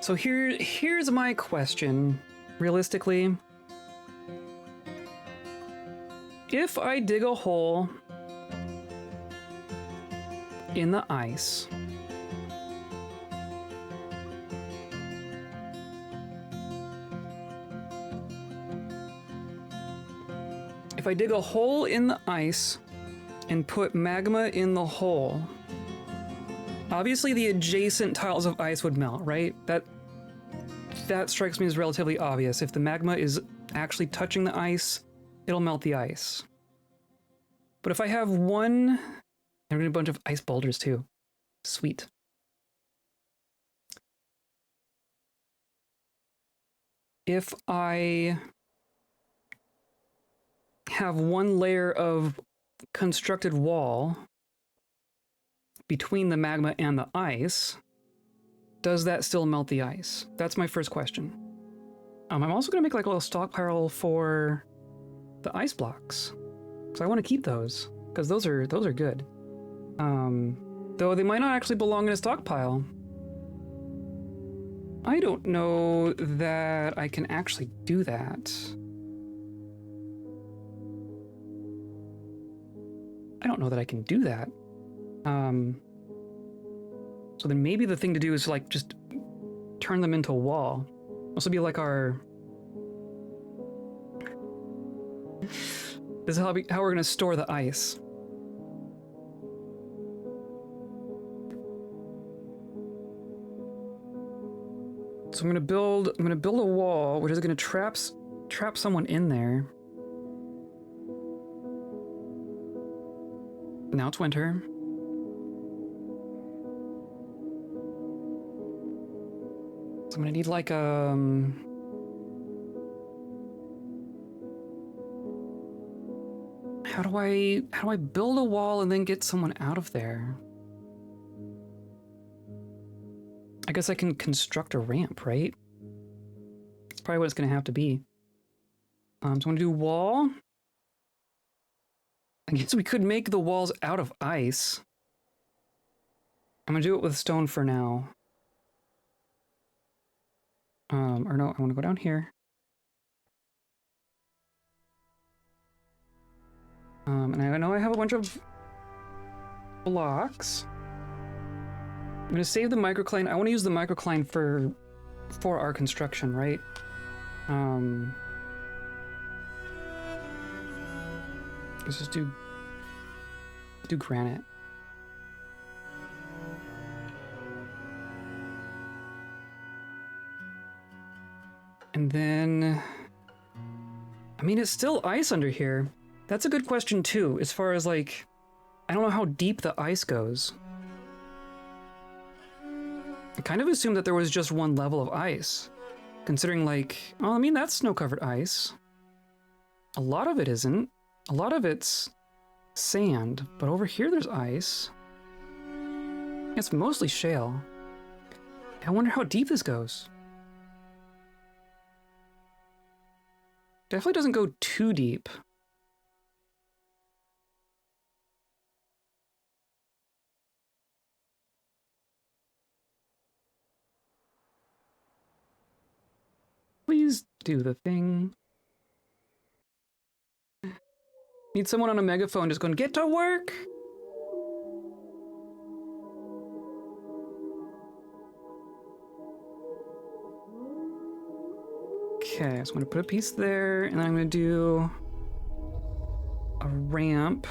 So here's my question, realistically. If I dig a hole in the ice, if I dig a hole in the ice and put magma in the hole, obviously the adjacent tiles of ice would melt, right? That strikes me as relatively obvious. If the magma is actually touching the ice, it'll melt the ice. But if I have one, there are gonna be a bunch of ice boulders too. Sweet. If I have one layer of constructed wall between the magma and the ice, does that still melt the ice? That's my first question. I'm also gonna make like a little stockpile for the ice blocks, so I want to keep those because those are good. Though they might not actually belong in a stockpile. I don't know that I can actually do that. I don't know that I can do that. So then maybe the thing to do is like just turn them into a wall. This will be like our... This is how we're gonna store the ice. So I'm gonna build a wall, which is gonna trap someone in there. Now it's winter. So I'm gonna need like how do I build a wall and then get someone out of there? I guess I can construct a ramp, right? That's probably what it's gonna have to be. So I'm gonna do wall. I guess we could make the walls out of ice. I'm gonna do it with stone for now. Or no, I wanna go down here. And I know I have a bunch of blocks. I'm gonna save the microcline. I want to use the microcline for our construction, right? Let's just do granite. And then, I mean, it's still ice under here. That's a good question too, as far as like, I don't know how deep the ice goes. I kind of assumed that there was just one level of ice, considering like, well, I mean, that's snow-covered ice. A lot of it isn't. A lot of it's sand, but over here there's ice. It's mostly shale. I wonder how deep this goes. Definitely doesn't go too deep. Please do the thing. Need someone on a megaphone just going, get to work! Okay, so I'm gonna put a piece there, and then I'm gonna do a ramp.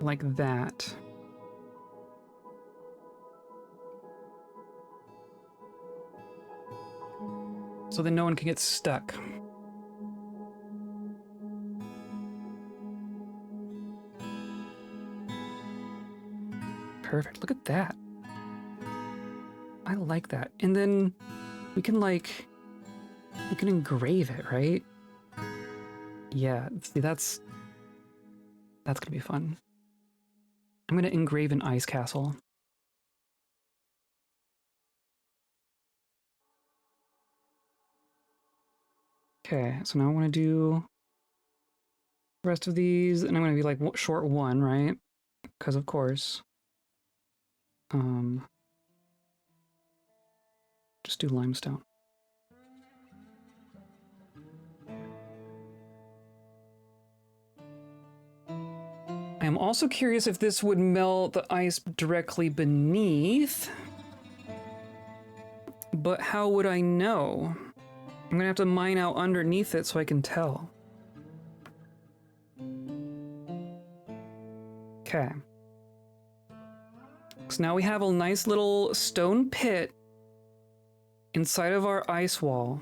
Like that. So then no one can get stuck. Perfect, look at that. I like that. And then we can engrave it, right? Yeah, see, that's gonna be fun. I'm gonna engrave an ice castle. Okay, so now I want to do the rest of these, and I'm going to be like short one, right? Because of course. Just do limestone. I am also curious if this would melt the ice directly beneath. But how would I know? I'm gonna have to mine out underneath it so I can tell. Okay. So now we have a nice little stone pit inside of our ice wall.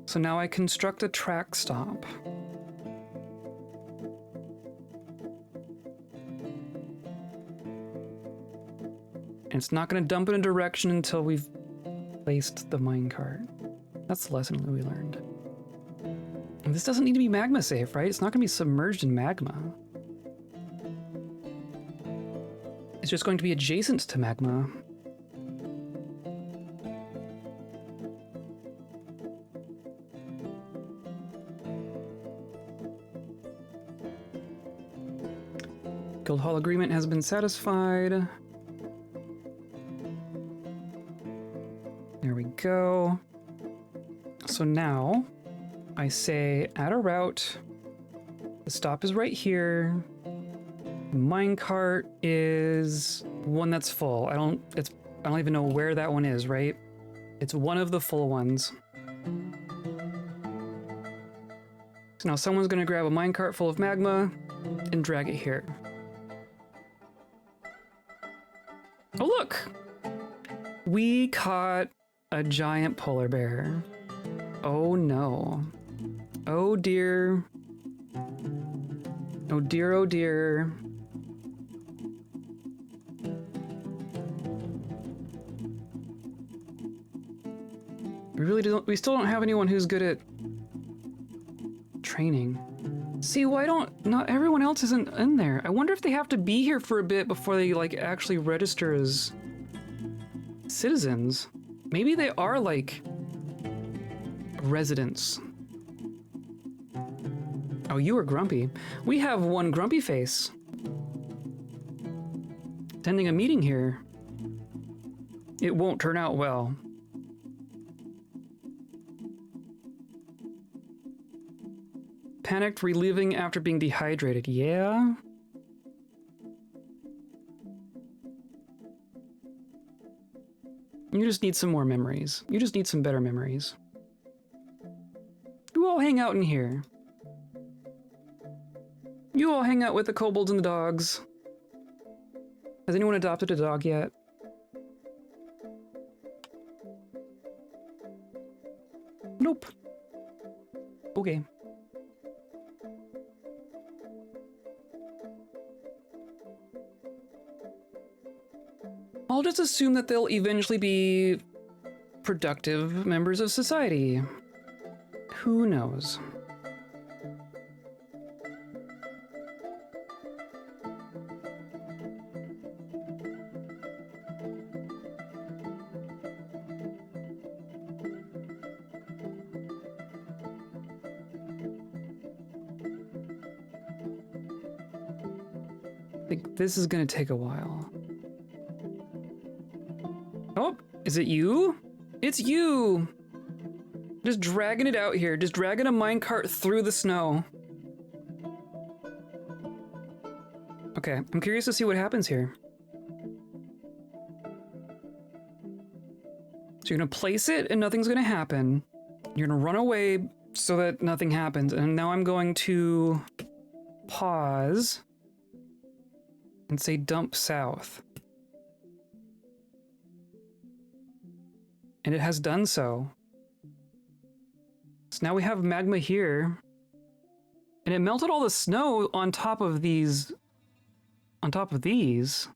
So now I construct a track stop. And it's not going to dump in a direction until we've placed the minecart. That's the lesson that we learned. And this doesn't need to be magma safe, right? It's not going to be submerged in magma. It's just going to be adjacent to magma. Guild Hall agreement has been satisfied. There we go. So now I say add a route. The stop is right here. Minecart is one that's full. I don't even know where that one is, right? It's one of the full ones. So now someone's gonna grab a minecart full of magma. and drag it here. Oh, look! We caught a giant polar bear. Oh no. Oh dear. Oh dear, oh dear. We still don't have anyone who's good at training. See, not everyone else isn't in there. I wonder if they have to be here for a bit before they, like, actually register as citizens. Maybe they are, like, residents. Oh, you are grumpy. We have one grumpy face. Attending a meeting here. It won't turn out well. Panicked, relieving after being dehydrated. Yeah? You just need some more memories. You just need some better memories. You all hang out in here. You all hang out with the kobolds and the dogs. Has anyone adopted a dog yet? Nope. Okay. I'll just assume that they'll eventually be productive members of society. Who knows? I think this is gonna take a while. Oh, is it you? It's you! Just dragging it out here. Just dragging a minecart through the snow. Okay, I'm curious to see what happens here. So you're gonna place it and nothing's gonna happen. You're gonna run away so that nothing happens. And now I'm going to pause and say dump south. And it has done so. So now we have magma here. And it melted all the snow on top of these. On top of these.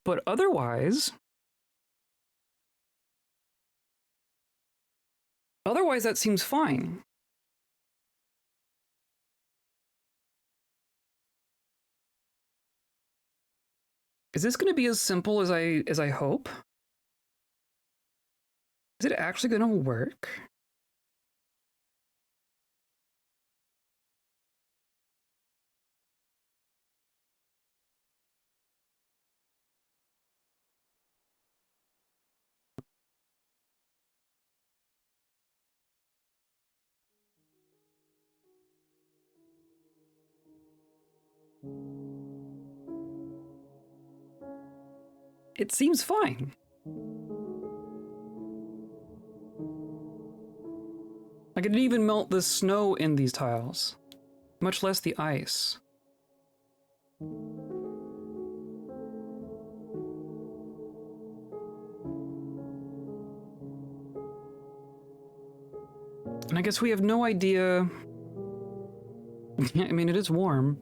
But otherwise that seems fine. Is this going to be as simple as I hope? Is it actually going to work? It seems fine. I could even melt the snow in these tiles, much less the ice. And I guess we have no idea. I mean, it is warm.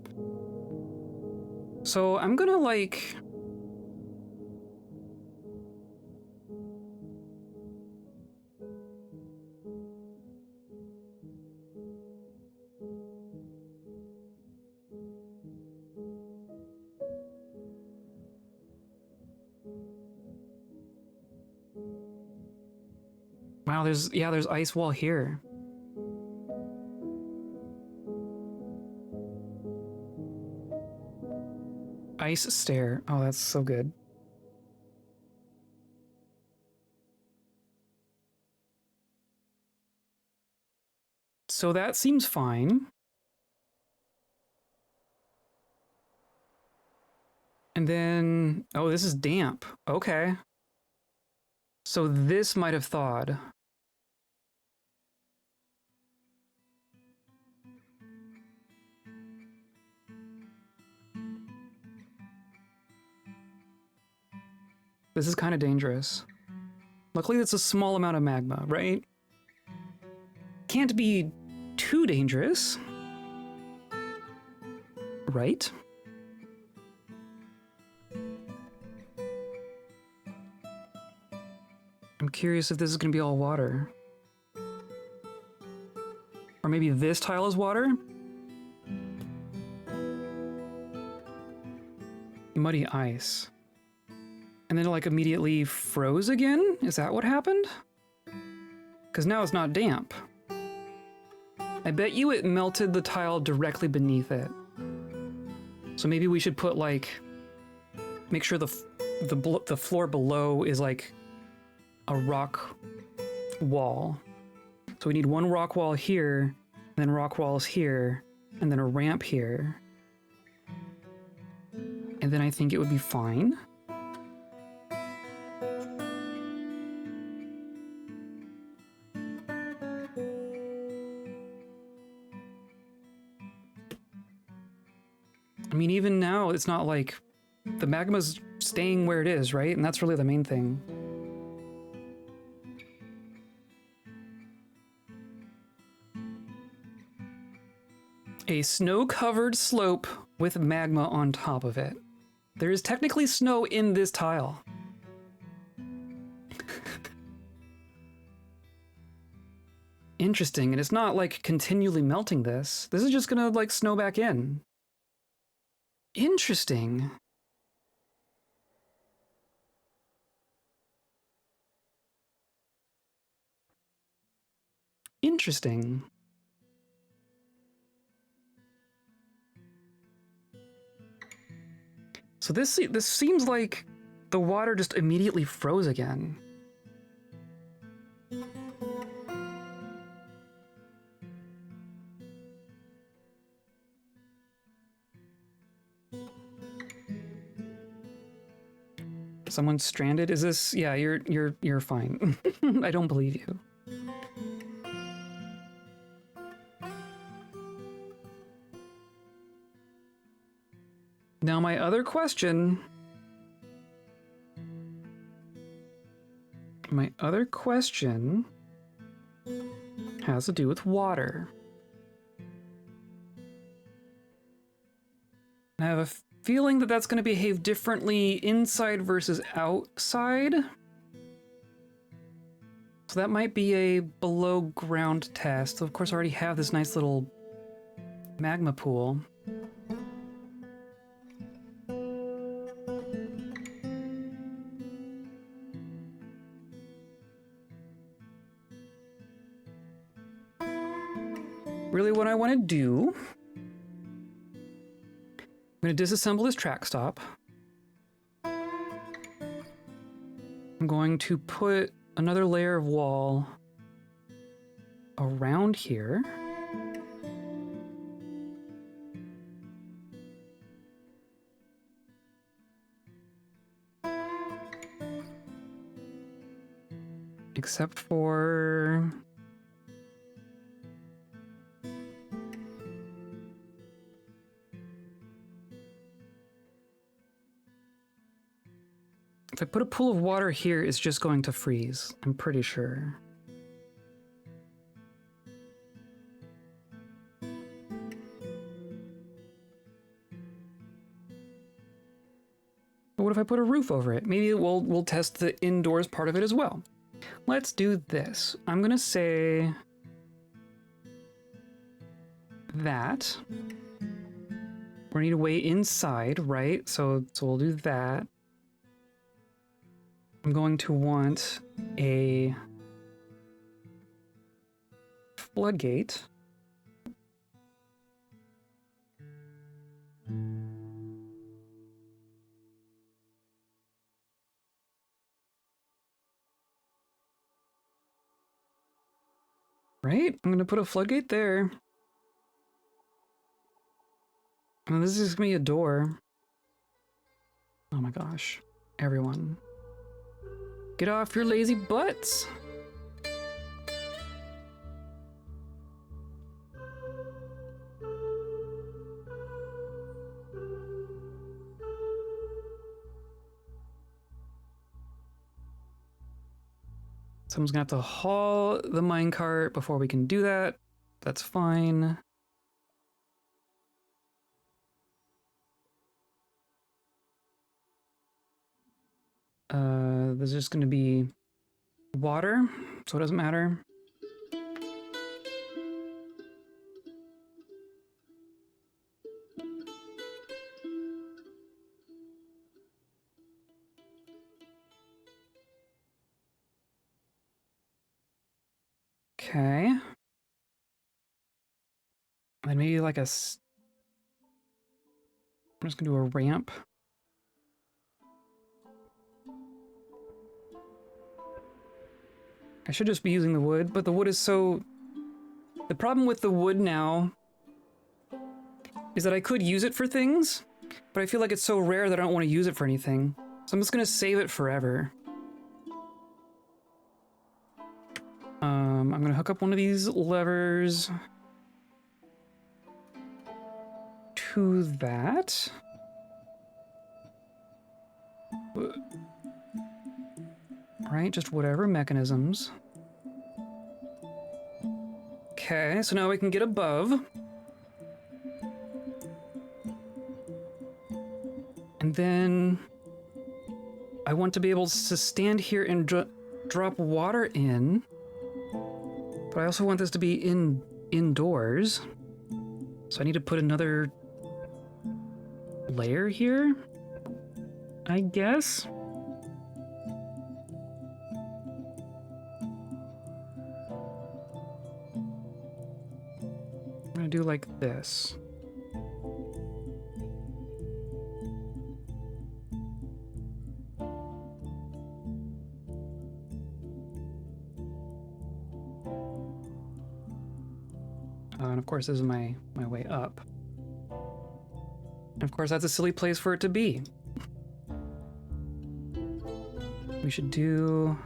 So I'm gonna, like... Wow, there's ice wall here. Ice stair. Oh, that's so good. So that seems fine. And then, oh, this is damp. Okay. So this might have thawed. This is kind of dangerous. Luckily, it's a small amount of magma, right? Can't be too dangerous. Right? I'm curious if this is going to be all water. Or maybe this tile is water? Muddy ice. And then it like immediately froze again? Is that what happened? Because now it's not damp. I bet you it melted the tile directly beneath it. So maybe we should put like, make sure the floor below is like a rock wall. So we need one rock wall here, and then rock walls here, and then a ramp here. And then I think it would be fine. I mean, even now, it's not like the magma's staying where it is, right? And that's really the main thing. A snow-covered slope with magma on top of it. There is technically snow in this tile. Interesting, and it's not like continually melting this. This is just gonna like snow back in. Interesting. Interesting. So this seems like the water just immediately froze again. Someone's stranded? Is this? Yeah, you're fine. I don't believe you. Now my other question has to do with water. I have a feeling that that's going to behave differently inside versus outside. So that might be a below ground test. Of course, I already have this nice little magma pool. Really what I want to do, I'm going to disassemble this track stop. I'm going to put another layer of wall around here. Except for... if I put a pool of water here, it's just going to freeze, I'm pretty sure. But what if I put a roof over it? Maybe we'll test the indoors part of it as well. Let's do this. I'm gonna say that. We need a way inside, right? So we'll do that. I'm going to want a floodgate. Right? I'm going to put a floodgate there. And this is going to be a door. Oh my gosh. Everyone. Get off your lazy butts! Someone's gonna have to haul the minecart before we can do that. That's fine. There's just gonna be water, so it doesn't matter. Okay. And maybe like I'm just gonna do a ramp. I should just be using the wood, but the wood is so... The problem with the wood now is that I could use it for things, but I feel like it's so rare that I don't want to use it for anything. So I'm just gonna save it forever. I'm gonna hook up one of these levers to that. Right, just whatever mechanisms. Okay, so now we can get above. And then I want to be able to stand here and drop water in. But I also want this to be indoors. So I need to put another layer here, I guess. I'm gonna do like this. And of course, this is my way up. And of course, that's a silly place for it to be. We should do...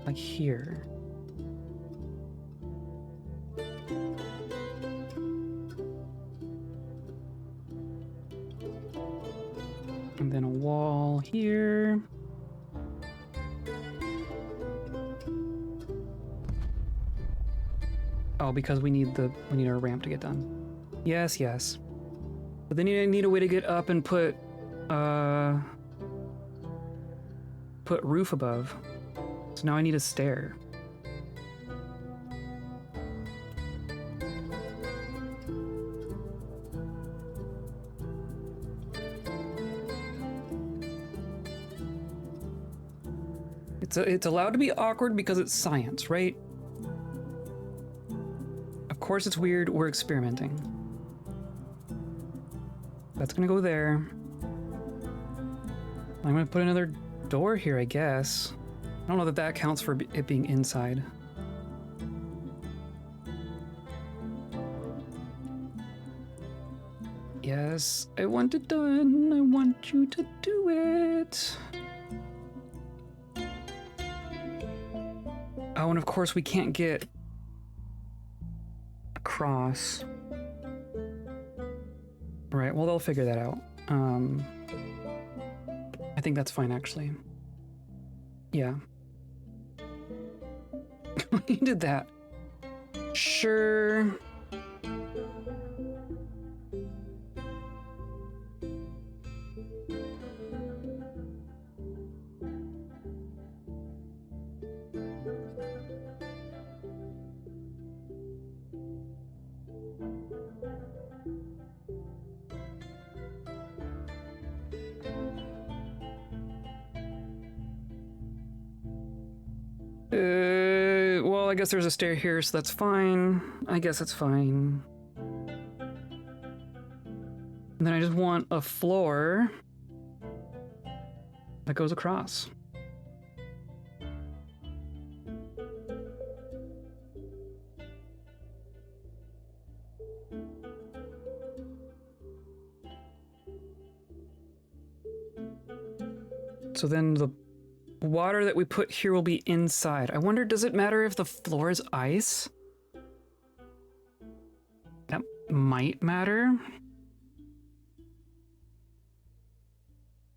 like here. And then a wall here. Oh, because we need our ramp to get done. Yes, yes. But then you need a way to get up and put roof above. So now I need a stair. It's allowed to be awkward because it's science, right? Of course it's weird, we're experimenting. That's gonna go there. I'm gonna put another door here, I guess. I don't know that that counts for it being inside. Yes, I want it done. I want you to do it. Oh, and of course we can't get across. Right, well, they'll figure that out. I think that's fine, actually. Yeah. You did that. Sure. Well, I guess there's a stair here, so that's fine. I guess it's fine. And then I just want a floor that goes across. So then the water that we put here will be inside. I wonder, does it matter if the floor is ice? That might matter.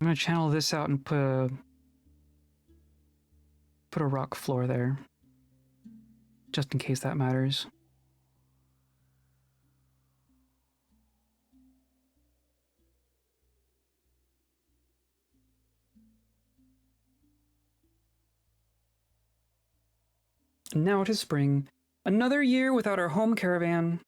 I'm gonna channel this out and put put a rock floor there, just in case that matters. Now it is spring. Another year without our home caravan.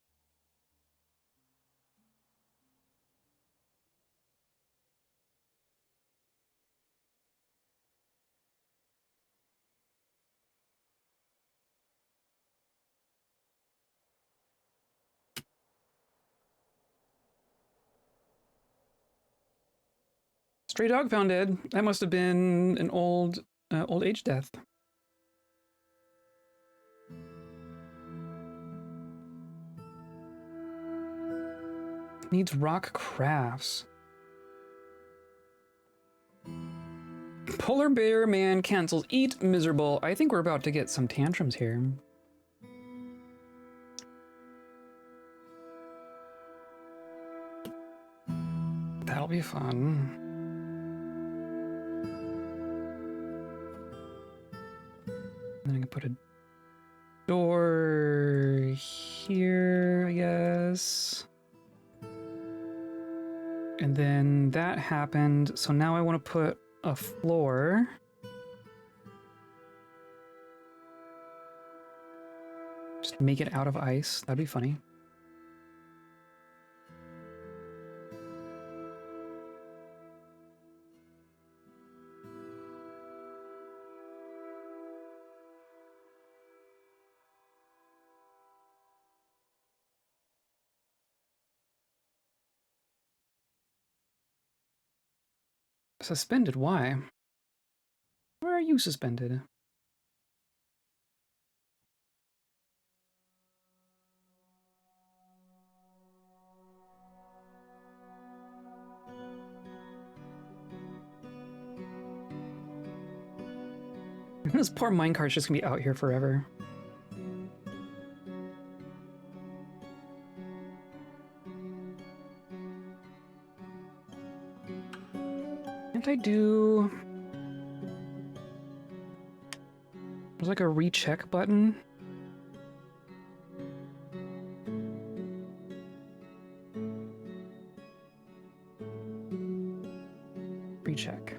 Stray dog found dead. That must have been an old age death. Needs rock crafts. Polar bear man cancels eat miserable. I think we're about to get some tantrums here. That'll be fun. Then I can put a door here, I guess. And then that happened, so now I want to put a floor. Just make it out of ice. That'd be funny. Suspended? Why? Why are you suspended? This poor minecart's just gonna be out here forever. Can't I do... There's like a recheck button. Recheck.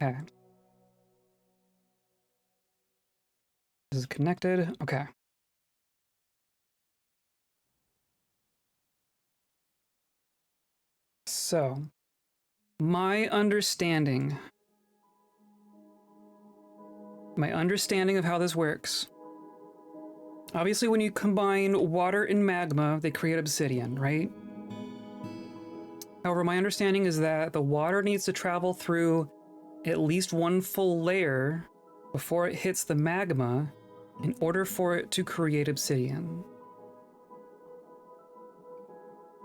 Okay. This is connected. Okay. So, my understanding of how this works. Obviously, when you combine water and magma, they create obsidian, right? However, my understanding is that the water needs to travel through at least one full layer before it hits the magma in order for it to create obsidian.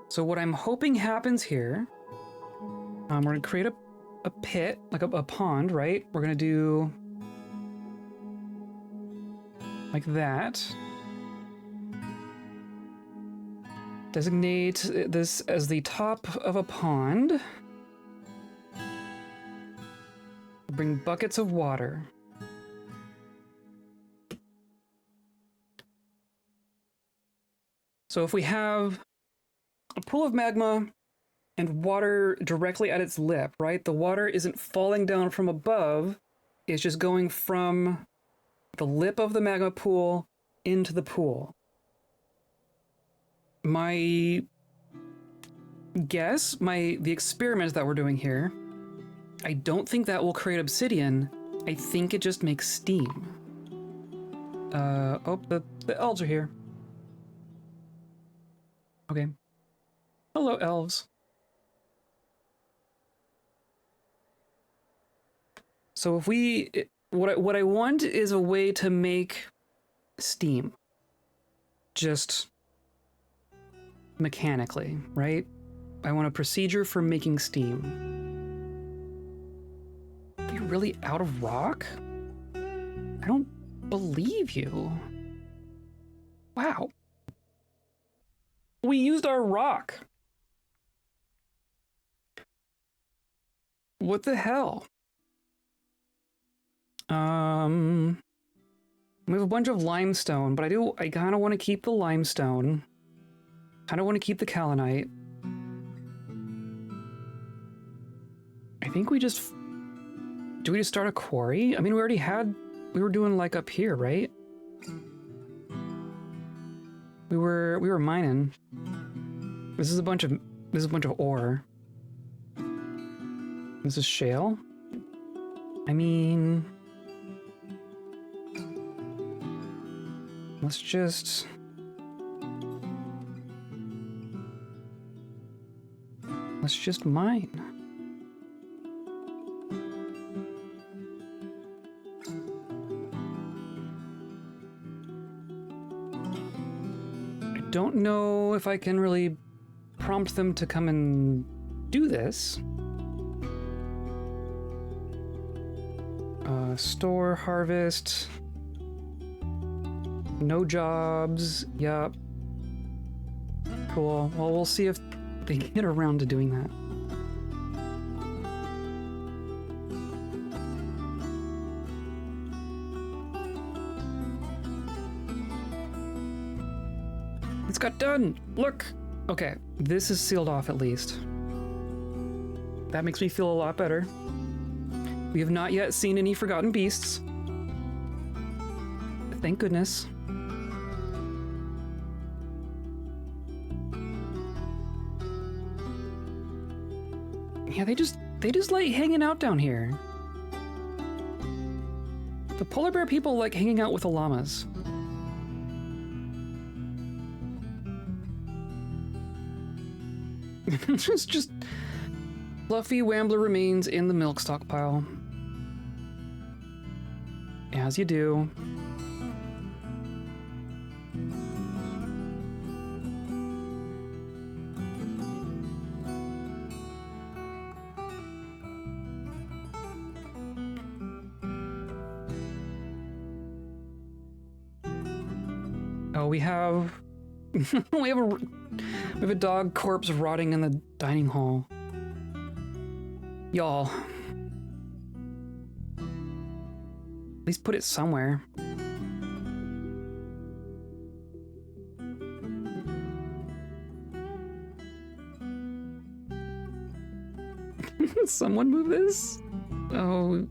So what I'm hoping happens here, we're gonna create a pit, like a pond, right? We're gonna do like that. Designate this as the top of a pond. Bring buckets of water. So if we have a pool of magma and water directly at its lip, right? The water isn't falling down from above, it's just going from the lip of the magma pool into the pool. My guess, the experiment that we're doing here, I don't think that will create obsidian. I think it just makes steam. Oh, the elves are here. Okay. Hello, elves. So if we, what I want is a way to make steam. Just mechanically, right? I want a procedure for making steam. Are you really out of rock? I don't believe you. Wow. We used our rock. What the hell? We have a bunch of limestone, but I kind of want to keep the limestone. Kind of want to keep the kaolinite. I think we just... Do we just start a quarry? I mean, we already had... We were doing like up here, right? We were mining. This is a bunch of ore. This is shale. I mean, let's just mine. I don't know if I can really prompt them to come and do this. Store, harvest. No jobs. Yup. Cool. Well, we'll see if they get around to doing that. It's got done! Look! Okay, this is sealed off at least. That makes me feel a lot better. We have not yet seen any forgotten beasts. Thank goodness. Yeah, they just like hanging out down here. The polar bear people like hanging out with the llamas. just fluffy Wambler remains in the milk stockpile. As you do. Oh, we have we have a dog corpse rotting in the dining hall. Y'all. At least put it somewhere. Someone move this? Oh.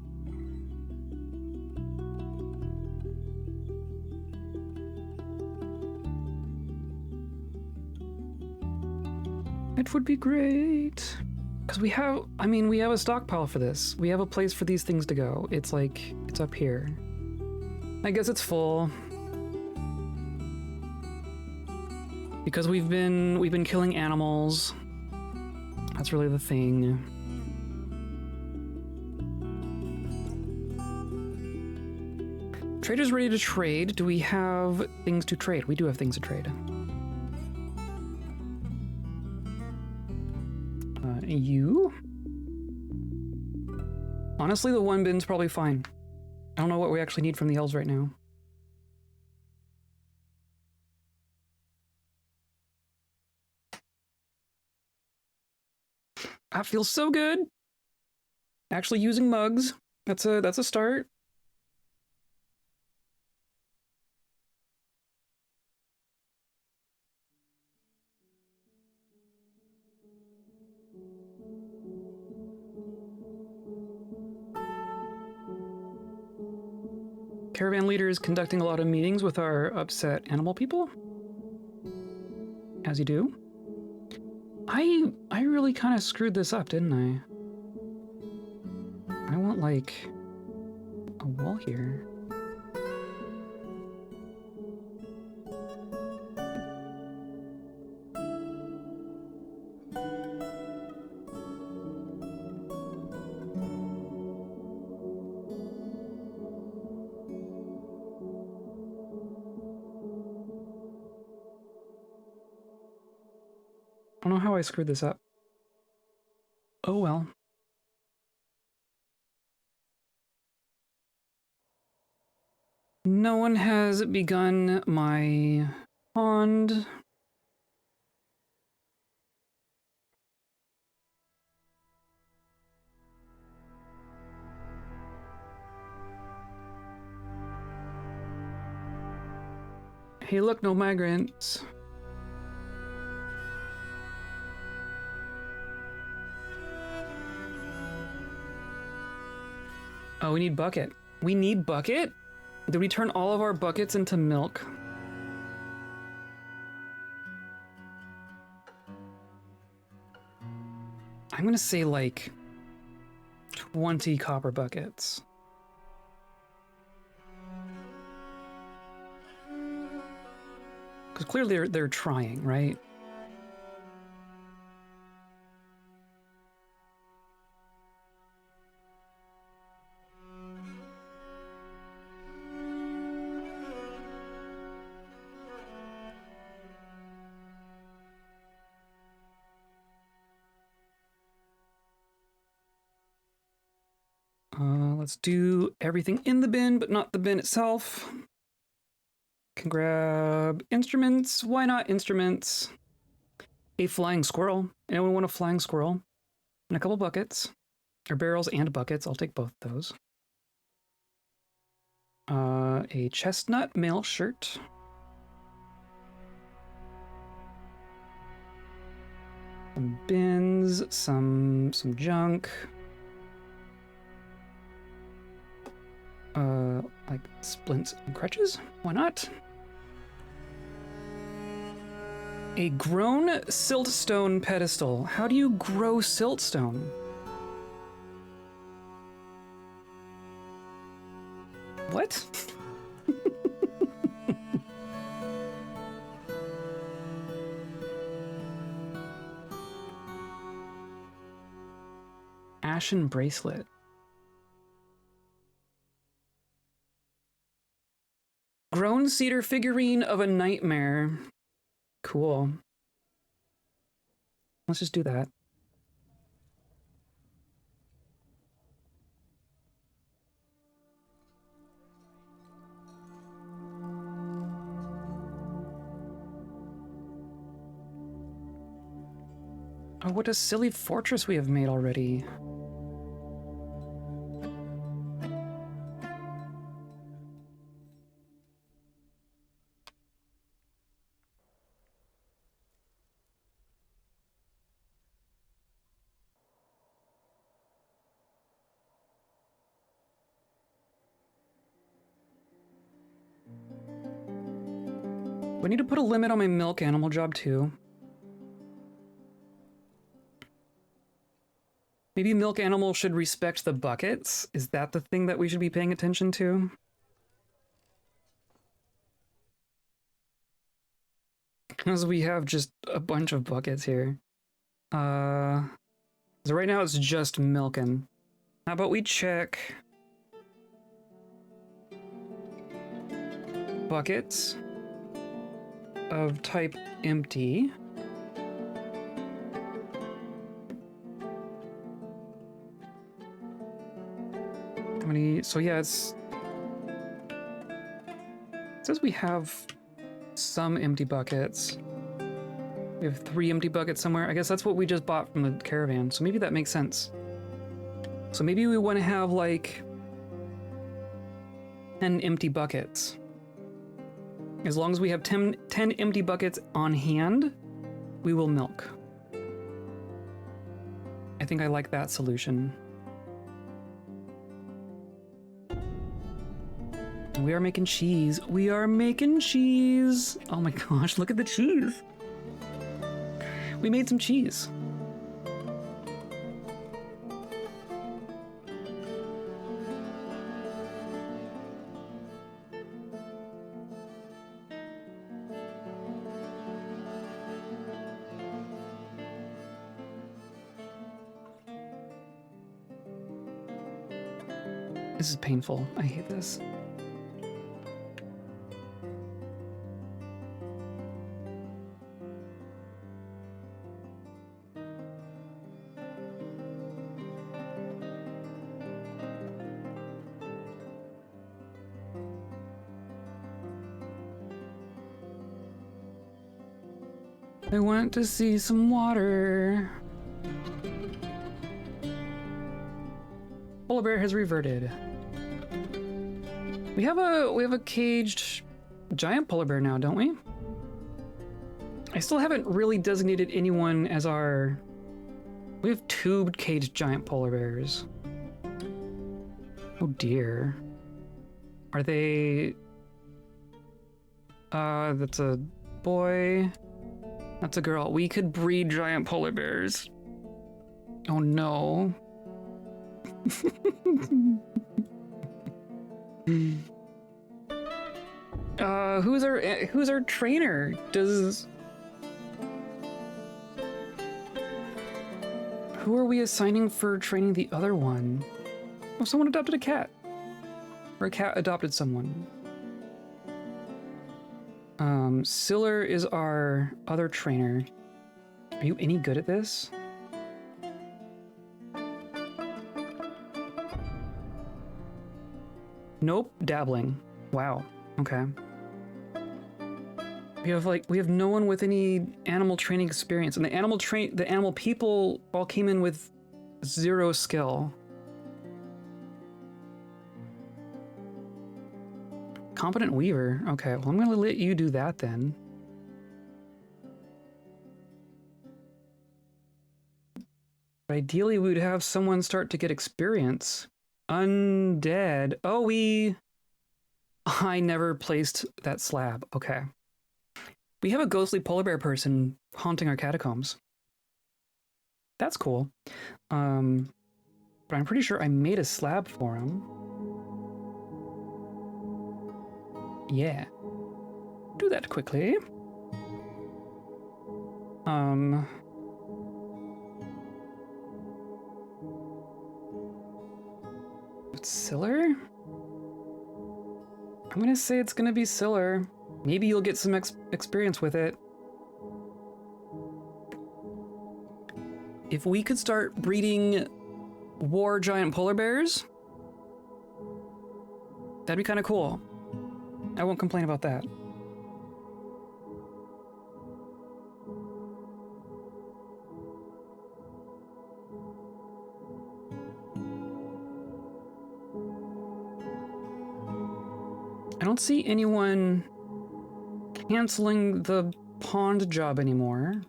It would be great. Because we have, I mean, we have a stockpile for this. We have a place for these things to go. It's like, it's up here. I guess it's full. Because we've been killing animals. That's really the thing. Trader's ready to trade. Do we have things to trade? We do have things to trade. You? Honestly, the one bin's probably fine. I don't know what we actually need from the elves right now. That feels so good. Actually using mugs. That's a start. Caravan leader is conducting a lot of meetings with our upset animal people. As you do. I really kind of screwed this up, didn't I? I want, like, a wall here. I don't know how I screwed this up. Oh well. No one has begun my pond. Hey, look, no migrants. Oh, we need bucket. We need bucket? Did we turn all of our buckets into milk? I'm gonna say like 20 copper buckets. Because clearly they're trying, right? Let's do everything in the bin, but not the bin itself. Can grab instruments. Why not instruments? A flying squirrel. Anyone want a flying squirrel? And a couple buckets. Or barrels and buckets. I'll take both those. A chestnut mail shirt. Some bins, some junk. Like splints and crutches? Why not? A grown siltstone pedestal. How do you grow siltstone? What? Ashen bracelet. Grown cedar figurine of a nightmare. Cool. Let's just do that. Oh, what a silly fortress we have made already. We need to put a limit on my milk animal job too. Maybe milk animal should respect the buckets? Is that the thing that we should be paying attention to? Because we have just a bunch of buckets here. So right now it's just milking. How about we check buckets of type empty. How many? So yeah, it says we have some empty buckets. We have 3 empty buckets somewhere. I guess that's what we just bought from the caravan. So maybe that makes sense. So maybe we want to have like 10 empty buckets. As long as we have 10 empty buckets on hand, we will milk. I think I like that solution. We are making cheese. We are making cheese. Oh my gosh, look at the cheese. We made some cheese. This is painful. I hate this. I went to see some water. Polar bear has reverted. We have a caged giant polar bear now, don't we? I still haven't really designated anyone as our... We have two caged giant polar bears. Oh dear. Are they... that's a boy. That's a girl. We could breed giant polar bears. Oh no. Who's our trainer? Who are we assigning for training the other one? Oh, someone adopted a cat. Or a cat adopted someone. Siller is our other trainer. Are you any good at this? Nope, dabbling. Wow. Okay. We have no one with any animal training experience, and the animal people all came in with 0 skill. Competent weaver. Okay, well, I'm gonna let you do that then. But ideally, we would have someone start to get experience. Undead. Oh, I never placed that slab. Okay. We have a ghostly polar bear person haunting our catacombs. That's cool. But I'm pretty sure I made a slab for him. Yeah. Do that quickly. Siller? I'm gonna say it's gonna be Siller. Maybe you'll get some experience with it. If we could start breeding war giant polar bears, that'd be kind of cool. I won't complain about that. I don't see anyone canceling the pond job anymore.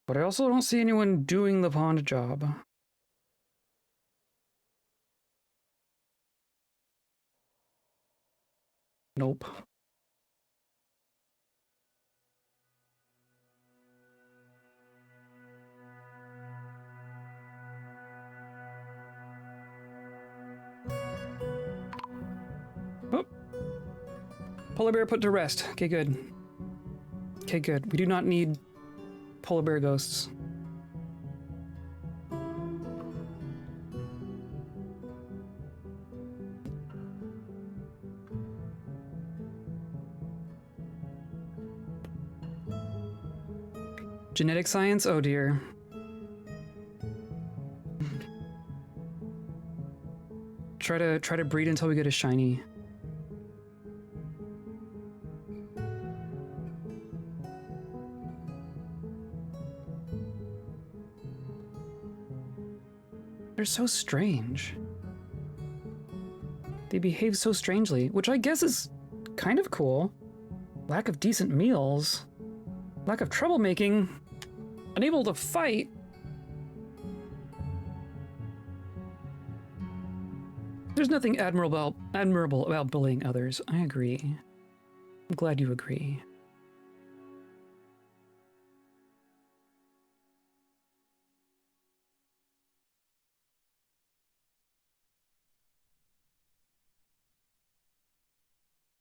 But I also don't see anyone doing the pond job. Nope. Oh. Polar bear put to rest. Okay, good. Okay, good. We do not need polar bear ghosts. Genetic science? Oh dear. Try to breed until we get a shiny. They're so strange. They behave so strangely, which I guess is kind of cool. Lack of decent meals. Lack of troublemaking. Unable to fight. There's nothing admirable about bullying others. I agree. I'm glad you agree.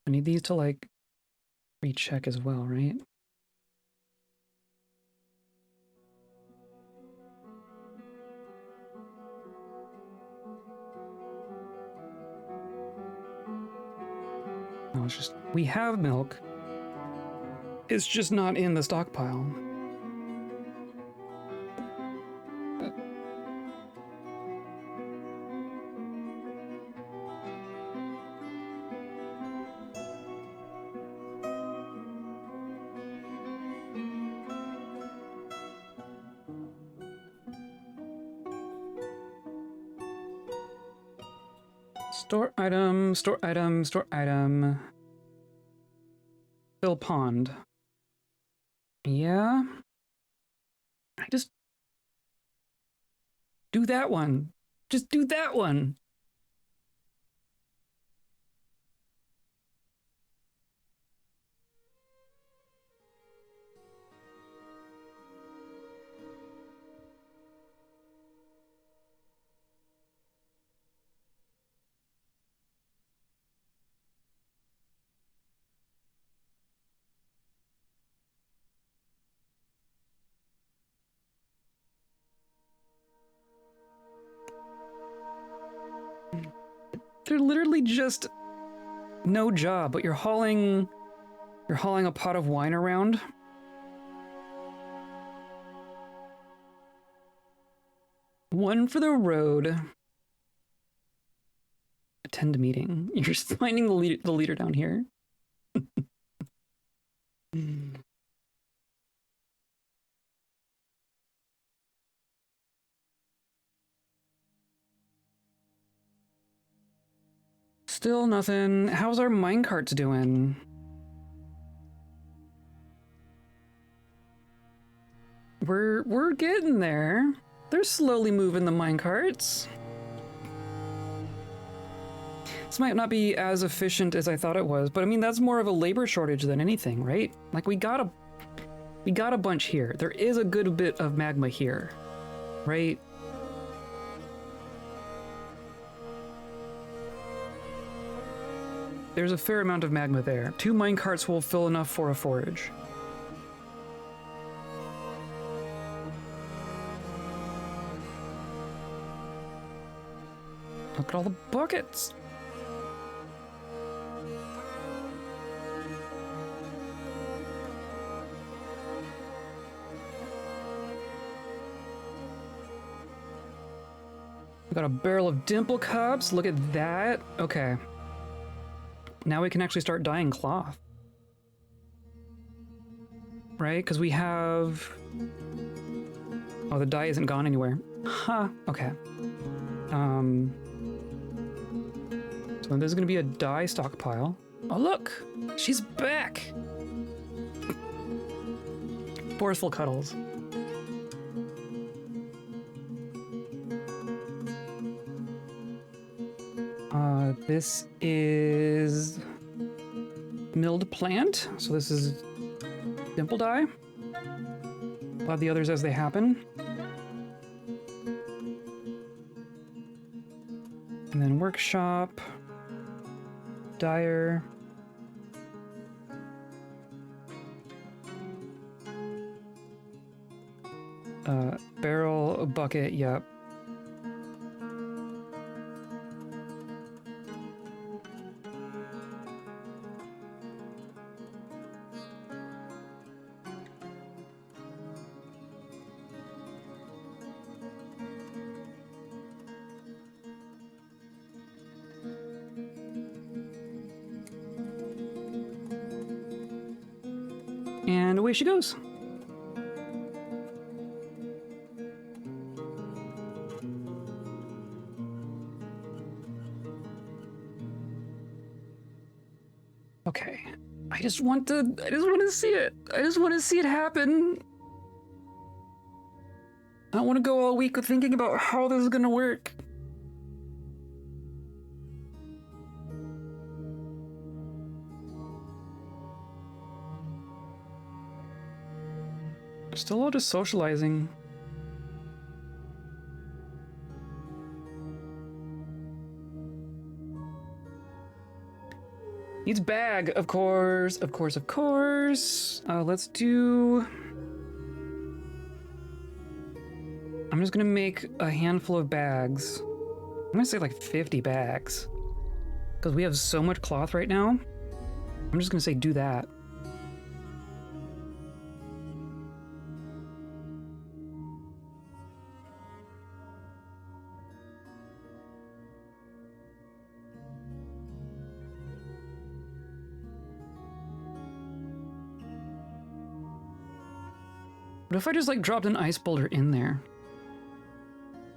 I need these to, like, recheck as well, right? No, it's just... We have milk. It's just not in the stockpile. Store item, store item, store item. Fill pond. Yeah. I just do that one. Just do that one. They're literally just no job, but you're hauling a pot of wine around. One for the road. Attend a meeting. You're just finding the leader down here. Still nothing. How's our minecarts doing? We're getting there. They're slowly moving the minecarts. This might not be as efficient as I thought it was, but I mean that's more of a labor shortage than anything, right? Like we got a bunch here. There is a good bit of magma here, right? There's a fair amount of magma there. 2 minecarts will fill enough for a forage. Look at all the buckets. We got a barrel of dimple cups. Look at that. Okay. Now we can actually start dyeing cloth. Right? Because we have... Oh, the dye isn't gone anywhere. Huh. Okay. So there's gonna be a dye stockpile. Oh, look! She's back! Forceful cuddles. This is milled plant. So this is dimple dye. We'll have the others as they happen. And then workshop, dyer. Barrel, bucket, yep. And away she goes. Okay. I just want to see it. I just want to see it happen. I don't want to go all week thinking about how this is gonna work. Still all just socializing. Needs bag, of course, of course, of course. Let's do... I'm just gonna make a handful of bags. I'm gonna say like 50 bags. Because we have so much cloth right now. I'm just gonna say do that. What if I just like dropped an ice boulder in there?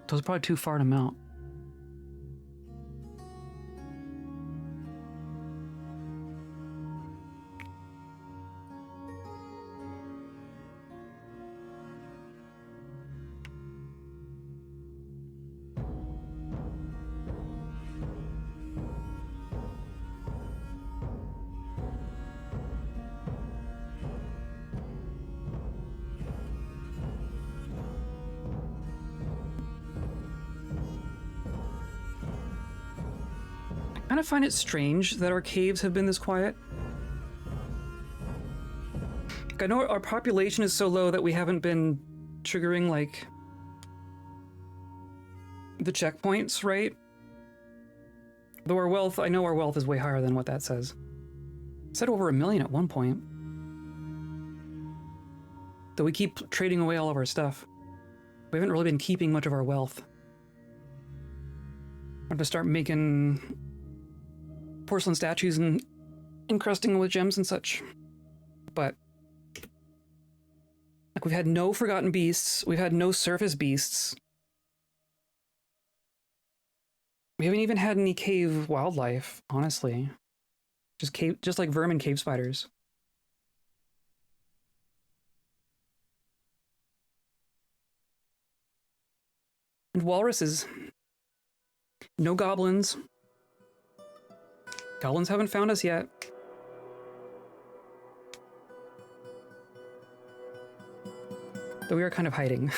That was probably too far to melt. kind of find it strange that our caves have been this quiet. I know our population is so low that we haven't been triggering, like, the checkpoints, right? Though our wealth, I know our wealth is way higher than what that says. It said over 1 million at one point. Though we keep trading away all of our stuff. We haven't really been keeping much of our wealth. I'm going to start making porcelain statues and encrusting them with gems and such. But like, we've had no forgotten beasts. We've had no surface beasts. We haven't even had any cave wildlife, honestly. Just like vermin cave spiders. And walruses. No goblins. Goblins haven't found us yet. Though we are kind of hiding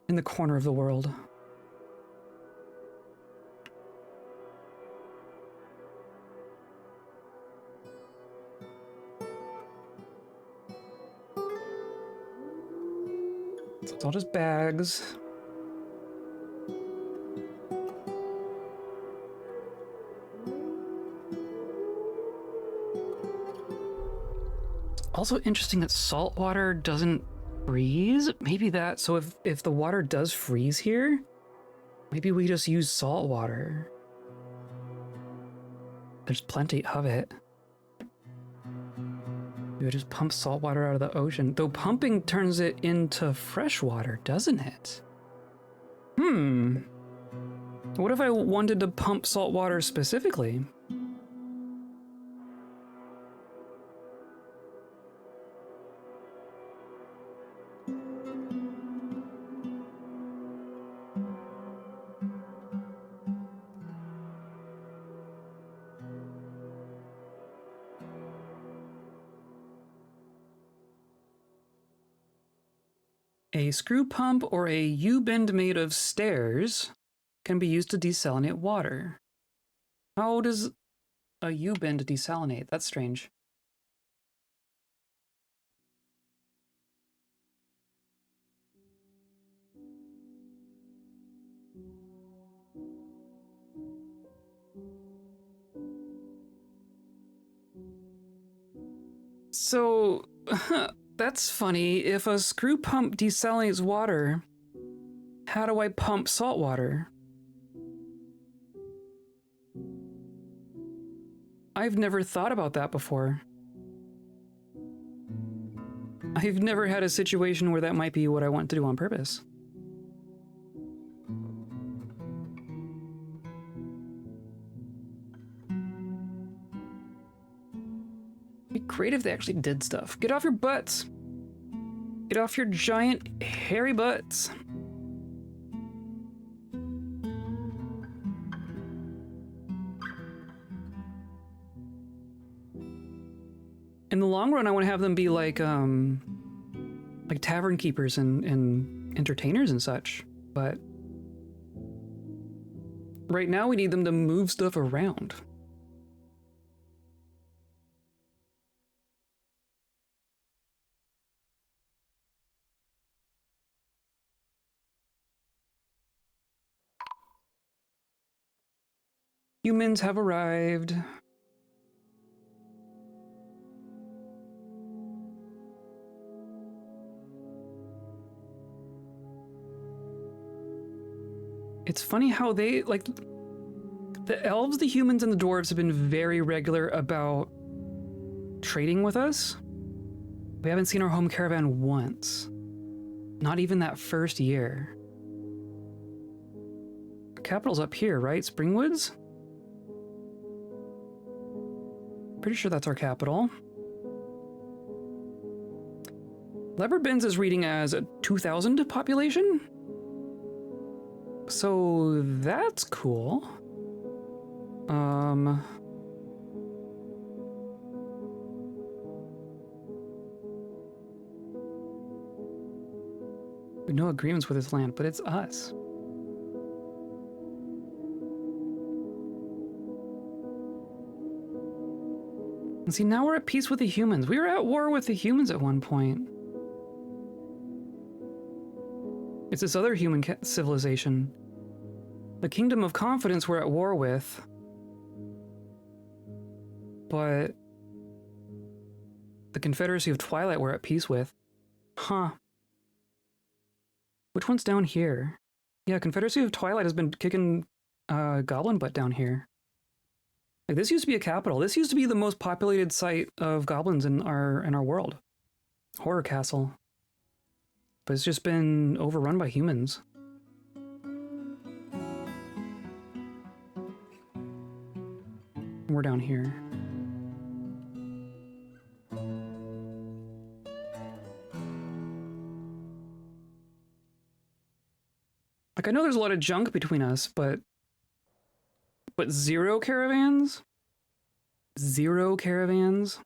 in the corner of the world. So it's all just bags. Also interesting that salt water doesn't freeze. Maybe that, so if the water does freeze here, maybe we just use salt water. There's plenty of it. We would just pump salt water out of the ocean. Though pumping turns it into fresh water, doesn't it? What if I wanted to pump salt water specifically? A screw pump or a U-bend made of stairs can be used to desalinate water. How does a U-bend desalinate? That's strange. So, that's funny. If a screw pump desalinates water, how do I pump salt water? I've never thought about that before. I've never had a situation where that might be what I want to do on purpose. It'd be great if they actually did stuff. Get off your butts! Get off your giant, hairy butts! In the long run, I want to have them be like tavern keepers and entertainers and such, but right now we need them to move stuff around. Humans have arrived. It's funny how they, like, the elves, the humans, and the dwarves have been very regular about trading with us. We haven't seen our home caravan once. Not even that first year. Our capital's up here, right? Springwoods? Pretty sure that's our capital. Leverbins is reading as a 2,000 population? So that's cool. We no agreements with this land, but it's us. And see, now we're at peace with the humans. We were at war with the humans at one point. It's this other human civilization. The Kingdom of Confidence we're at war with. But the Confederacy of Twilight we're at peace with. Huh. Which one's down here? Yeah, Confederacy of Twilight has been kicking goblin butt down here. Like, this used to be a capital. This used to be the most populated site of goblins in our world. Horror castle. But it's just been overrun by humans. We're down here. Like, I know there's a lot of junk between us, but zero caravans? Zero caravans?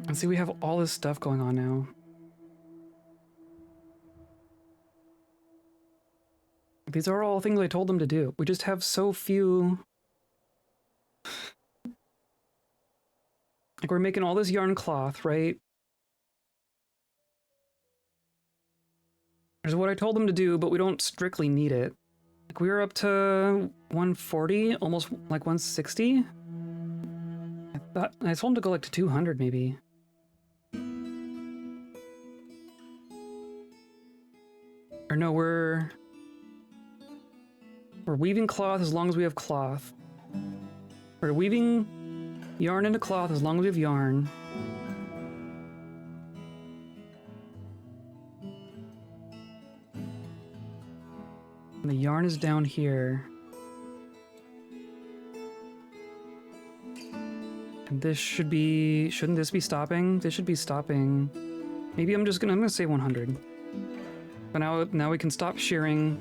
And see, we have all this stuff going on now. These are all things I told them to do. We just have so few. Like, we're making all this yarn cloth, right? There's what I told them to do, but we don't strictly need it. Like, we were up to 140, almost like 160. I told them to go like to 200 maybe. Or no, we're weaving cloth as long as we have cloth. We're weaving yarn into cloth as long as we have yarn. And the yarn is down here. And this should be... Shouldn't this be stopping? This should be stopping. Maybe I'm gonna say 100. But now we can stop shearing.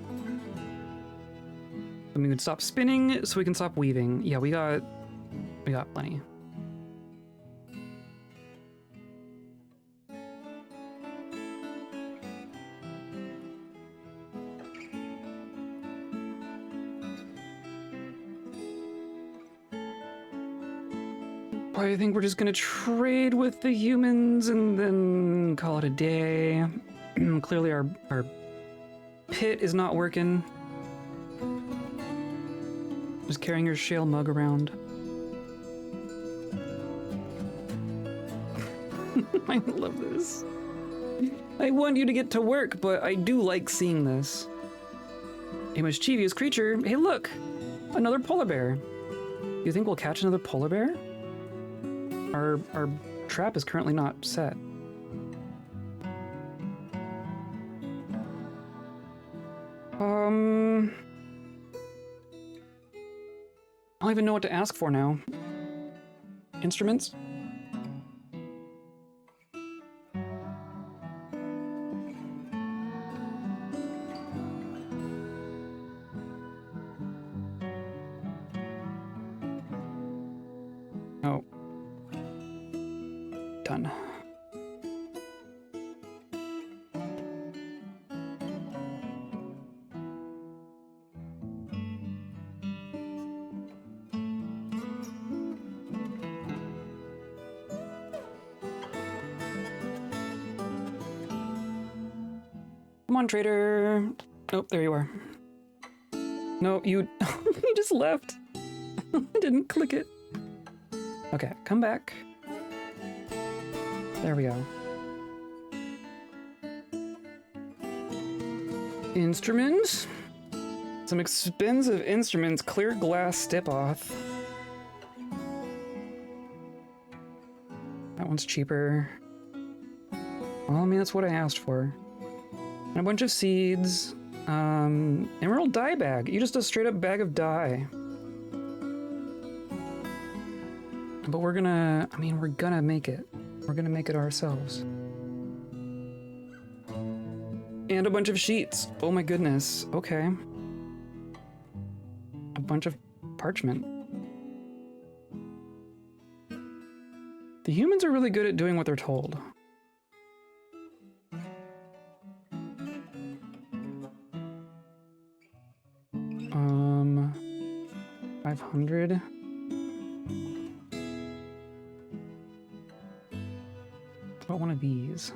And we can stop spinning, so we can stop weaving. Yeah, we got plenty. I think we're just gonna trade with the humans and then call it a day. Clearly our pit is not working. Just carrying your shale mug around. I love this. I want you to get to work, but I do like seeing this. A mischievous creature. Hey, look! Another polar bear. You think we'll catch another polar bear? Our trap is currently not set. I don't even know what to ask for now. Instruments? Oh. Done. Come on, trader. Oh, there you are. No, you you just left. I didn't click it. Okay, come back. There we go. Instruments. Some expensive instruments. Clear glass step-off. That one's cheaper. Well, I mean, that's what I asked for. And a bunch of seeds. Emerald dye bag. You just a straight up bag of dye. But we're gonna make it. We're gonna make it ourselves. And a bunch of sheets. Oh my goodness. Okay. A bunch of parchment. The humans are really good at doing what they're told. 500. What about one of these?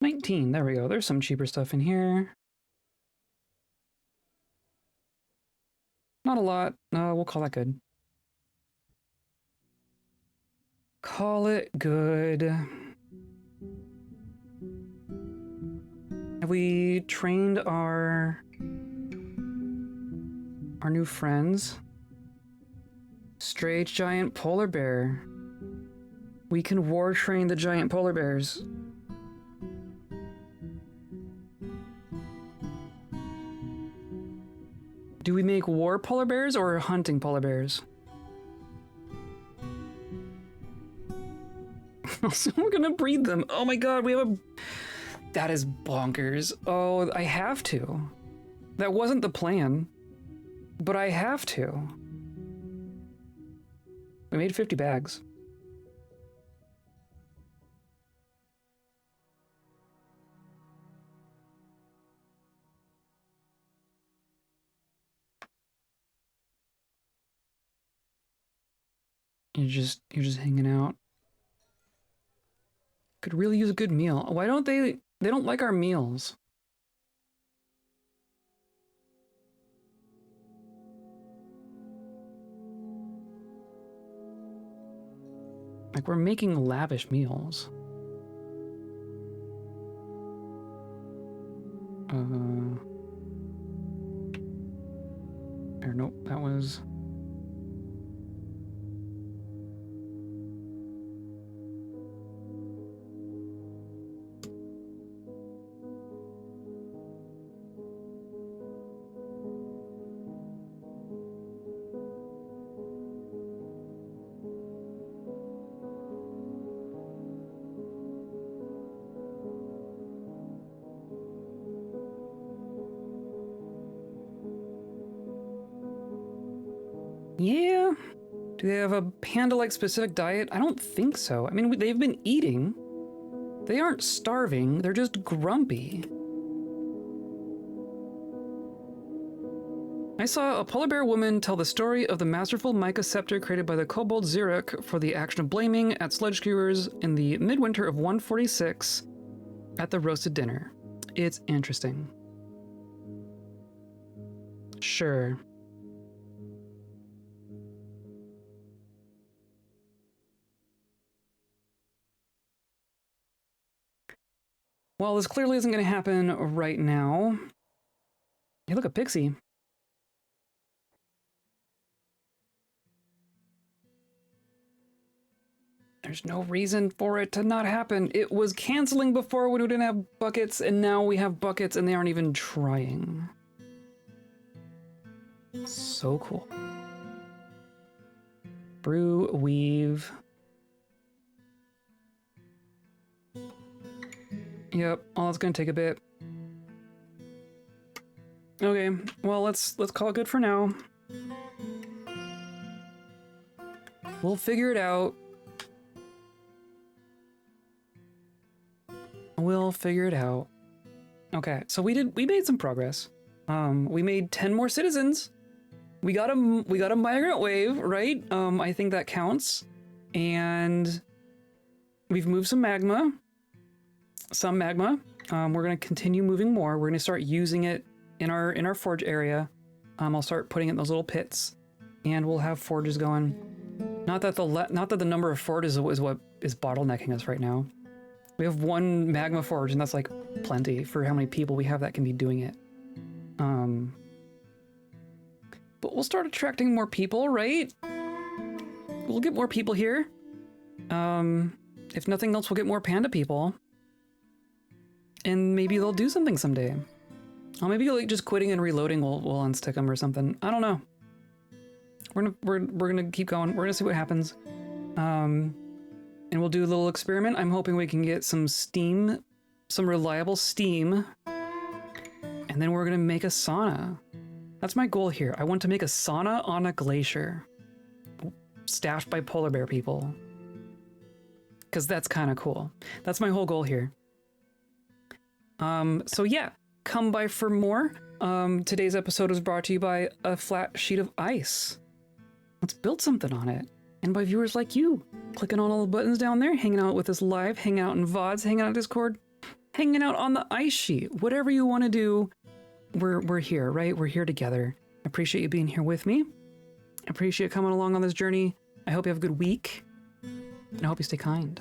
$19. There we go. There's some cheaper stuff in here. Not a lot. We'll call that good. Call it good. Have we trained our new friends? Strange giant polar bear. We can war train the giant polar bears. Do we make war polar bears or hunting polar bears? So we're gonna breed them. Oh my god, we have a... That is bonkers. Oh, I have to. That wasn't the plan, but I have to. We made 50 bags. You're just hanging out. Could really use a good meal. Why don't they don't like our meals? Like, we're making lavish meals. Or nope, that was... Yeah? Do they have a panda-like specific diet? I don't think so. I mean, they've been eating. They aren't starving, they're just grumpy. I saw a polar bear woman tell the story of the masterful mica scepter created by the kobold Xeruk for the action of blaming at sledge skewers in the midwinter of 146 at the roasted dinner. It's interesting. Sure. Well, this clearly isn't going to happen right now. Hey, look, a pixie. There's no reason for it to not happen. It was canceling before when we didn't have buckets, and now we have buckets and they aren't even trying. So cool. Brew, weave. Yep, well, that's gonna take a bit. Okay, well, let's call it good for now. We'll figure it out. We'll figure it out. Okay, so we made some progress. We made 10 more citizens. We got a migrant wave, right? I think that counts. And we've moved some magma. We're gonna continue moving more. We're gonna start using it in our forge area. I'll start putting it in those little pits, and we'll have forges going. Not that the number of forges is what is bottlenecking us right now. We have one magma forge, and that's like plenty for how many people we have that can be doing it. But we'll start attracting more people, right? We'll get more people here. If nothing else, we'll get more panda people. And maybe they'll do something someday. Or maybe like just quitting and reloading will unstick them or something. I don't know. We're gonna keep going. We're gonna see what happens. And we'll do a little experiment. I'm hoping we can get some steam, some reliable steam. And then we're gonna make a sauna. That's my goal here. I want to make a sauna on a glacier. Stashed by polar bear people. Because that's kind of cool. That's my whole goal here. So yeah, come by for more. Today's episode is brought to you by a flat sheet of ice. Let's build something on it. And by viewers like you, clicking on all the buttons down there, hanging out with us live, hanging out in VODs, hanging out in Discord, hanging out on the ice sheet. Whatever you want to do, we're here, right? We're here together. I appreciate you being here with me. I appreciate coming along on this journey. I hope you have a good week, and I hope you stay kind.